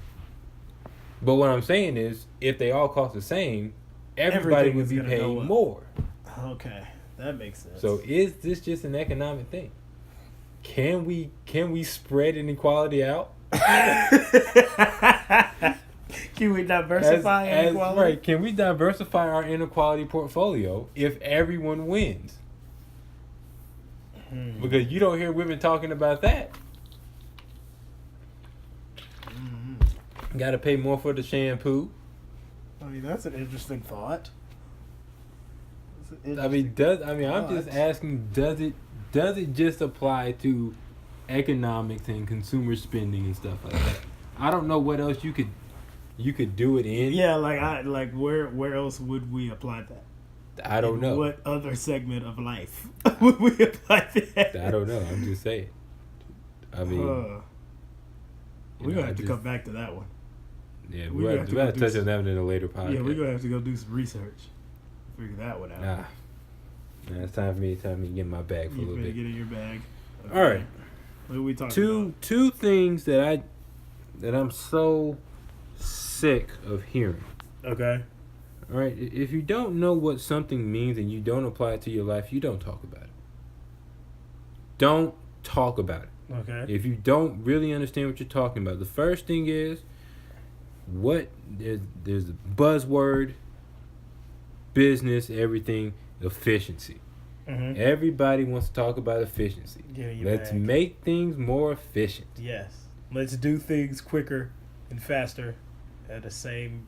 But what I'm saying is, if they all cost the same, everybody Everything would is be gonna go paying up. more. Okay, that makes sense. So is this just an economic thing? Can we spread inequality out? Can we diversify inequality? Right? Can we diversify our inequality portfolio if everyone wins? Because you don't hear women talking about that. Got to pay more for the shampoo. I mean, that's an interesting thought. I'm just asking, does it just apply to economics and consumer spending and stuff like that? I don't know what else you could do it in. Yeah, like where else would we apply that? I don't know. What other segment of life would we apply that? I don't know. I'm just saying. I mean, we're gonna have to come back to that one. yeah, we're we gonna got to touch on that in a later podcast. Yeah, we're gonna have to go do some research, figure that one out. Nah, it's time for me to get in my bag for a You little better bit. get in your bag. All right. What are we talking about? Two things that I'm so sick of hearing. Okay. All right, if you don't know what something means and you don't apply it to your life, you don't talk about it. Don't talk about it. Okay. If you don't really understand what you're talking about, the first thing is there's a buzzword, business, everything, efficiency. Mm-hmm. Everybody wants to talk about efficiency. Get in your Let's bag. make things more efficient. Yes. Let's do things quicker and faster at the same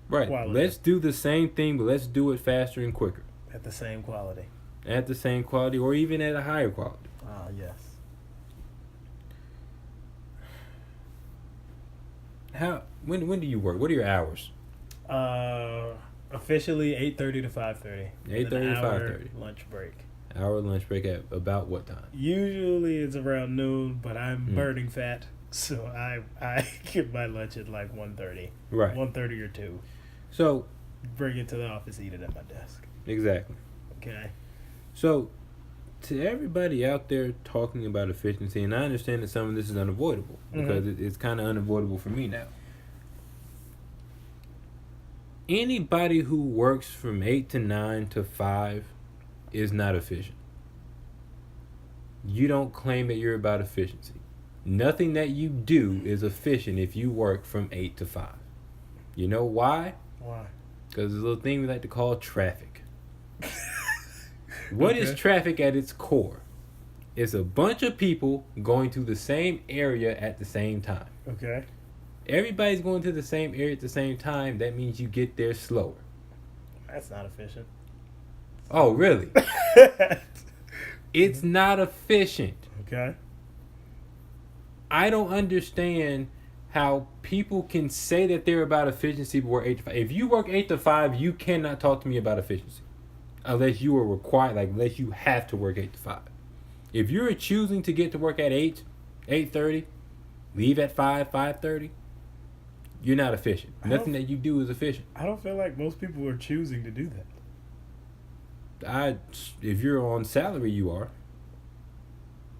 Right. quality. Let's do the same thing, but let's do it faster and quicker. At the same quality. At the same quality or even at a higher quality. Ah, yes. When do you work? What are your hours? Officially 8:30 to 5:30. 8:30 to 5:30. Lunch break. Hour lunch break at about what time? Usually it's around noon, but I'm burning fat, So I get my lunch at like 1:30. Right. 1:30 or 2. So Bring it to the office, eat it at my desk. exactly. Okay. So to everybody out there talking about efficiency, and I understand that some of this is unavoidable because it's kind of unavoidable for me now. Anybody who works from 8 to 9 to 5 is not efficient. You don't claim that you're about efficiency. Nothing that you do is efficient if you work from 8 to 5. You know why? Why? Because there's a little thing we like to call traffic. What is traffic at its core? It's a bunch of people going to the same area at the same time. Okay. Everybody's going to the same area at the same time. That means you get there slower. That's not efficient. Oh, really? It's not efficient. Okay. I don't understand how people can say that they're about efficiency but work 8 to 5. If you work 8 to 5, you cannot talk to me about efficiency. Unless you are required, unless you have to work 8 to 5. If you're choosing to get to work at 8, 8:30, leave at 5, 5:30, you're not efficient. Nothing that you do is efficient. I don't feel like most people are choosing to do that. If you're on salary, you are.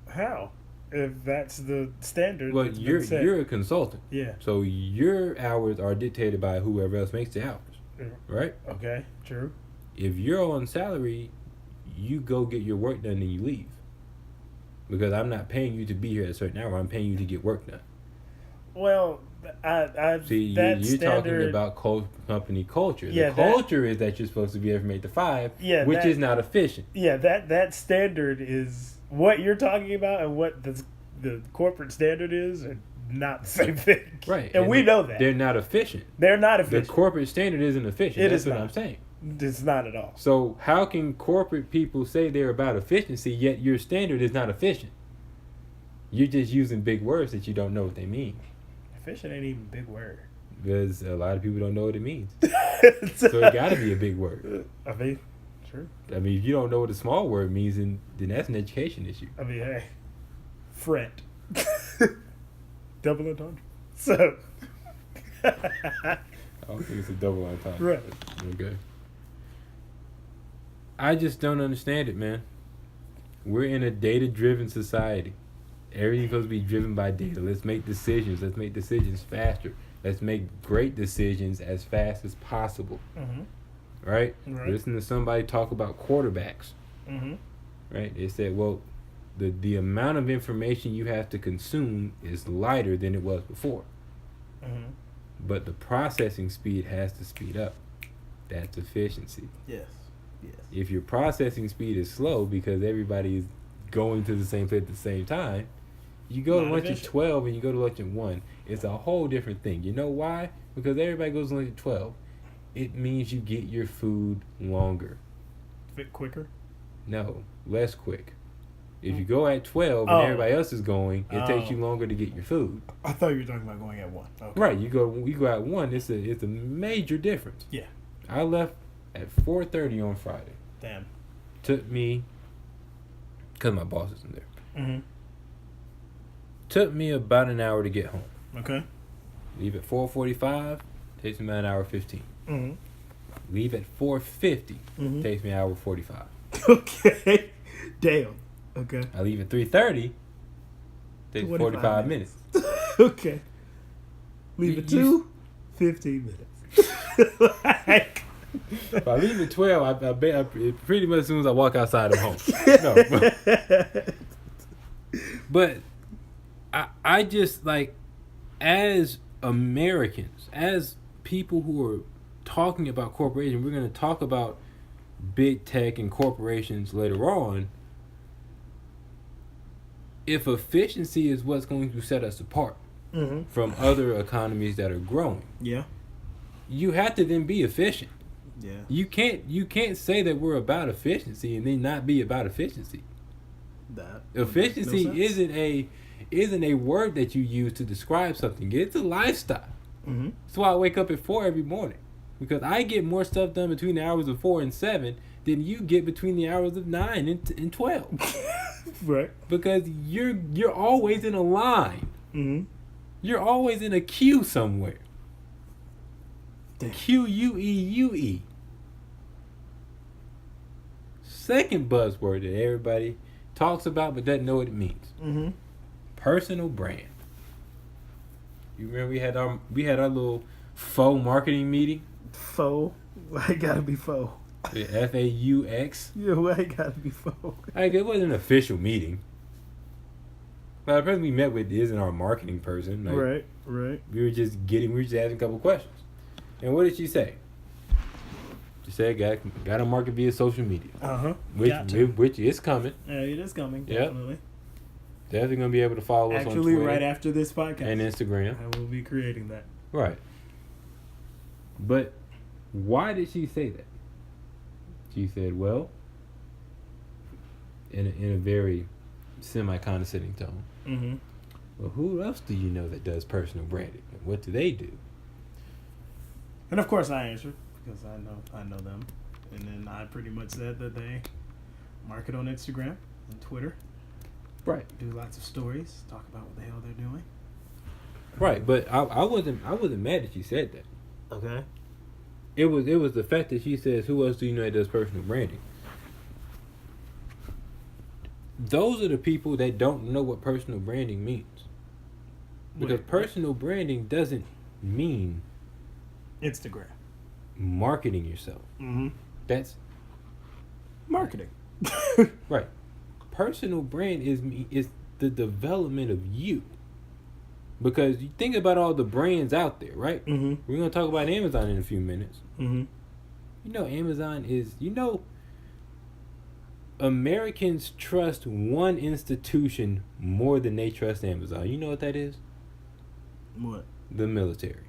How? If that's the standard. Well, that's been set. you're a consultant. Yeah. So your hours are dictated by whoever else makes the hours. Right? Okay, true. If you're on salary, you go get your work done and you leave. Because I'm not paying you to be here at a certain hour. I'm paying you to get work done. Well, I see, you're talking about company culture. Yeah, the culture is that you're supposed to be here from 8 to 5, which is not efficient. Yeah, that standard is what you're talking about, and what the corporate standard is are not the same thing. Right. And we know that. They're not efficient. They're not efficient. The corporate standard isn't efficient. That's what not. I'm saying. It's not at all. So how can corporate people say they're about efficiency, yet your standard is not efficient? You're just using big words that you don't know what they mean. Efficient ain't even a big word. Because a lot of people don't know what it means. So it got to be a big word. I mean, true. I mean, if you don't know what a small word means, then that's an education issue. I mean, hey, fret. Double entendre. So. I don't think it's a double entendre. Right. Okay. I just don't understand it, man. We're in a data-driven society. Everything's supposed to be driven by data. Let's make decisions. Let's make decisions faster. Let's make great decisions as fast as possible. Mm-hmm. Right? Listen to somebody talk about quarterbacks. Mm-hmm. Right? They said, well, the amount of information you have to consume is lighter than it was before. Mm-hmm. But the processing speed has to speed up. That's efficiency. Yes. Yes. If your processing speed is slow because everybody is going to the same place at the same time, you go to lunch at 12 and you go to lunch at 1. It's a whole different thing. You know why? Because everybody goes to lunch at 12. It means you get your food longer. Fit quicker? No, less quick. If you go at 12 and everybody else is going, it takes you longer to get your food. I thought you were talking about going at 1. Okay. Right, you go at 1. It's a major difference. Yeah. I left at 4:30 on Friday. Damn. Took me, because my boss isn't there. Mm-hmm. Took me about an hour to get home. Okay. Leave at 4:45. Takes me about an hour 15. Mm-hmm. Leave at 4:50. Mm-hmm. Takes me an hour 45. Okay. Damn. Okay. I leave at 3:30. Takes 45 minutes. Okay. Leave at 15 minutes. Like. If I leave at 12, I bet pretty much as soon as I walk outside, I'm home. No. But I just, like, as Americans, as people who are talking about corporations, we're going to talk about big tech and corporations later on. If efficiency is what's going to set us apart from other economies that are growing, you have to then be efficient. Yeah. You can't say that we're about efficiency and then not be about efficiency. That efficiency isn't a word that you use to describe something. It's a lifestyle. Mm-hmm. That's why I wake up at 4 every morning, because I get more stuff done between the hours of 4 and 7 than you get between the hours of 9 and 12. Right. Because you're always in a line. Mm-hmm. You're always in a queue somewhere. Damn. Queue. Second buzzword that everybody talks about but doesn't know what it means. Mm-hmm. Personal brand. You remember we had our little faux marketing meeting? Faux? Why it gotta be faux? The FAUX. Yeah, why it gotta be faux? Like, it wasn't an official meeting. But the person we met with isn't our marketing person. Like, Right. We were just asking a couple questions. And what did she say? She said, got to market via social media. Which is coming. Yeah, it is coming, Yep. definitely. Definitely going to be able to follow us on Actually, Twitter. right after this podcast. And Instagram. I will be creating that. Right. But why did she say that? She said, well, in a very semi-condescending tone. Mm-hmm. Well, who else do you know that does personal branding? And what do they do? And of course I answered because I know them. And then I pretty much said that they market on Instagram and Twitter. Right. Do lots of stories, talk about what the hell they're doing. Right, but I wasn't mad that she said that. Okay. It was the fact that she says, who else do you know that does personal branding? Those are the people that don't know what personal branding means. Because personal branding doesn't mean Instagram. Marketing yourself. Mm-hmm. That's marketing. Right. Personal brand is the development of you. Because you think about all the brands out there, right? Mm-hmm. We're going to talk about Amazon in a few minutes. Mm-hmm. You know, Amazon is, Americans trust one institution more than they trust Amazon. You know what that is? What? The military.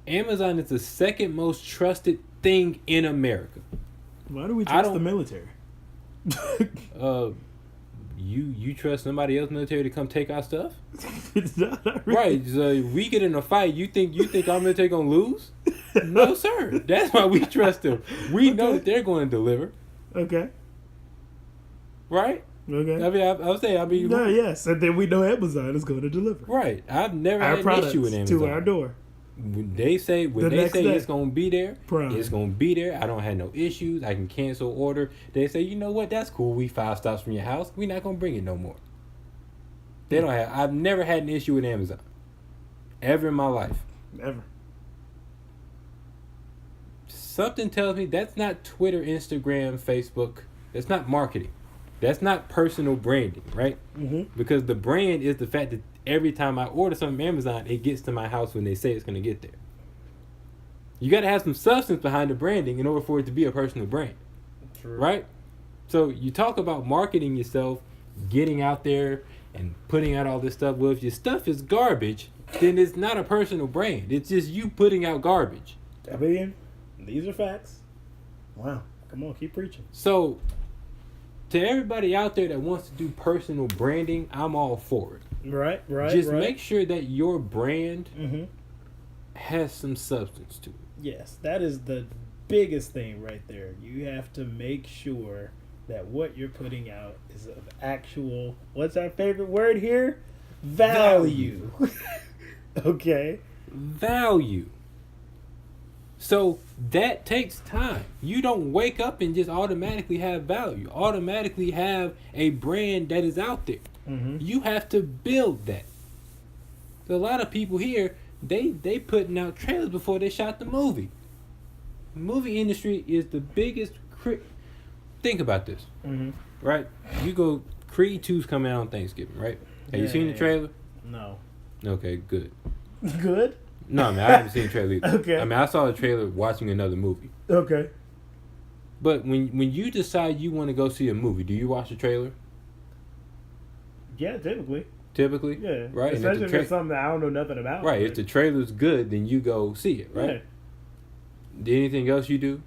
Amazon is the second most trusted thing in America. Why do we trust the military? You trust somebody else military to come take our stuff? Not really. Right. So if we get in a fight, you think our military gonna lose? No, sir. That's why we trust them. We know that they're going to deliver. Okay. Right? Okay. I mean, I would say, no, yes, and then we know Amazon is going to deliver. Right. I've never had an issue with Amazon. To our door. When they say it's going to be there, it's going to be there. I don't have no issues. I can cancel order. They say, you know what? That's cool. We 5 stops from your house. We're not going to bring it no more. They don't have. I've never had an issue with Amazon. Ever in my life. Ever. Something tells me that's not Twitter, Instagram, Facebook. That's not marketing. That's not personal branding, right? Mm-hmm. Because the brand is the fact that every time I order something from Amazon, it gets to my house when they say it's going to get there. You got to have some substance behind the branding in order for it to be a personal brand. True. Right? So you talk about marketing yourself, getting out there and putting out all this stuff. Well, if your stuff is garbage, then it's not a personal brand. It's just you putting out garbage. I mean, these are facts. Wow. Come on, keep preaching. So, to everybody out there that wants to do personal branding, I'm all for it. Right. Just make sure that your brand mm-hmm. has some substance to it. Yes, that is the biggest thing right there. You have to make sure that what you're putting out is of actual, what's our favorite word here? Value. Okay. Value. So that takes time. You don't wake up and just automatically have value. Automatically have a brand that is out there. Mm-hmm. You have to build that. So a lot of people here, they putting out trailers before they shot the movie. The movie industry is the biggest. Think about this, mm-hmm. right? You go. Creed 2's coming out on Thanksgiving, right? Have you seen the trailer? No. Okay, good. Good? No, I mean, I haven't seen the trailer either. Okay. I mean, I saw the trailer watching another movie. Okay. But when you decide you want to go see a movie, do you watch the trailer? Yeah, typically. Typically? Yeah. Right? Especially if it's something that I don't know nothing about. Right. If the trailer's good, then you go see it, right? Yeah. Anything else you do?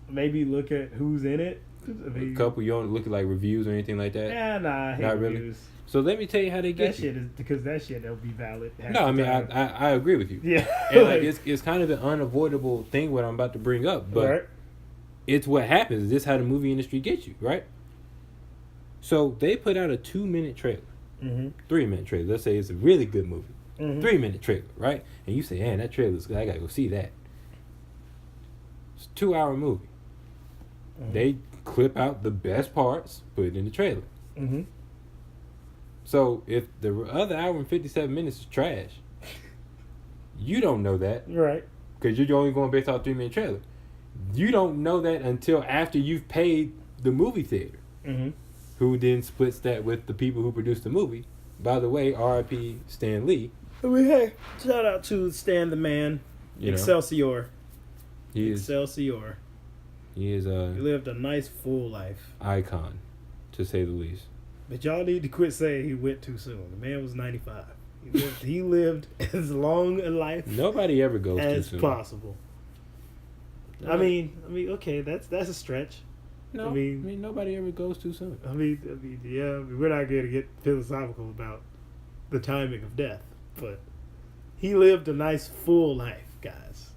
Maybe look at who's in it. A couple, you don't look at like reviews or anything like that? Yeah, nah, I hate not reviews. Really. So let me tell you how they get that shit is because that shit will be valid. No, I mean I agree with you. Yeah, and like it's kind of an unavoidable thing what I'm about to bring up, but it's what happens. This is how the movie industry gets you, right? So they put out a 2-minute trailer. Mm-hmm. 3-minute trailer. Let's say it's a really good movie. Mm-hmm. 3-minute trailer, right? And you say, man, that trailer's good. I gotta go see that. It's a 2-hour movie. Mm-hmm. They clip out the best parts, put it in the trailer. Mm-hmm. So if the other hour and 57 minutes is trash, you don't know that. Right. Because you're only going based off 3-minute trailer. You don't know that until after you've paid the movie theater, Mm-hmm. who then splits that with the people who produced the movie. By the way, R.I.P. Stan Lee. I mean, hey, shout out to Stan the Man. You know, Excelsior. he is Excelsior. he is He a lived a nice, full life. icon, to say the least. But y'all need to quit saying he went too soon. The man was 95. He lived as long a life Nobody ever goes too as soon. possible. I mean, okay, that's a stretch. No, I mean, nobody ever goes too soon. I mean, yeah, we're not going to get philosophical about the timing of death, but he lived a nice, full life, guys.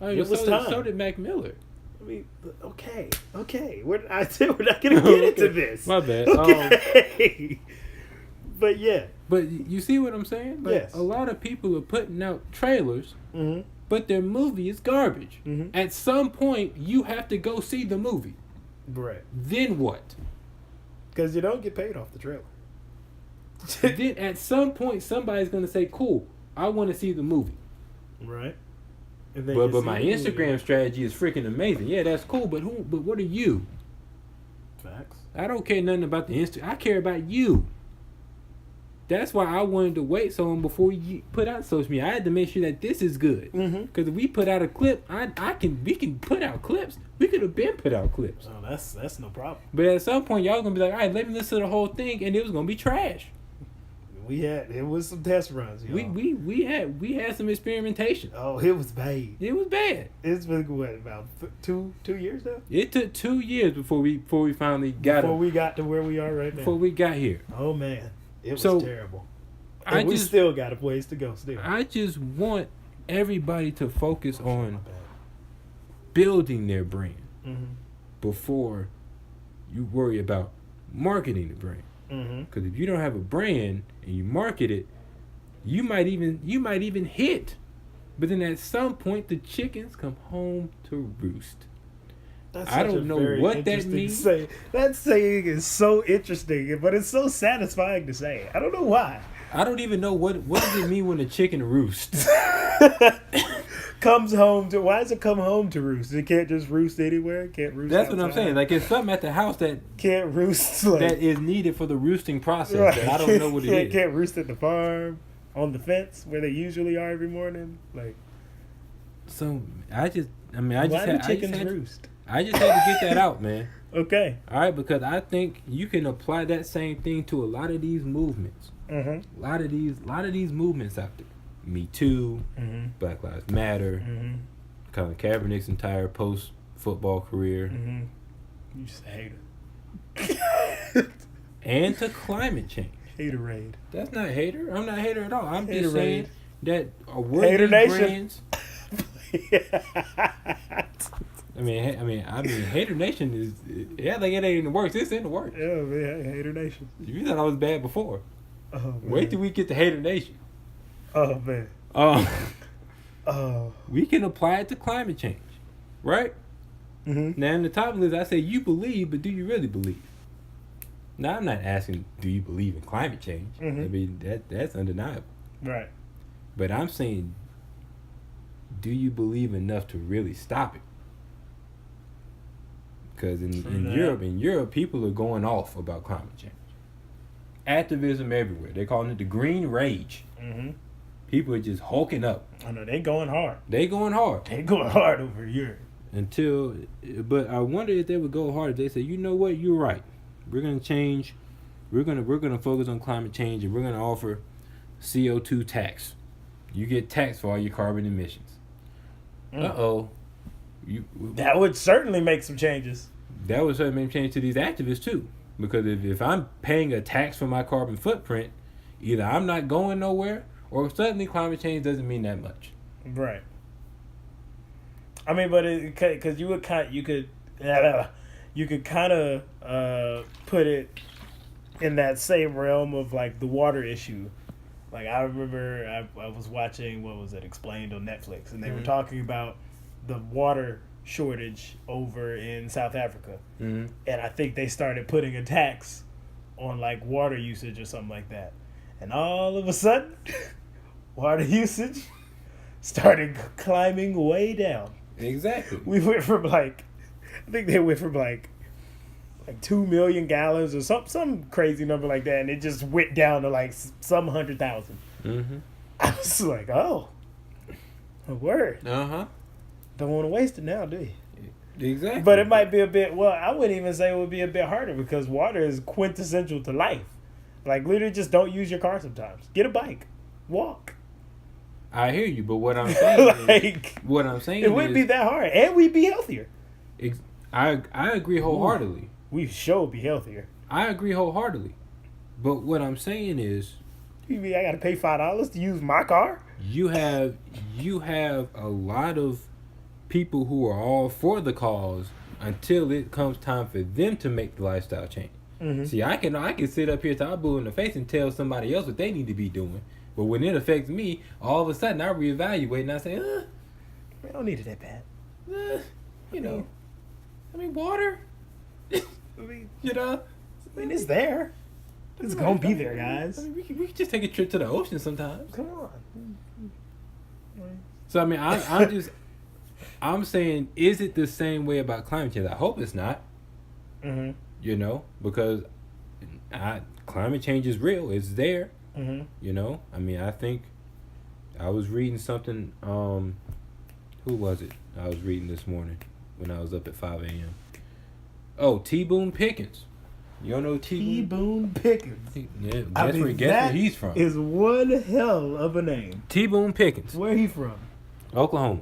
Oh, It was time. so did Mac Miller. I mean, okay. I said we're not going to get into this. My bad. Okay. But yeah. But you see what I'm saying? Like, Yes. a lot of people are putting out trailers, Mm-hmm. but their movie is garbage. Mm-hmm. At some point, you have to go see the movie. Right. Then what? Because you don't get paid off the trailer. Then at some point, somebody's going to say, cool, I want to see the movie. Right. But my Instagram strategy is freaking amazing. Yeah, that's cool, but what are you? Facts. I don't care nothing about the I care about you. That's why I wanted to wait so long before you put out social media. I had to make sure that this is good. Mm-hmm. Because if we put out a clip, we can put out clips. We could have been put out clips. Oh, that's no problem. But at some point, y'all gonna be like, all right, let me listen to the whole thing, and it was gonna be trash. It was some test runs, y'all. We had some experimentation. Oh, it was bad. It was bad. It's been what, about 2 years now? It took 2 years before we finally got we got to where we are right now. before we got here. Oh man, it was So, terrible. And we just still got a ways to go. Still, I just want everybody to focus on My bad. building their brand Mm-hmm. before you worry about marketing the brand. Mm-hmm. Because if you don't have a brand and you market it, you might even hit. But then at some point, the chickens come home to roost. That's I such don't a know very what that interesting means. saying. That saying is so interesting, but it's so satisfying to say. I don't know why. I don't even know what does it mean when a chicken roosts. Comes home to. Why does it come home to roost? It can't just roost anywhere. It can't roost. That's what I'm outside? saying. Like, it's something at the house that Can't roost. Like, that is needed for the roosting process. right. That I don't know what it is. Can't roost at the farm, on the fence where they usually are every morning. Like, So I just why do chickens roost? I just had to get that out, man. Okay. All right, because I think you can apply that same thing to a lot of these movements. Mm-hmm. A lot of these movements out there. Me Too, Mm-hmm. Black Lives Matter, Mm-hmm. Colin Kaepernick's entire post-football career, Mm-hmm. You just a hater. and to climate change. Haterade. That's not hater. I'm not a hater at all. I'm just Haterade. saying that we're Hater these Nation. brands. I mean, Hater Nation is like it ain't in the works. It's in the works. Yeah, man, Hater Nation. You thought I was bad before. Oh, man. Wait till we get to Hater Nation. Oh, man. Oh. We can apply it to climate change, right? Mm-hmm. Now, in the top list, I say you believe, but do you really believe? Now, I'm not asking, do you believe in climate change? Mhm. I mean, that's undeniable. Right. But I'm saying, do you believe enough to really stop it? Because in Europe, people are going off about climate change. Activism everywhere. They're calling it the green rage. Mm-hmm. People are just hulking up. I know, they going hard. They going hard. They going hard over here. But I wonder if they would go hard if they say, you know what, you're right. We're gonna change. We're gonna focus on climate change, and we're gonna offer CO2 tax. You get taxed for all your carbon emissions. That would certainly make some changes. That would certainly make change to these activists too, because if I'm paying a tax for my carbon footprint, either I'm not going nowhere, or suddenly climate change doesn't mean that much. Right. I mean, but because you could kind of put it in that same realm of like the water issue. Like I remember I was watching, what was it, Explained on Netflix, and they were talking about the water shortage over in South Africa. And I think they started putting a tax on like water usage or something like that. And all of a sudden, water usage started climbing way down. Exactly. We went from like, I think they went from like 2 million gallons or some crazy number like that, and it just went down to like some 100,000. I was like, oh, a word. Don't want to waste it now, do you? Exactly. But it might be a bit, well, I wouldn't even say it would be a bit harder because water is quintessential to life. Like, literally just don't use your car sometimes. Get a bike. Walk. I hear you, but what I'm saying it wouldn't be that hard, and we'd be healthier. I agree wholeheartedly. We sure be healthier. I agree wholeheartedly. But what I'm saying is, you mean I gotta pay $5 to use my car? You have a lot of people who are all for the cause until it comes time for them to make the lifestyle change. See, I can sit up here to our boo in the face and tell somebody else what they need to be doing. But when it affects me, all of a sudden I reevaluate and I say, I don't need it that bad. I mean, water. I mean, it's there. It's gonna be there, guys. I mean, we can just take a trip to the ocean sometimes. Come on. So I mean, I'm saying, is it the same way about climate change? I hope it's not. Because climate change is real. It's there. I mean, I think I was reading something. Who was it? I was reading this morning when I was up at 5 a.m. Oh, T. Boone Pickens. You don't know T. Boone Pickens? Yeah, guess where he's from. Is one hell of a name. T. Boone Pickens. Where he from? Oklahoma.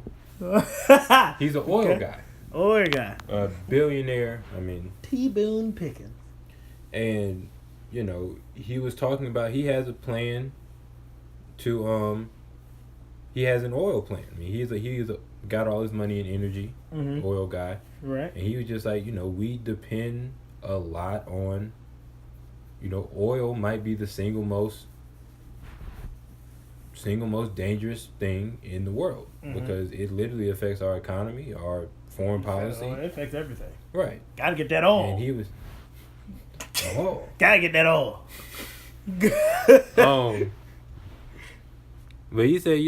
He's an oil guy. Oil guy. A billionaire. I mean, T. Boone Pickens. And he was talking about he has a plan to he has an oil plant. I mean, he's got all his money in energy, oil guy. Right. And he was just like, we depend a lot on, oil might be the single most dangerous thing in the world because it literally affects our economy, our foreign policy. It affects everything. Right. Gotta get that oil. And he was gotta get that oil. But he said,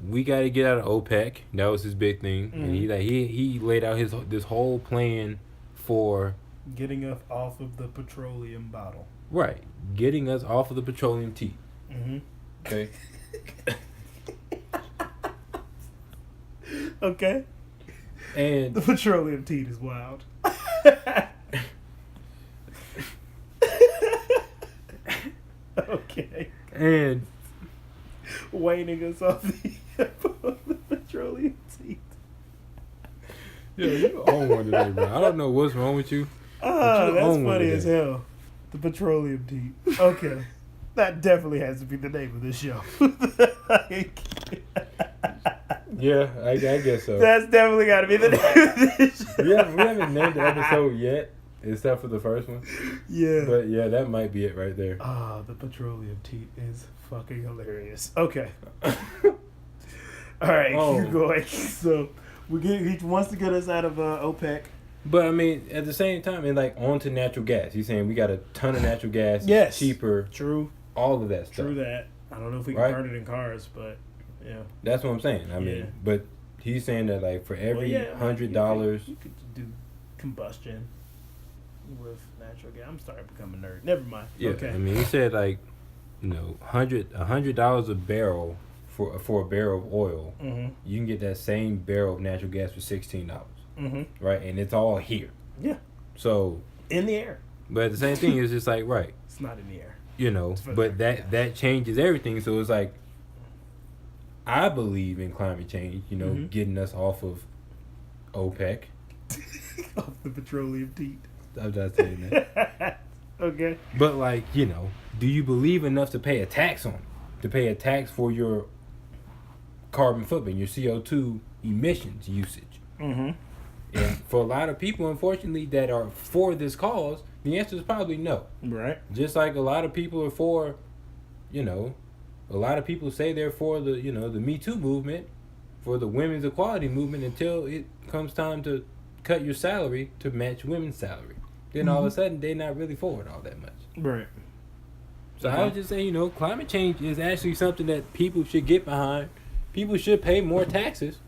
we got to get out of OPEC. That was his big thing, and he laid out this whole plan for getting us off of the petroleum bottle. Right, getting us off of the petroleum Teet. Okay. Okay. And the petroleum Teet is wild. Okay. And waning us off the petroleum Teet. Yeah, you own one today, bro. I don't know what's wrong with you. That's funny as hell. The petroleum Teet. Okay. That definitely has to be the name of this show. Yeah, I guess so. That's definitely got to be the name of this show. We haven't named the episode yet, except for the first one. Yeah. But yeah, that might be it right there. The petroleum Teet is fucking hilarious. Okay. All right, keep going. So he wants to get us out of OPEC. But I mean, at the same time, and like onto natural gas. He's saying we got a ton of natural gas. Yes. It's cheaper. True. All of that stuff. True that. I don't know if we can burn it in cars, but yeah. That's what I'm saying. I mean, but he's saying that like for every $100, you could do combustion with natural gas. I'm starting to become a nerd. Never mind. Yeah. Okay. I mean, he said like, $100 a barrel for a barrel of oil. You can get that same barrel of natural gas for $16. Right, and it's all here. Yeah. So in the air. But at the same thing, it's just like right. It's not in the air. But that changes everything. So it's like, I believe in climate change. Getting us off of OPEC, off the petroleum Teet. I'm not saying that. Okay. But like, do you believe enough to pay a tax on it? To pay a tax for your carbon footprint, your CO2 emissions usage? And for a lot of people, unfortunately, that are for this cause, the answer is probably no. Right. Just like a lot of people are for, a lot of people say they're for the, the Me Too movement, for the women's equality movement until it comes time to cut your salary to match women's salary. Then all of a sudden, they're not really for it all that much. Right. So I would just say, climate change is actually something that people should get behind. People should pay more taxes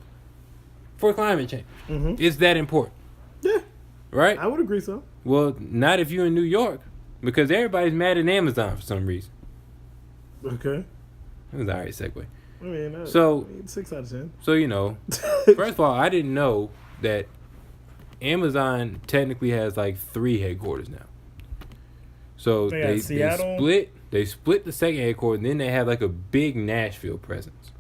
for climate change. Mm-hmm. It's that important. Yeah. Right? I would agree so. Well, not if you're in New York, because everybody's mad at Amazon for some reason. Okay. That was an alright segue. I mean, 6 out of 10. So, first of all, I didn't know that Amazon technically has like 3 headquarters now. So they split the second headquarters, and then they have like a big Nashville presence.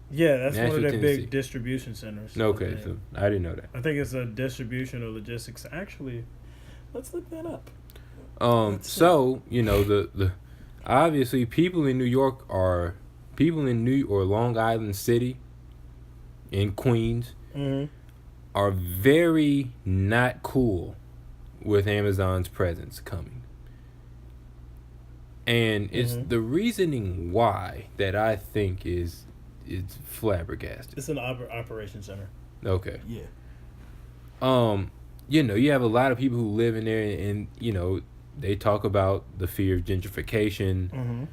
Yeah, that's Nashville, one of their Tennessee. big distribution centers. Okay, so I didn't know that. I think it's a distribution or logistics. Actually, let's look that up. So the obviously people in New York or Long Island City, in Queens, are very not cool with Amazon's presence coming. And it's the reasoning why that I think is flabbergasted. It's an operation center. Okay. Yeah. You have a lot of people who live in there, and they talk about the fear of gentrification.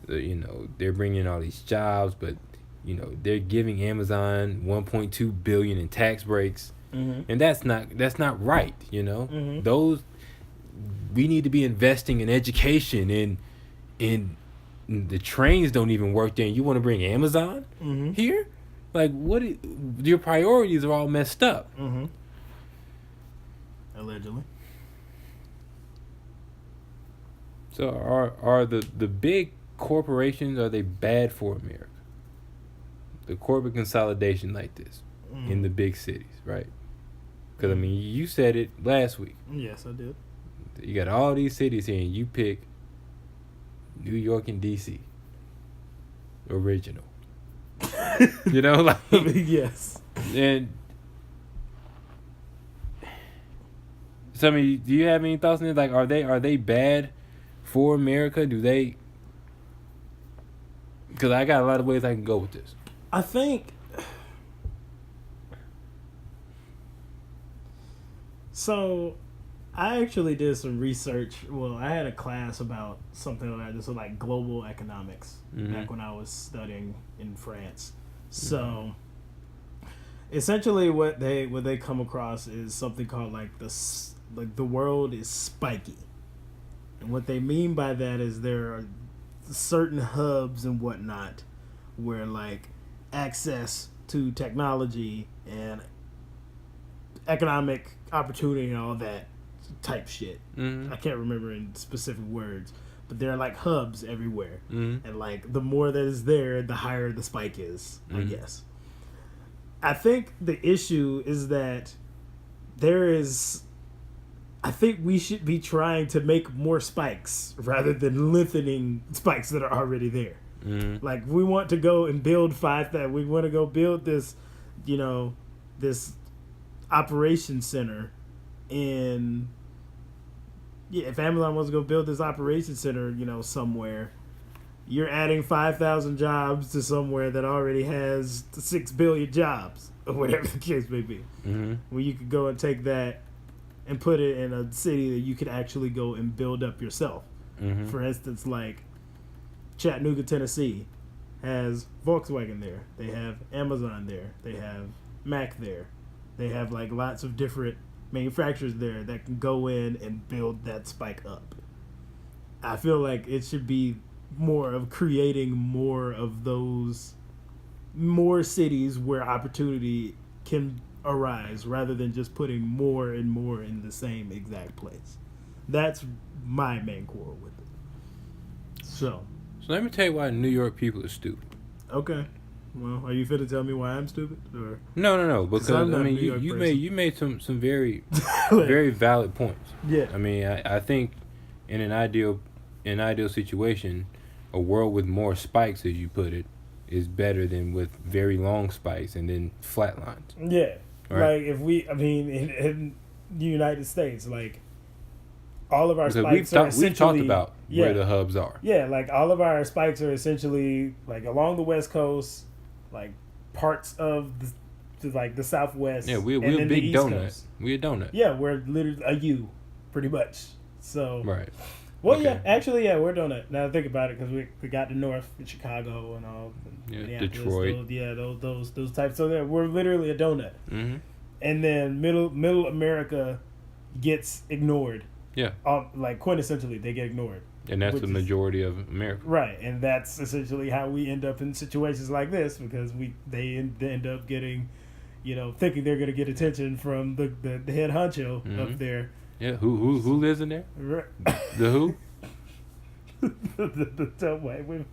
They're bringing all these jobs, but they're giving Amazon $1.2 billion in tax breaks, and that's not right. Those, we need to be investing in education, and the trains don't even work there, and you want to bring Amazon here? Like, your priorities are all messed up. Allegedly. So are the big corporations, are they bad for America? The corporate consolidation like this in the big cities, right? Because, you said it last week. Yes, I did. You got all these cities here, and you pick New York and D.C. Original. Yes. And so, do you have any thoughts on it? Like, are they bad for America? Do they? Because I got a lot of ways I can go with this. I think so. I actually did some research. Well, I had a class about something like this, like global economics, back when I was studying in France. So, essentially, what they come across is something called like the world is spiky, and what they mean by that is there are certain hubs and whatnot where like access to technology and economic opportunity and all that type shit. I can't remember in specific words, but there are like hubs everywhere, and like the more that is there, the higher the spike is. I guess. I think the issue is that I think we should be trying to make more spikes rather than lengthening spikes that are already there. Like, we want to go and build we want to go build this, this operation center in. Yeah, if Amazon wants to go build this operation center, somewhere, you're adding 5,000 jobs to somewhere that already has 6 billion jobs, or whatever the case may be. Where you could go and take that and put it in a city that you could actually go and build up yourself. For instance, like Chattanooga, Tennessee has Volkswagen there. They have Amazon there. They have Mac there. They have like lots of different manufacturers there that can go in and build that spike up. I feel like it should be more of creating more of those, more cities where opportunity can arise rather than just putting more and more in the same exact place. That's my main quarrel with it. So let me tell you why New York people are stupid. Okay. Well, are you finna tell me why I'm stupid? Or? No. Because you made some very very valid points. Yeah. I think in an ideal situation, a world with more spikes, as you put it, is better than with very long spikes and then flat lines. Yeah. Right. Like if we, I mean, in the United States, like all of our Because spikes are essentially we've talked about where the hubs are. Yeah, like all of our spikes are essentially like along the West Coast, like parts of like the Southwest. Yeah, we're and a then the big East donut. Coast. We're a donut. Yeah, we're literally a U, pretty much. So Right. well, Okay. yeah, actually, yeah, we're donut. Now I think about it, because we got the North, Chicago, and all. Yeah, Minneapolis, Detroit. those types. So that we're literally a donut. Mm-hmm. And then middle America gets ignored. Yeah. Like quintessentially, they get ignored. And that's Which the is- majority of America. Right, and that's essentially how we end up in situations like this, because they end up getting, thinking they're going to get attention from the head honcho Mhm. up there. Yeah. Who lives in there? Right. The who? the dumb white women.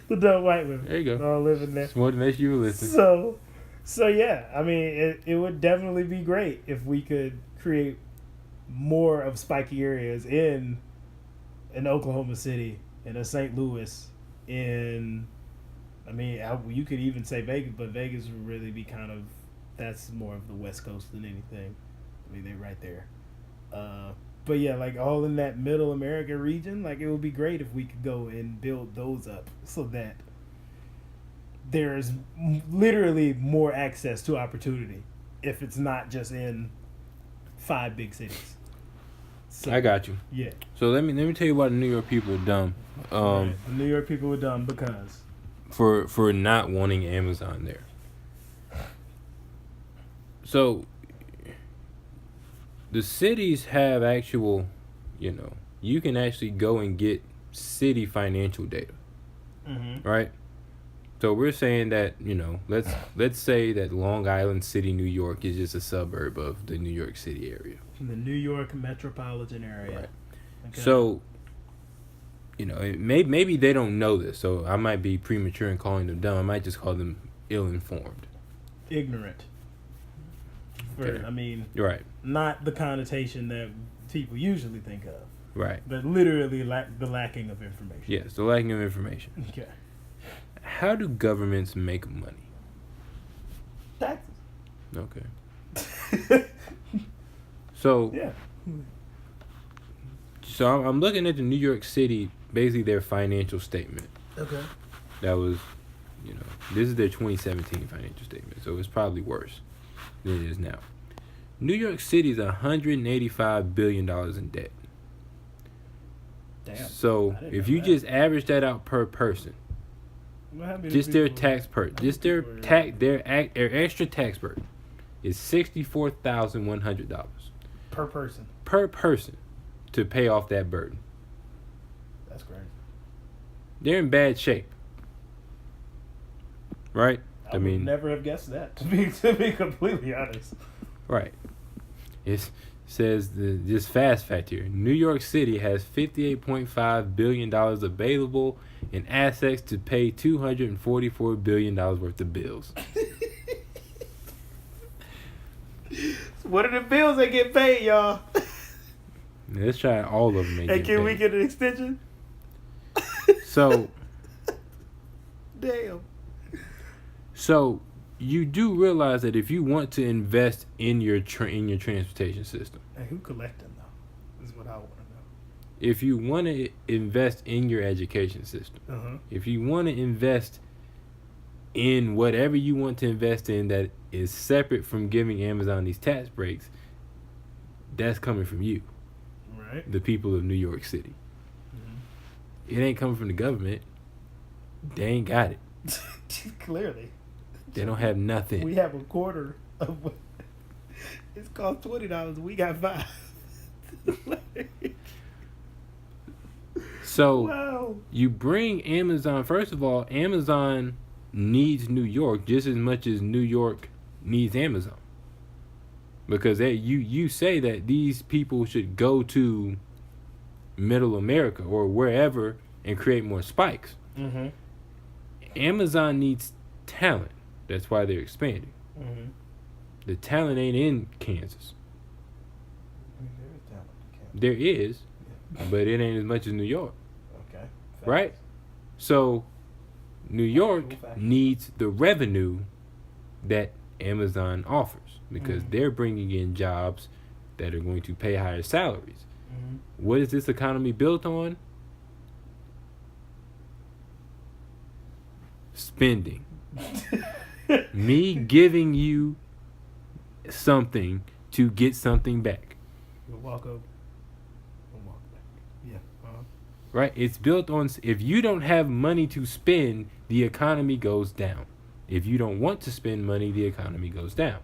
The dumb white women. There you go. All living there. Just wanted to make sure you were listening. So yeah, I mean, it would definitely be great if we could create more of spiky areas in Oklahoma City, in a St. Louis, you could even say Vegas, but Vegas would really be that's more of the West Coast than anything. I mean, they're right there. But yeah, like all in that middle America region, like it would be great if we could go and build those up so that there's literally more access to opportunity if it's not just in 5 big cities. So, I got you. Yeah. So let me tell you why the New York people are dumb. Right. The New York people were dumb because For not wanting Amazon there. So the cities have actual, you can actually go and get city financial data, right? So we're saying that, let's say that Long Island City, New York is just a suburb of the New York City area. the New York metropolitan area. Right. Okay. So, maybe they don't know this, so I might be premature in calling them dumb. I might just call them ill-informed. Ignorant. Okay. You're right. Not the connotation that people usually think of, Right. but literally the lacking of information. Yes, the lacking of information. Okay. How do governments make money? Taxes. Okay. So, Yeah. so I'm looking at the New York City, basically their financial statement. Okay. That was, this is their 2017 financial statement, so it's probably worse than it is now. New York City is $185 billion in debt. Damn. So I didn't if know you that. just average that out per person, What happened to just their people- tax just their people are- tax their extra tax burden is $64,100 per person. per person to pay off that burden. That's crazy. They're in bad shape, right? I would never have guessed that. To be completely honest. Right. It says this fast fact here. New York City has $58.5 billion available in assets to pay $244 billion worth of bills. What are the bills that get paid, y'all? Let's try all of them. And Hey, get can we paid. get an extension? So Damn. So you do realize that if you want to invest in your transportation system, Hey, who collecting though? Is what I want to if you want to invest in your education system, know. if you want to invest in whatever you want to invest in that is separate from giving Amazon these tax breaks, that's coming from you, Right. the people of New York City. It ain't coming from the government. They ain't got it. Clearly. They don't have nothing. We have a quarter of what it's cost $20. We got 5. So Wow. you bring Amazon. First of all, Amazon needs New York just as much as New York needs Amazon, because you say that these people should go to Middle America or wherever and create more spikes. Mm-hmm. Amazon needs talent. That's why they're expanding. Mm-hmm. The talent ain't in Kansas. There is, but it ain't as much as New York, Okay. right? So New York Cool fact. needs the revenue that Amazon offers, because they're bringing in jobs that are going to pay higher salaries. What is this economy built on? Spending. Me giving you something to get something back. You'll walk over. We'll walk back. Yeah. Right? It's built on, if you don't have money to spend, the economy goes down. If you don't want to spend money, the economy goes down.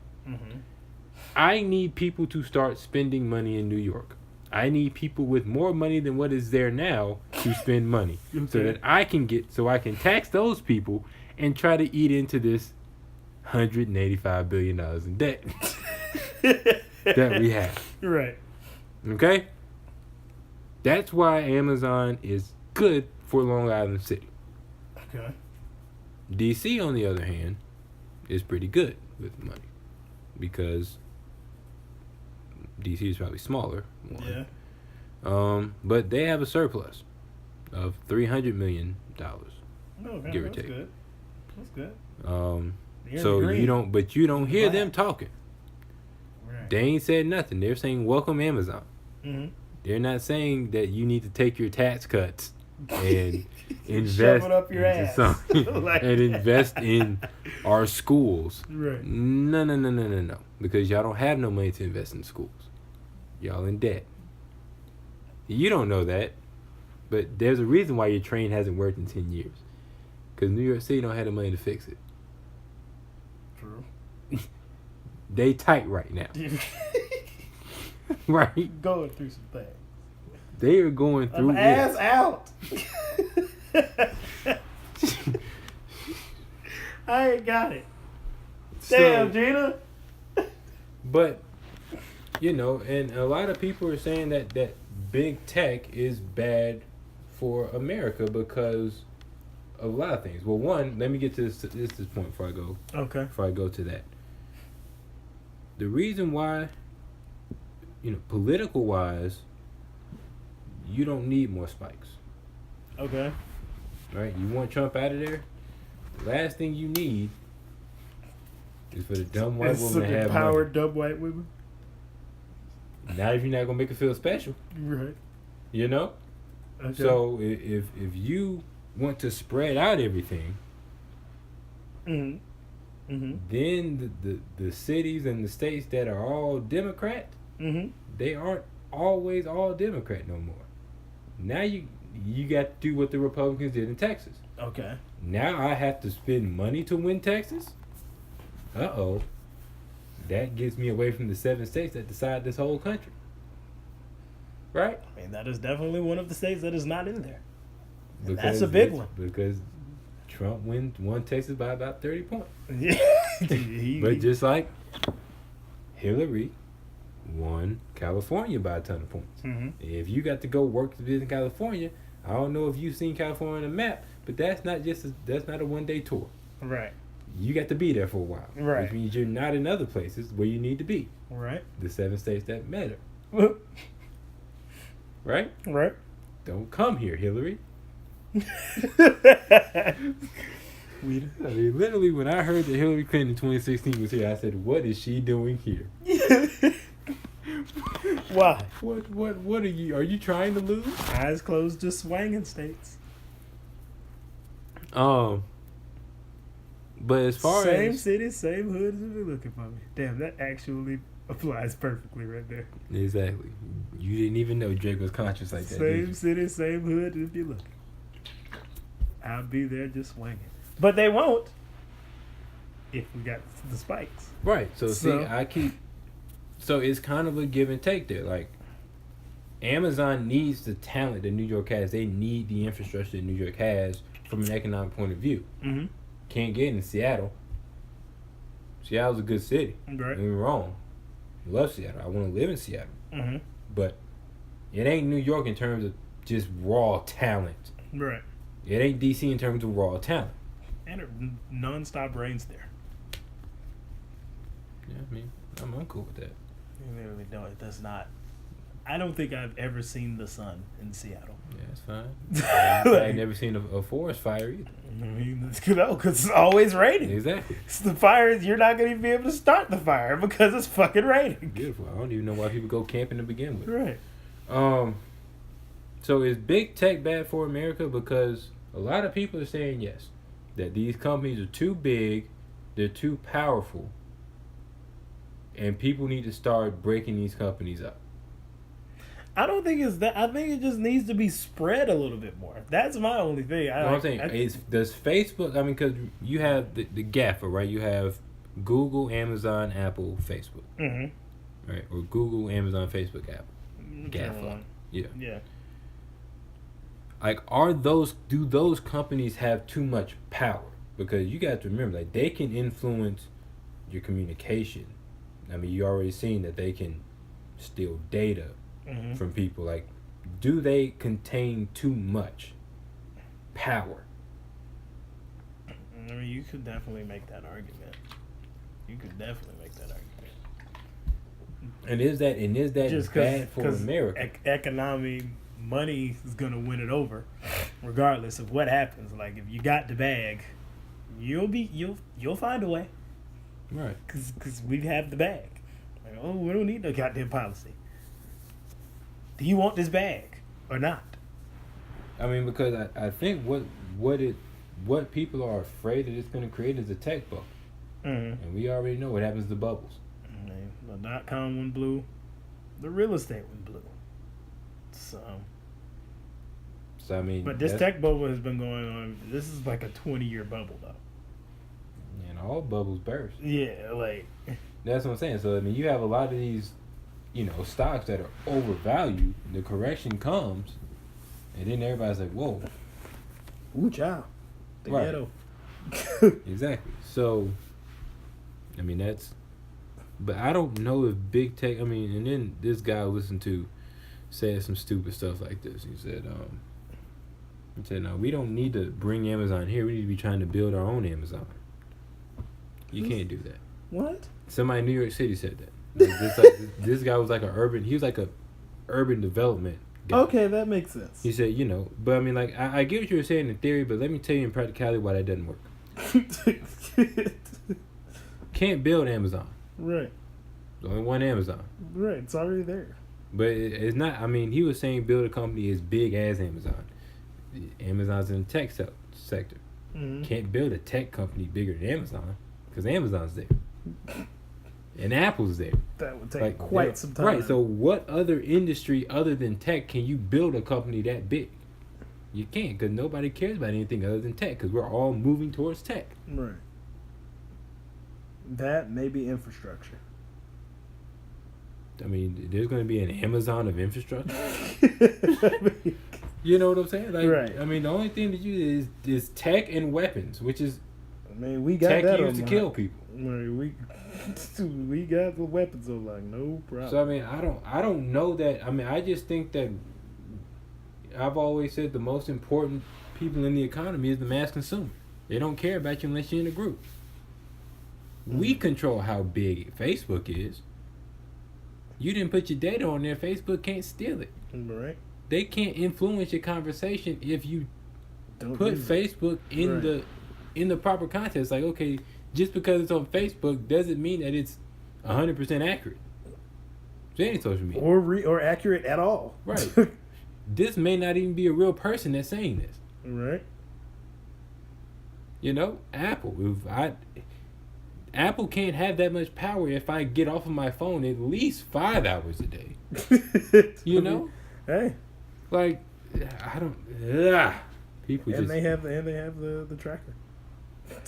I need people to start spending money in New York. I need people with more money than what is there now to spend money. So that I can tax those people and try to eat into this $185 billion in debt that we have. Right. Okay? That's why Amazon is good for Long Island City. Okay. DC, on the other hand, is pretty good with money, because DC is probably smaller. Yeah. But they have a surplus of $300 million, Okay, give or that's take. good. That's good. So you don't hear them talking. Right. They ain't said nothing. They're saying welcome Amazon. They're not saying that you need to take your tax cuts and invest Shove it up your into ass. something Like and invest in our schools. Right. No. Because y'all don't have no money to invest in schools. Y'all in debt. You don't know that, but there's a reason why your train hasn't worked in 10 years. Because New York City don't have the money to fix it. True. They tight right now. Right? Going through some things. They are going through ass out. I ain't got it. Damn, Gina. But, and a lot of people are saying that big tech is bad for America because of a lot of things. Well, one, let me get to this point before I go. Okay. Before I go to that. The reason why, political wise, you don't need more spikes. Okay. Right? You want Trump out of there? The last thing you need is for the dumb white woman to have empowered money. dumb white women. Not if you're not gonna make her feel special. Right. Okay. So if you want to spread out everything, then the cities and the states that are all Democrat, they aren't always all Democrat no more. Now you got to do what the Republicans did in Texas. Okay. Now I have to spend money to win Texas? Uh-oh. That gets me away from the 7 states that decide this whole country. Right? I mean, that is definitely one of the states that is not in there. Because that's a big one. Because Trump won Texas by about 30 points. Yeah. But just like Hillary won California by a ton of points. If you got to go work to visit California, I don't know if you've seen California on a map, but that's not a one-day tour. Right. You got to be there for a while. Right. Which means you're not in other places where you need to be. Right. The 7 states that matter. Right? Right. Don't come here, Hillary. Literally, when I heard that Hillary Clinton in 2016 was here, I said, "What is she doing here?" Why? What are you? Are you trying to lose? Eyes closed, just swanging states. But as far same as city, same hood, if you're looking for me. Damn, that actually applies perfectly right there. Exactly. You didn't even know Drake was conscious like that. Same city, same hood, if you're looking. I'll be there just swinging. But they won't if we got the spikes. Right. So so it's kind of a give and take there. Like, Amazon needs the talent that New York has. They need the infrastructure that New York has from an economic point of view. Can't get in Seattle. Seattle's a good city. Right. Don't get me wrong. I love Seattle. I want to live in Seattle. But it ain't New York in terms of just raw talent. Right. It ain't DC in terms of raw talent. And it non-stop rains there. Yeah, I mean, I'm cool with that. It literally don't. It does not I don't think I've ever seen the sun in Seattle. Yeah, that's fine. I ain't never seen a forest fire either. I mean, because it's always raining. Exactly. It's the fire, you're not going to be able to start the fire because it's fucking raining. Beautiful. I don't even know why people go camping to begin with. Right. So is big tech bad for America? Because a lot of people are saying yes, that these companies are too big, they're too powerful, and people need to start breaking these companies up. I don't think it's that. I think it just needs to be spread a little bit more. That's my only thing. I'm saying, does Facebook, I mean, because you have the GAFA, right? You have Google, Amazon, Apple, Facebook. Mm-hmm. Right? Or Google, Amazon, Facebook, Apple. GAFA. Yeah. Yeah. Like, do those companies have too much power? Because you got to remember, like, they can influence your communication. I mean, you already seen that they can steal data from people. Like, do they contain too much power? I mean, you could definitely make that argument. And is that just bad for America? Economy, money is gonna win it over, regardless of what happens. Like, if you got the bag, you'll find a way. Right. Because we have the bag. Like, oh, we don't need no goddamn policy. Do you want this bag or not? I mean, because I think what people are afraid that it's going to create is a tech bubble. Mm-hmm. And we already know what happens to bubbles. The .com went blue. The real estate went blue. So I mean... But this tech bubble has been going on. This is like a 20-year bubble, though. And all bubbles burst. Yeah, like... That's what I'm saying. So, I mean, you have a lot of these, stocks that are overvalued. The correction comes, and then everybody's like, whoa. Ooh, child. The ghetto. Exactly. So, I mean, that's... But I don't know if big tech... I mean, and then this guy I listened to said some stupid stuff like this. He said, no, we don't need to bring Amazon here. We need to be trying to build our own Amazon. You can't do that. What? Somebody in New York City said that. This guy was like he was like a urban development guy. Okay, that makes sense. He said, but I mean, like, I get what you were saying in theory, but let me tell you in practicality why that doesn't work. Can't build Amazon. Right. There's only one Amazon. Right, it's already there. But it's not, I mean, he was saying build a company as big as Amazon. Amazon's in the tech sector. Mm-hmm. Can't build a tech company bigger than Amazon because Amazon's there. And Apple's there. That would take quite some time. Right, so what other industry other than tech can you build a company that big? You can't, because nobody cares about anything other than tech, because we're all moving towards tech. Right. That may be infrastructure. I mean, there's going to be an Amazon of infrastructure. You know what I'm saying? Like, right. I mean, the only thing that you is tech and weapons, which is we got tech that used to kill people. Right, we got the weapons on like no problem. So I mean, I don't know that. I mean, I just think that I've always said the most important people in the economy is the mass consumer. They don't care about you unless you're in a group. Mm-hmm. We control how big Facebook is. You didn't put your data on there. Facebook can't steal it. Right. They can't influence your conversation if you put Facebook in the proper context. Like, okay, just because it's on Facebook doesn't mean that it's 100% accurate. To any social media. Or accurate at all. Right. This may not even be a real person that's saying this. Right. Apple can't have that much power if I get off of my phone at least 5 hours a day. Hey. Like, I don't. People and they have the tracker.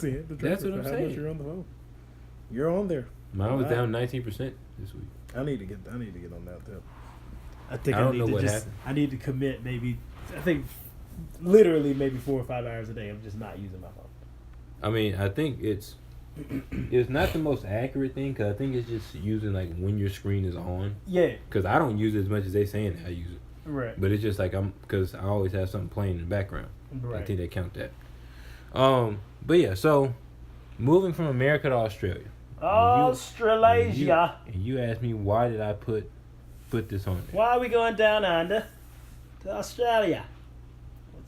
They have the tracker. That's what I'm saying. How much you're on the phone? You're on there. Mine was down 19% this week. I need to get on that too. I think I don't know what happened. I need to commit maybe. I think literally maybe 4 or 5 hours a day of just not using my phone. I mean, I think it's not the most accurate thing because I think it's just using like when your screen is on. Yeah. Because I don't use it as much as they saying I use it. Right. But it's just like because I always have something playing in the background. Right. I think they count that. But yeah, so moving from America to Australia. Australasia. And you asked me why did I put put this on there. Why are we going down under to Australia?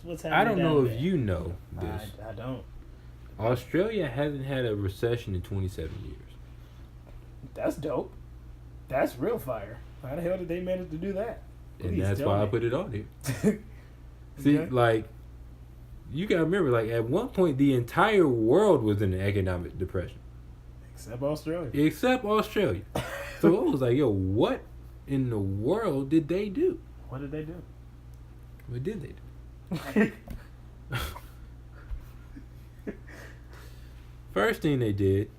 What's happening? I don't know down if there? you know this. I don't. Australia hasn't had a recession in 27 years. That's dope. That's real fire. How the hell did they manage to do that? And Please that's tell why I me. put it on here. See, Okay. like, you gotta remember, like, at one point, the entire world was in an economic depression. Except Australia. Except Australia. So it was like, yo, what in the world did they do? What did they do? What did they do? First thing they did,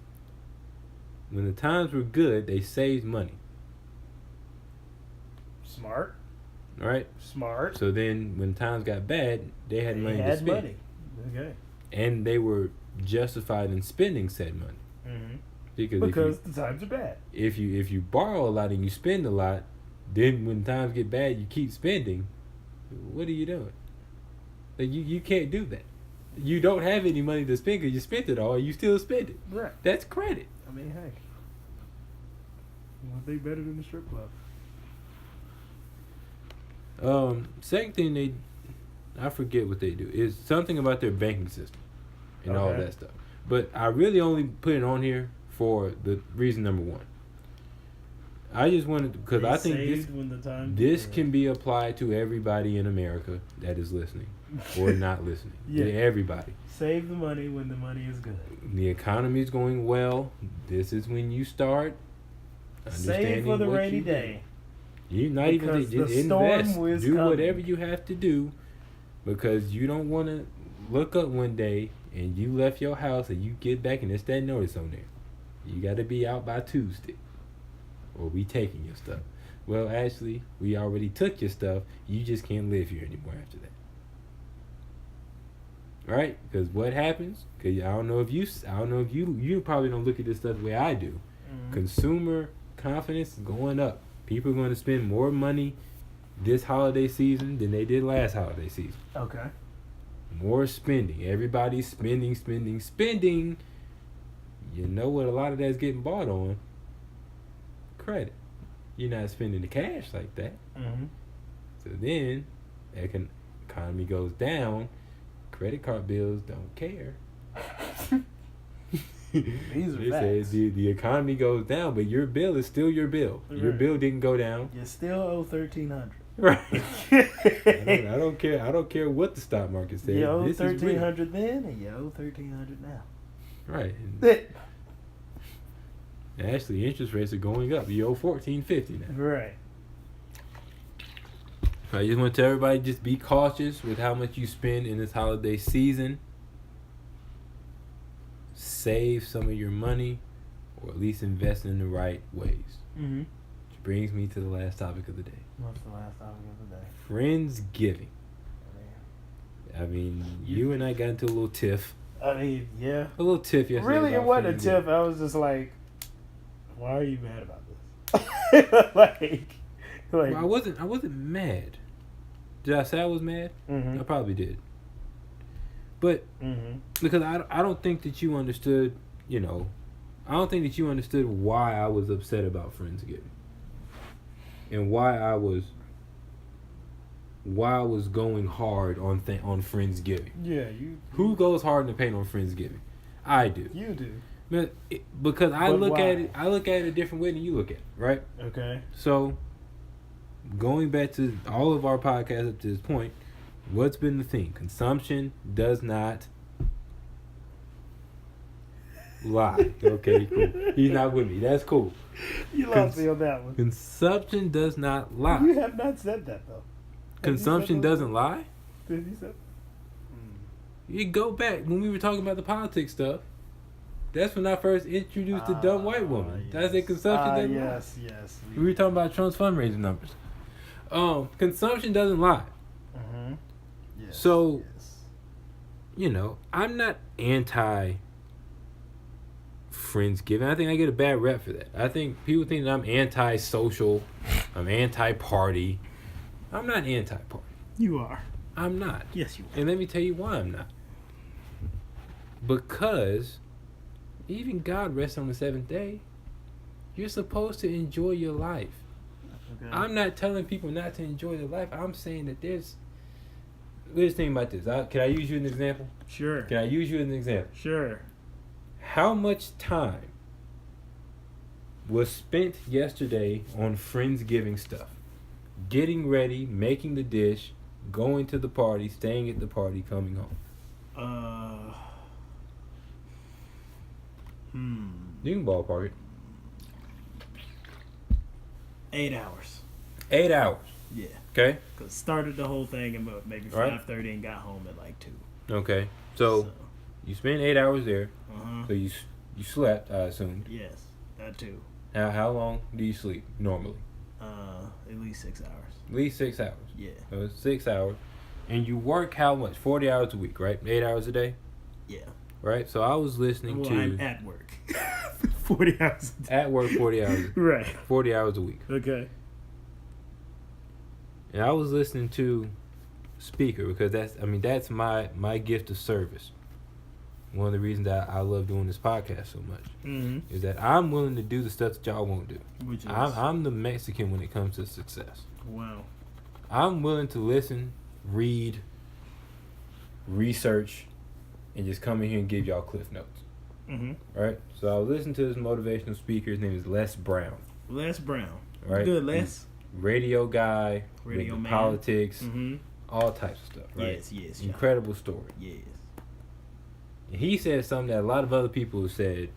when the times were good, they saved money. Smart. Right? Smart. So then when times got bad, they had money to spend. Money. Okay. And they were justified in spending said money. Mm-hmm. Because the times are bad. if you borrow a lot and you spend a lot, then when times get bad, you keep spending. What are you doing? Like you can't do that. You don't have any money to spend because you spent it all and you still spend it. Right. That's credit. I mean, hey. One thing better than the strip club. Second thing I forget what they do, is something about their banking system and all Okay. that stuff. But I really only put it on here for the reason number one. I just wanted to, because I think this can be applied to everybody in America that is listening or not listening. Yeah. Everybody. Save the money when the money is good. The economy is going well. This is when you start understanding Save for the what rainy you day. do. You not even Because just the storm invest. is Do coming. whatever you have to do, because you don't want to look up one day and you left your house and you get back and it's that notice on there. You got to be out by Tuesday, or we taking your stuff. Well, actually, we already took your stuff. You just can't live here anymore after that. Right? Because what happens? Because I don't know if you probably don't look at this stuff the way I do. Mm-hmm. Consumer confidence is going up. People are going to spend more money this holiday season than they did last holiday season. Okay. More spending. Everybody's spending. You know what a lot of that's getting bought on? Credit. You're not spending the cash like that. Mm-hmm. So then, economy goes down. Credit card bills don't care. These are It facts. says the economy goes down, but your bill is still your bill. Your Right. bill didn't go down. You still owe $1,300. Right. I don't care. I don't care what the stock market says. You owe This is real. $1,300 then, and you owe $1,300 now. Right. Right. And actually, interest rates are going up. You owe $14.50 now. Right. I just want to tell everybody, just be cautious with how much you spend in this holiday season. Save some of your money, or at least invest in the right ways. Mm-hmm. Which brings me to the last topic of the day. What's the last topic of the day? Friendsgiving. I mean, you and I got into a little tiff. I mean, yeah. A little tiff yesterday. Really, it about wasn't a Friendsgiving. tip. I was just like, why are you mad about this? like, Well, I wasn't mad. Did I say I was mad? mm-hmm. I probably did. But Mm-hmm. because I don't think that you understood, I don't think that you understood why I was upset about Friendsgiving. And why I was going hard on Friendsgiving. Yeah, Who goes hard in the paint on Friendsgiving? I do. You do. But because I But look why? at it a different way than you look at it, right? Okay. So, going back to all of our podcasts up to this point, what's been the theme? Consumption does not lie. Okay, cool. He's not with me. That's cool. You lost me on that one. Consumption does not lie. You have not said that, though. Consumption doesn't lie? Did you say? You go back when we were talking about the politics stuff. That's when I first introduced the dumb white woman. Yes. I said consumption doesn't lie. Yes. We were talking about Trump's fundraising numbers. Consumption doesn't lie. Mm-hmm. Yes. So, yes. I'm not anti Friendsgiving. I think I get a bad rep for that. I think people think that I'm anti-social. I'm anti-party. I'm not anti-party. You are. I'm not. Yes, you are. And let me tell you why I'm not. Because even God rests on the seventh day. You're supposed to enjoy your life. Okay. I'm not telling people not to enjoy their life. I'm saying that there's. Let's think about this. Can I use you as an example? Sure. Can I use you as an example? Sure. How much time was spent yesterday on Friendsgiving stuff? Getting ready, making the dish, going to the party, staying at the party, coming home. You can ballpark it. 8 hours. 8 hours. Yeah. Okay. Cause started the whole thing at maybe 5:30 and got home at like 2. Okay. So you spent 8 hours there. So you slept, I assume. Yes, that too. How long do you sleep normally? At least 6 hours. At least 6 hours. Yeah. So it's 6 hours, and you work how much? 40 hours a week, right? 8 hours a day. Yeah. Right. So I was listening to. I'm at work. 40 hours a day. At work 40 hours. Right. 40 hours a week. Okay. And I was listening to speaker because that's my gift of service. One of the reasons that I love doing this podcast so much is that I'm willing to do the stuff that y'all won't do. Which is? I'm the Mexican when it comes to success. Wow. I'm willing to listen, read, research, and just come in here and give y'all cliff notes. Right? So I was listening to this motivational speaker. His name is Les Brown. Les Brown. Right? Good, Les. Radio guy, Radio man. politics, all types of stuff, right? Yes. Incredible story. Yes. And he said something that a lot of other people have said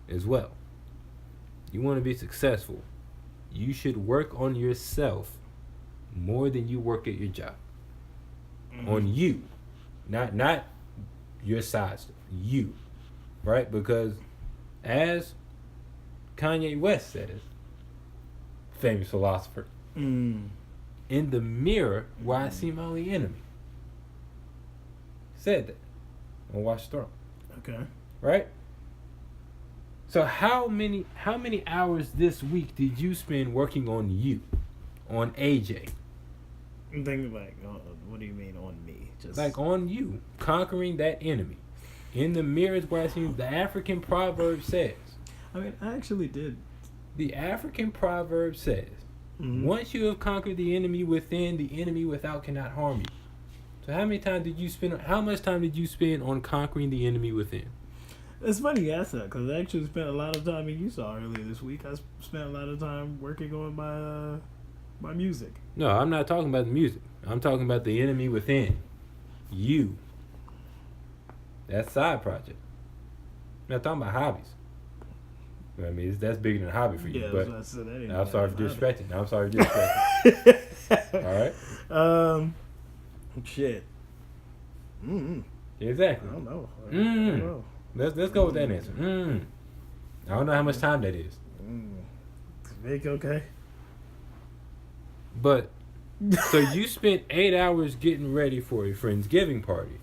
as well. You want to be successful, you should work on yourself more than you work at your job. On you. Not your side stuff. You. Right? Because as Kanye West says, famous philosopher, in the mirror where I see my only enemy. Said that on Watch the Throne. Okay. Right? So how many hours this week did you spend working on you? On AJ? I'm thinking like, what do you mean on me? Just like on you. Conquering that enemy. In the mirror is where I see the African proverb says. I mean, I actually did. The African proverb says, once you have conquered the enemy within, the enemy without cannot harm you. So how much time did you spend on conquering the enemy within? It's funny you ask that because I actually spent a lot of time in Utah earlier this week. I spent a lot of time working on my music. No, I'm not talking about the music. I'm talking about the enemy within. You. That's side project. I'm not talking about hobbies. I mean, that's bigger than a hobby for you. Yeah, but I said that I'm sorry for disrespecting. All right. Shit. Exactly. I don't know. Let's go with that answer. I don't know how much time that is. Make okay. But so you spent 8 hours getting ready for a Friendsgiving party.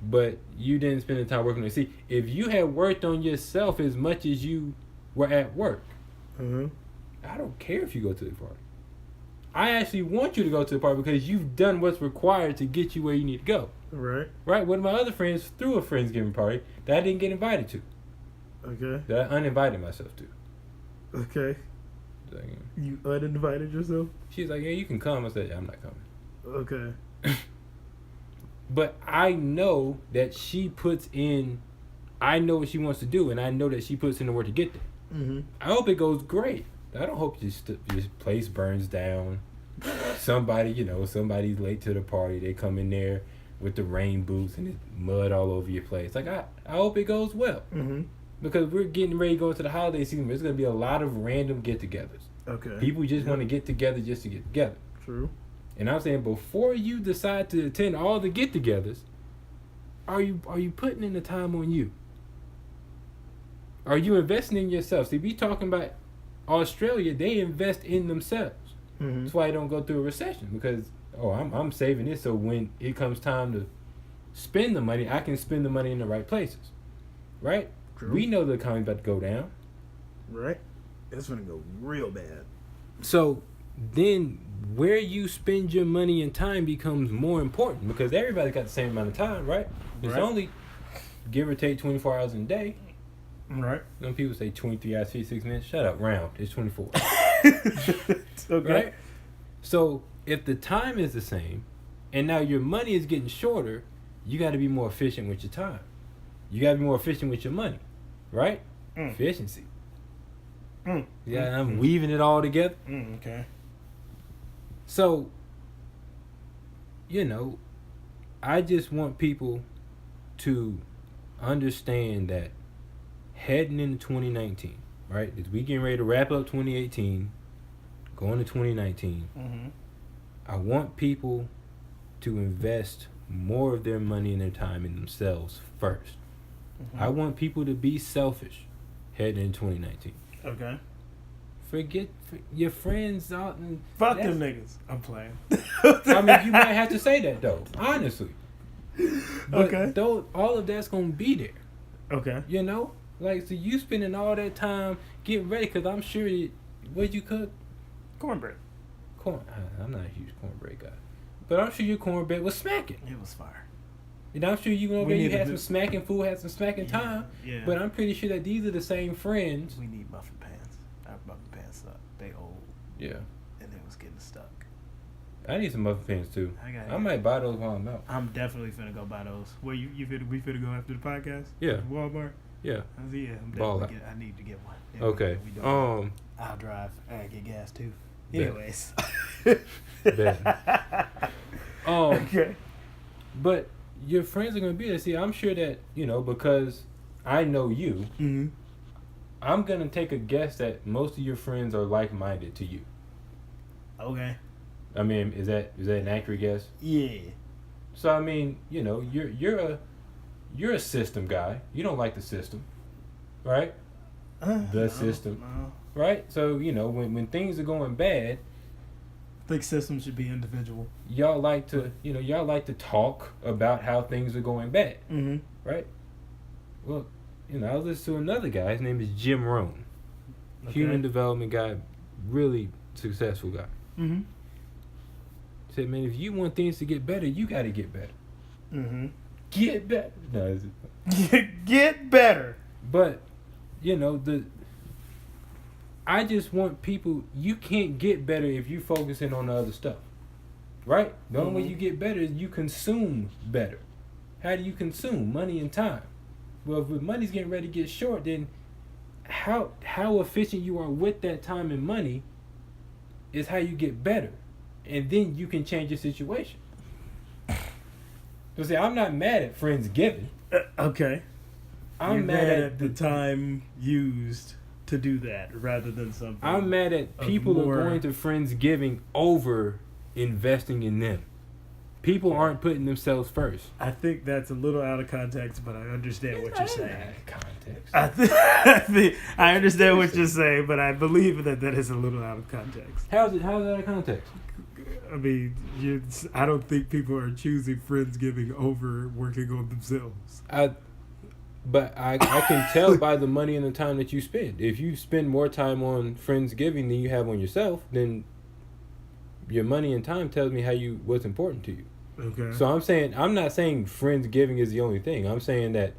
But you didn't spend the time working on it. See, if you had worked on yourself as much as you were at work, I don't care if you go to the party. I actually want you to go to the party because you've done what's required to get you where you need to go. Right. Right? One of my other friends threw a Friendsgiving party that I didn't get invited to. Okay. That I uninvited myself to. Okay. Like, you uninvited yourself? She's like, yeah, you can come. I said, yeah, I'm not coming. Okay. But I know that she puts in, I know what she wants to do, and I know that she puts in the work to get there. I hope it goes great. I don't hope your place burns down. Somebody's late to the party. They come in there with the rain boots and it's mud all over your place. Like, I hope it goes well. Because we're getting ready to go into the holiday season. There's going to be a lot of random get-togethers. Okay. People just want to get together just to get together. True. And I'm saying, before you decide to attend all the get-togethers, are you putting in the time on you? Are you investing in yourself? See, we talking about Australia, they invest in themselves. That's why they don't go through a recession, because I'm saving this so when it comes time to spend the money, I can spend the money in the right places. Right? True. We know the economy's about to go down. Right. It's gonna go real bad. So then where you spend your money and time becomes more important, because everybody's got the same amount of time, right? It's only give or take 24 hours in a day. Right. When people say 23 hours, 56 minutes, shut up, round. It's 24. Okay. Right? So if the time is the same, and now your money is getting shorter, you got to be more efficient with your time. You got to be more efficient with your money. Right? Efficiency. Yeah, I'm weaving it all together. Okay. So, I just want people to understand that heading into 2019, right? As we getting ready to wrap up 2018, going to 2019, I want people to invest more of their money and their time in themselves first. I want people to be selfish heading into 2019. Okay. Forget your friends out and fuck them niggas. I'm playing. I mean, you might have to say that though, honestly. But okay. Though all of that's gonna be there. Okay. Like, so you spending all that time getting ready, because I'm sure what'd you cook? Cornbread. I'm not a huge cornbread guy, but I'm sure your cornbread was smacking. It was fire. And I'm sure you had some smacking food, had some smacking time. Yeah. But I'm pretty sure that these are the same friends. We need muffin pans. Our muffin pans suck. They old. Yeah. And it was getting stuck. I need some muffin pans too. I might buy those while I'm out. I'm definitely finna go buy those. Where we finna go after the podcast? Yeah. Walmart? Yeah. Yeah, I'm definitely I need to get one. Yeah, okay. I'll drive. I get gas too. Bet. Anyways. Okay. But your friends are gonna be there. See, I'm sure that, because I know you, I'm gonna take a guess that most of your friends are like-minded to you. Okay. I mean, is that an accurate guess? Yeah. So I mean, you're a system guy. You don't like the system, right? System, no. right? So when things are going bad, I think systems should be individual. Y'all like to talk about how things are going bad, right? Well, I was listening to another guy. His name is Jim Rohn, human development guy, really successful guy. Said, man, if you want things to get better, you got to get better. Get better. No, get better. But I just want people. You can't get better if you focusing on the other stuff, right? The only way you get better is you consume better. How do you consume? Money and time. Well, if money's getting ready to get short, then how efficient you are with that time and money is how you get better, and then you can change your situation. So see, I'm not mad at Friendsgiving. Okay. I'm mad at the time used to do that rather than something. I'm mad at people are going to Friendsgiving over investing in them. People aren't putting themselves first. I think that's a little out of context, but I understand what you're saying. Out of context. I understand what you're saying, but I believe that is a little out of context. How's it out of context? I mean, I don't think people are choosing Friendsgiving over working on themselves. But I can tell by the money and the time that you spend. If you spend more time on Friendsgiving than you have on yourself, then your money and time tells me what's important to you. Okay. So I'm not saying Friendsgiving is the only thing. I'm saying that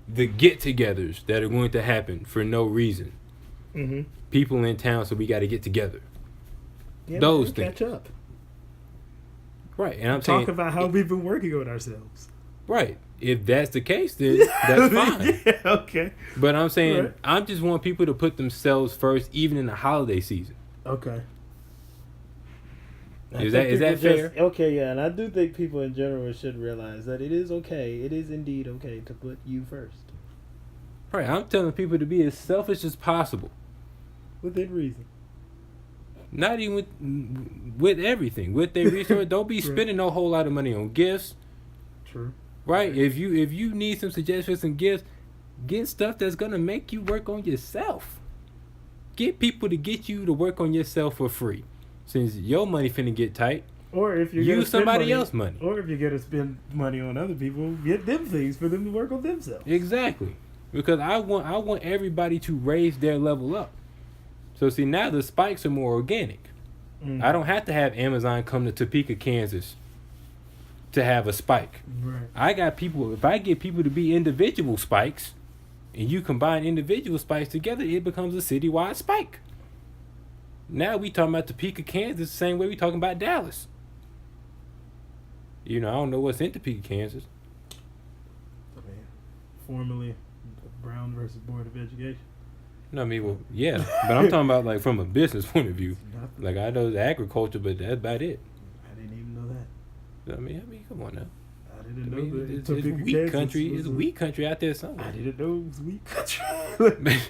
the get-togethers that are going to happen for no reason. People in town, so we got to get together. Yeah, those things. Catch up. Right, and I'm talk about how we've been working on ourselves. Right. If that's the case, then that's fine. Yeah, okay. But I'm saying, I just want people to put themselves first, even in the holiday season. Okay. Is that fair? Okay, yeah, and I do think people in general should realize that it is okay. It is indeed okay to put you first. Right. I'm telling people to be as selfish as possible. Within reason. Not even with everything. With their resource, don't be spending a whole lot of money on gifts. True. Right? If you need some suggestions and gifts, get stuff that's gonna make you work on yourself. Get people to get you to work on yourself for free. Since your money finna get tight. Or if you're use somebody else's money. Or if you're gonna spend money on other people, get them things for them to work on themselves. Exactly. Because I want everybody to raise their level up. So see, now the spikes are more organic. I don't have to have Amazon come to Topeka, Kansas to have a spike. Right. I got people, if I get people to be individual spikes, and you combine individual spikes together, it becomes a citywide spike. Now we talking about Topeka, Kansas, the same way we talking about Dallas. You know, I don't know what's in Topeka, Kansas. I mean, formerly Brown versus Board of Education. No, I mean, well, yeah, but I'm talking about like from a business point of view. Nothing. Like I know it's agriculture, but that's about it. I didn't even know that. I mean, come on now. I didn't I know mean, that. it's Topeka, wheat Kansas country. was It's a- wheat country out there somewhere. I didn't know it was wheat country.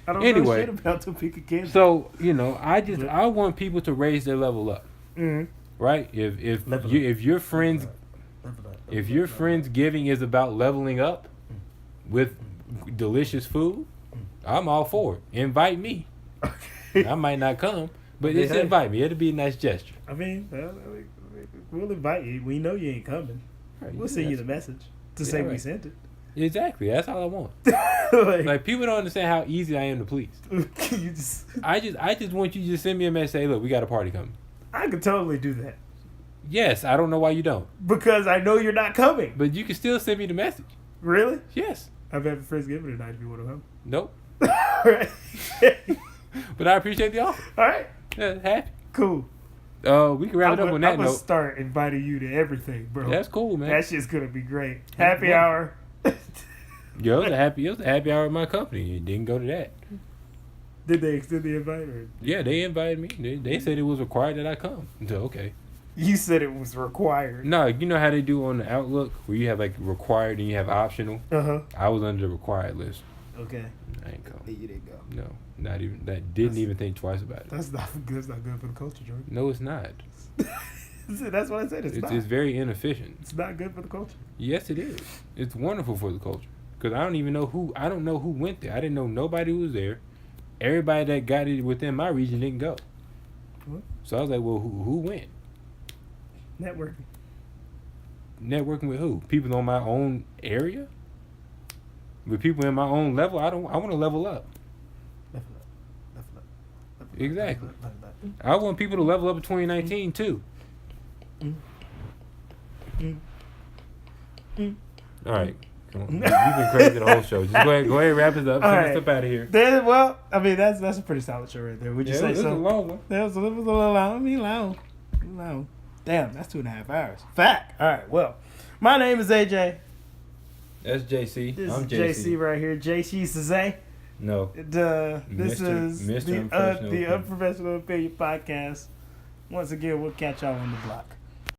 I don't know Anyway. shit about Topeka, Kansas. So you know, I want people to raise their level up, Mhm. right? If Level you, up. if your friends if your friends giving is about leveling up with delicious food, I'm all for it. Invite me. I might not come, but just Hey. invite me. It'll be a nice gesture. I mean, we'll invite you. We know you ain't coming. Right, We'll send you the message to say we right. sent it. Exactly. That's all I want. like, Like people don't understand how easy I am to please. you just, I just want you to just send me a message. Say, look, we got a party coming. I could totally do that Yes, I don't know why you don't, because I know you're not coming. but you can still send me the message. Really? Yes. I'm having Friendsgiving tonight if you want to come. Nope. All right. But I appreciate the offer. All right. Yeah, happy. Cool. We can wrap it up on that I'm gonna note. start inviting you to everything, bro. That's cool, man. That shit's gonna be great. Happy hour. Yo, it was a happy hour at my company. It didn't go to that. Did they extend the invite? Or Yeah, they invited me. They said it was required that I come. So, okay. you said it was required. No, you know how they do on the Outlook where you have like required and you have optional? Uh huh. I was under the required list. Okay. I ain't come. Hey, you didn't go. No, not even that. Didn't even think twice about it. That's not good for the culture, Jordan. No, it's not. That's what I said. It's not. It's very inefficient. It's not good for the culture. Yes, it is. It's wonderful for the culture because I don't know who went there. I didn't know nobody who was there. Everybody that got it within my region didn't go. What? So I was like, well, who went? Networking. Networking with who? People on my own area? With people in my own level? I want to level up. Level up. Level up. Level up. Exactly. Level up. I want people to level up in 2019 too. All right. Come on. You've been crazy the whole show. Just go ahead and wrap it up. All Send right. us up out of here. Well, I mean that's a pretty solid show right there. Would you say it was so? a long one. That was a little long. I mean, long. Damn, that's 2.5 hours. Fact. All right. Well, my name is AJ. That's JC. This I'm is JC right here. JC Cezanne. No. This is Mr. the Unprofessional Opinion. Unprofessional Opinion Podcast. Once again, we'll catch y'all on the block.